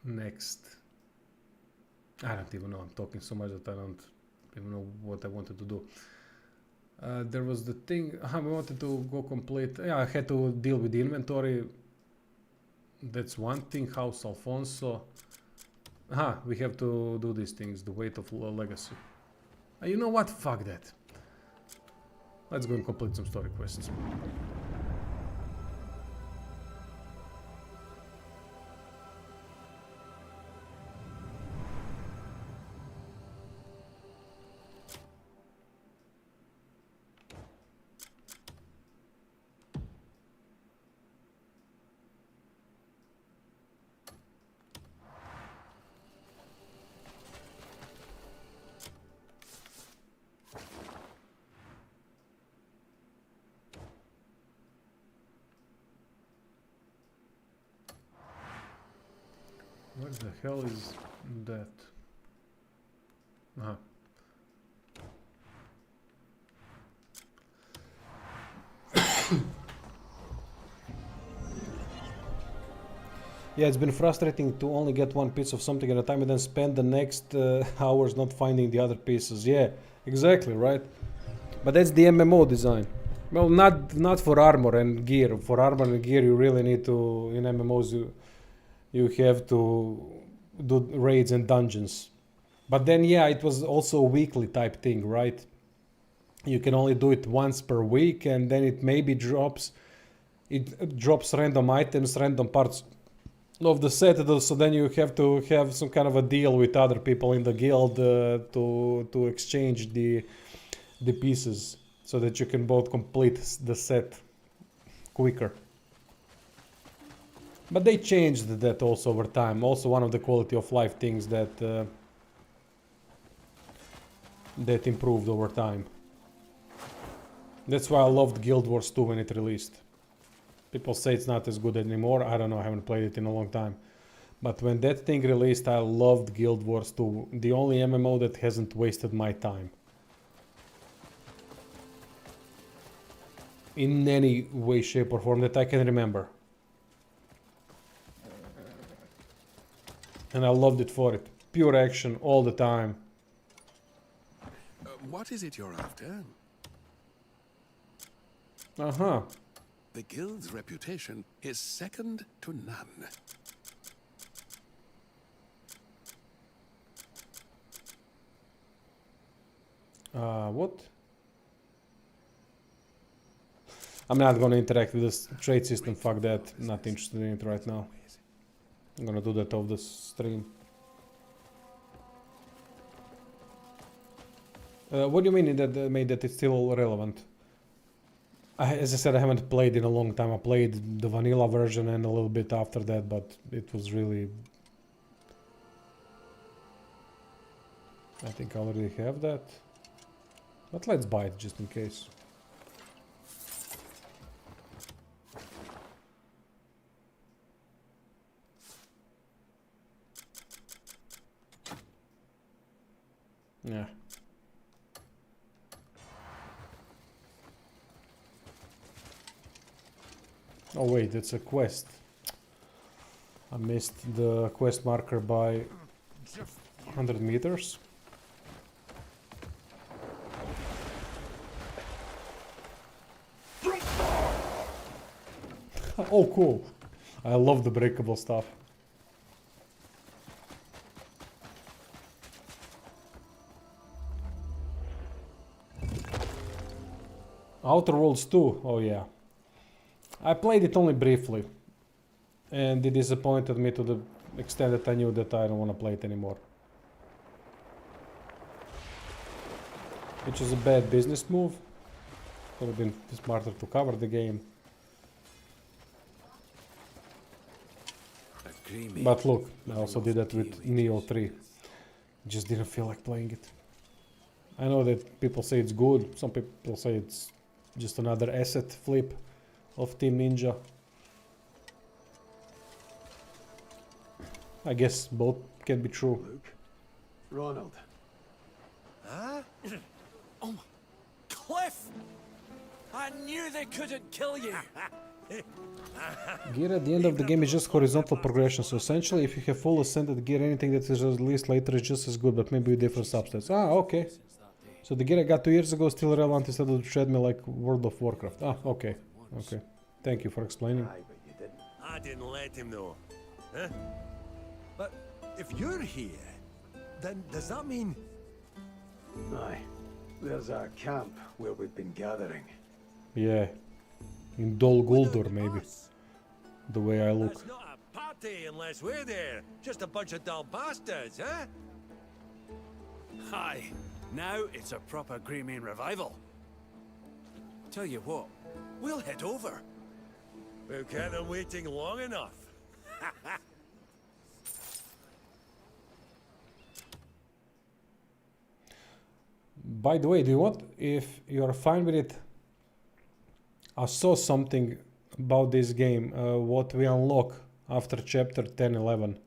next? I don't even know. I'm talking so much that I don't even know what I wanted to do. There was the thing. I wanted to go complete. Yeah, I had to deal with the inventory. That's one thing. House Alfonso. We have to do these things. The weight of legacy. You know what? Fuck that. Let's go and complete some story quests. What the hell is that? Yeah, it's been frustrating to only get one piece of something at a time and then spend the next hours not finding the other pieces. Yeah, exactly, right? But that's the MMO design. Well, not for armor and gear. For armor and gear, you really need to, in MMOs, you have to do raids and dungeons. But then, yeah, it was also a weekly type thing, right? You can only do it once per week, and then it maybe drops. It drops random items, random parts of the set, so then you have to have some kind of a deal with other people in the guild to exchange the pieces, so that you can both complete the set quicker. But they changed that also over time. Also one of the quality of life things that that improved over time. That's why I loved Guild Wars 2 when it released. People say it's not as good anymore. I don't know, I haven't played it in a long time. But when that thing released, I loved Guild Wars 2. The only MMO that hasn't wasted my time. In any way, shape or form that I can remember. And I loved it for it. Pure action all the time. What is it you're after? The guild's reputation is second to none. What? I'm not gonna interact with this trade system, fuck that. Not interested in it right now. I'm gonna do that off the stream. What do you mean that made that it's still relevant? As I said, I haven't played in a long time. I played the vanilla version and a little bit after that, but it was really... I think I already have that. But let's buy it just in case. Yeah. Oh wait, it's a quest. I missed the quest marker by 100 meters. Oh cool. I love the breakable stuff. Outer Worlds 2, oh yeah. I played it only briefly. And it disappointed me to the extent that I knew that I don't want to play it anymore. Which is a bad business move. Could have been smarter to cover the game. But look, I also did that with Neo 3. Just didn't feel like playing it. I know that people say it's good, some people say it's just another asset flip of Team Ninja. I guess both can be true. Luke? Ronald. Huh? Oh my... Cliff! I knew they couldn't kill you! Gear at the end of the game is just horizontal progression, so essentially if you have full ascended gear, anything that is released later is just as good, but maybe with different substats. Ah, okay. So the gear I got 2 years ago is still relevant instead of the treadmill like World of Warcraft. Ah, okay. Okay. Thank you for explaining. Aye, but you didn't. I didn't let him know. Huh? But if you're here, then does that mean... Aye. There's our camp where we've been gathering. Yeah. In Dol Guldur, maybe. The way I look. It's not a party unless we're there. Just a bunch of dull bastards, huh? Aye. Now it's a proper Greymane revival. Tell you what, we'll head over. We've kept them waiting long enough. By the way, do you want, if you're fine with it, I saw something about this game, what we unlock after chapter 10-11,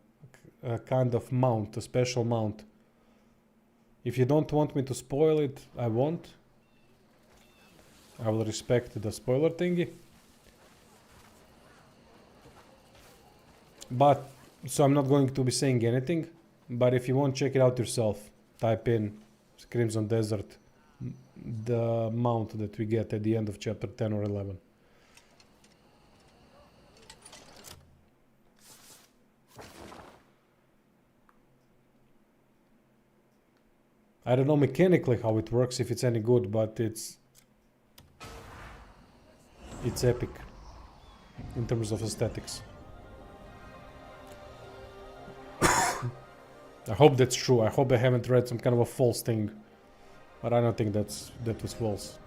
a kind of mount, a special mount. If you don't want me to spoil it, I won't. I will respect the spoiler thingy. But, so I'm not going to be saying anything, but if you want, check it out yourself. Type in Crimson Desert, the mount that we get at the end of chapter 10 or 11. I don't know mechanically how it works, if it's any good, but it's epic in terms of aesthetics. I hope that's true. I hope I haven't read some kind of a false thing, but I don't think that was false.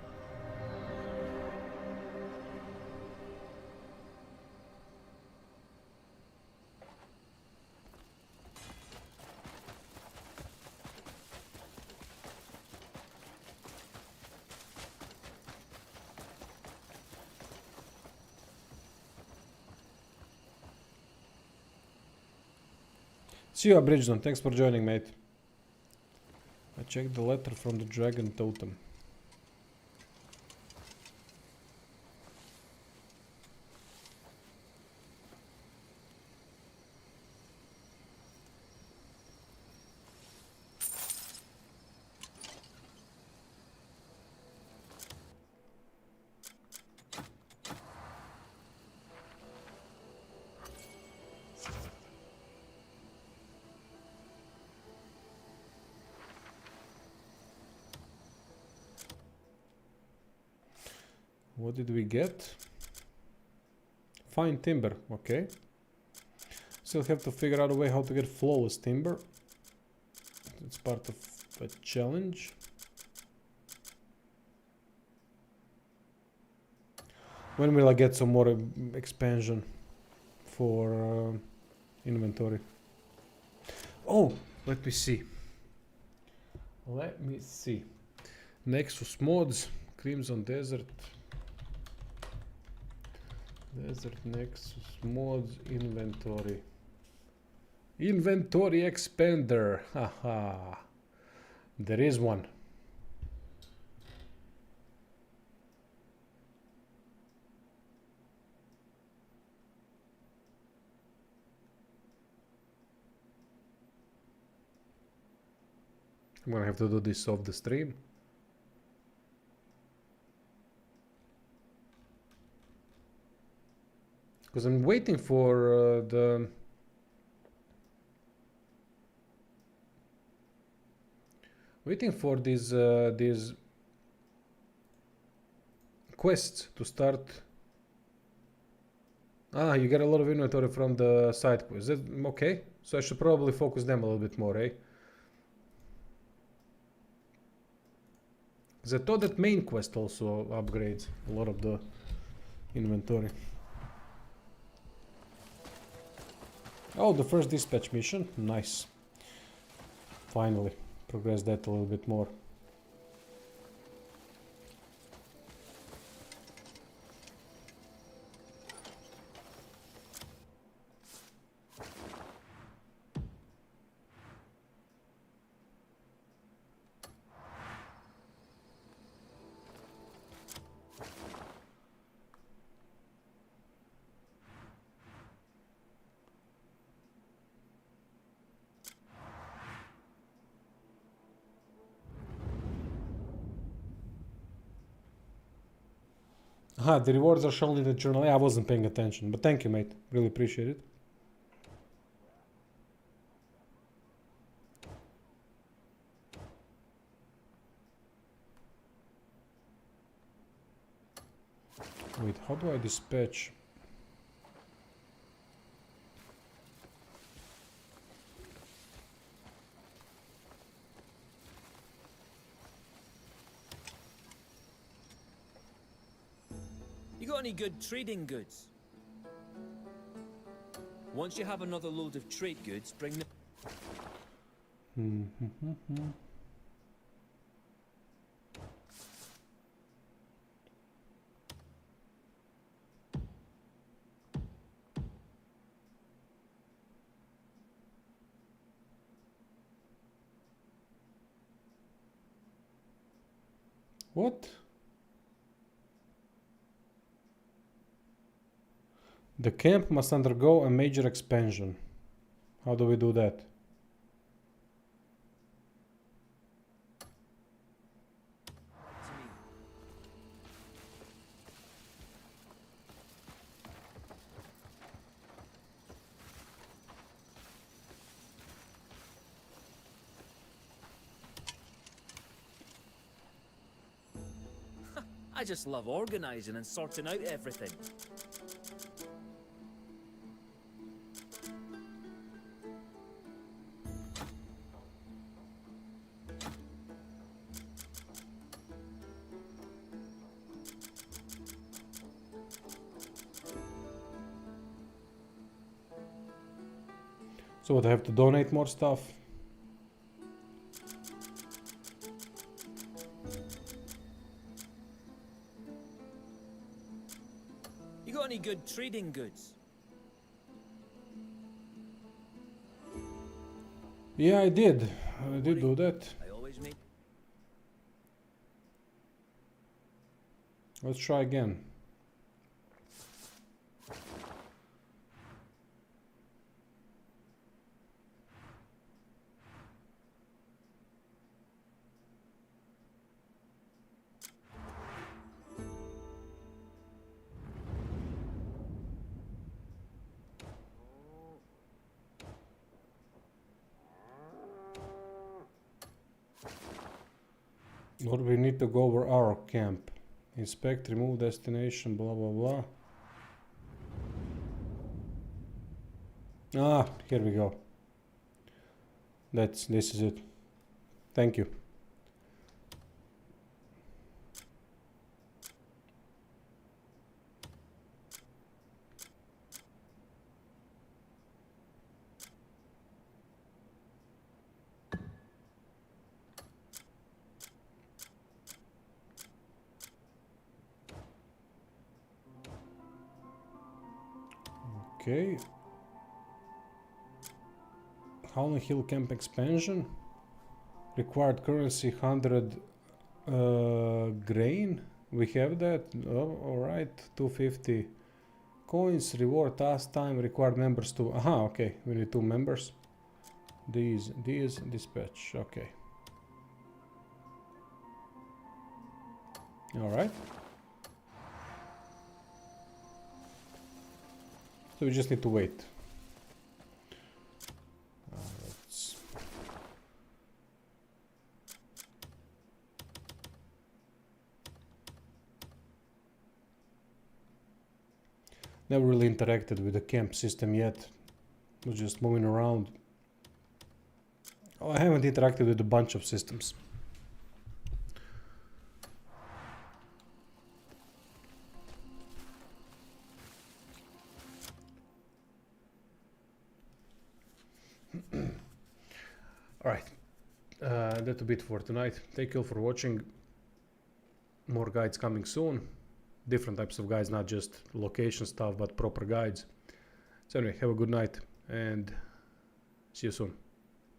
See you, Bridgeton. Thanks for joining, mate. I checked the letter from the dragon totem. What did we get? Fine timber, okay. Still have to figure out a way how to get flawless timber. It's part of a challenge. When will I get some more expansion for inventory? Oh, let me see. Let me see. Nexus mods, Crimson Desert. Desert Nexus mods inventory. Inventory expander. Haha. There is one. I'm gonna have to do this off the stream. Because I'm waiting for these quests to start Ah, you get a lot of inventory from the side quests. Okay, so I should probably focus them a little bit more, eh? Because I thought that main quest also upgrades a lot of the inventory. Oh, the first dispatch mission. Nice. Finally, progress that a little bit more. Ah, the rewards are shown in the journal. Yeah, I wasn't paying attention, but thank you, mate. Really appreciate it. Wait, how do I dispatch? You got any good trading goods? Once you have another load of trade goods, bring them. What? The camp must undergo a major expansion. How do we do that? I just love organizing and sorting out everything. So what, I have to donate more stuff? You got any good trading goods? Yeah, I did. I did do that. I always make. Let's try again. Or we need to go over our camp. Inspect, remove destination, blah blah blah. Ah, here we go. This is it. Thank you. Okay. Howling Hill Camp expansion. Required currency 100 grain. We have that. Oh, alright. 250 coins. Reward task time. Required members to. Aha, okay. We need 2 members. These dispatch. Okay. Alright. So we just need to wait. Never really interacted with the camp system yet. Was just moving around. Oh, I haven't interacted with a bunch of systems. Alright, that's a bit for tonight. Thank you all for watching. More guides coming soon. Different types of guides, not just location stuff, but proper guides. So anyway, have a good night and see you soon.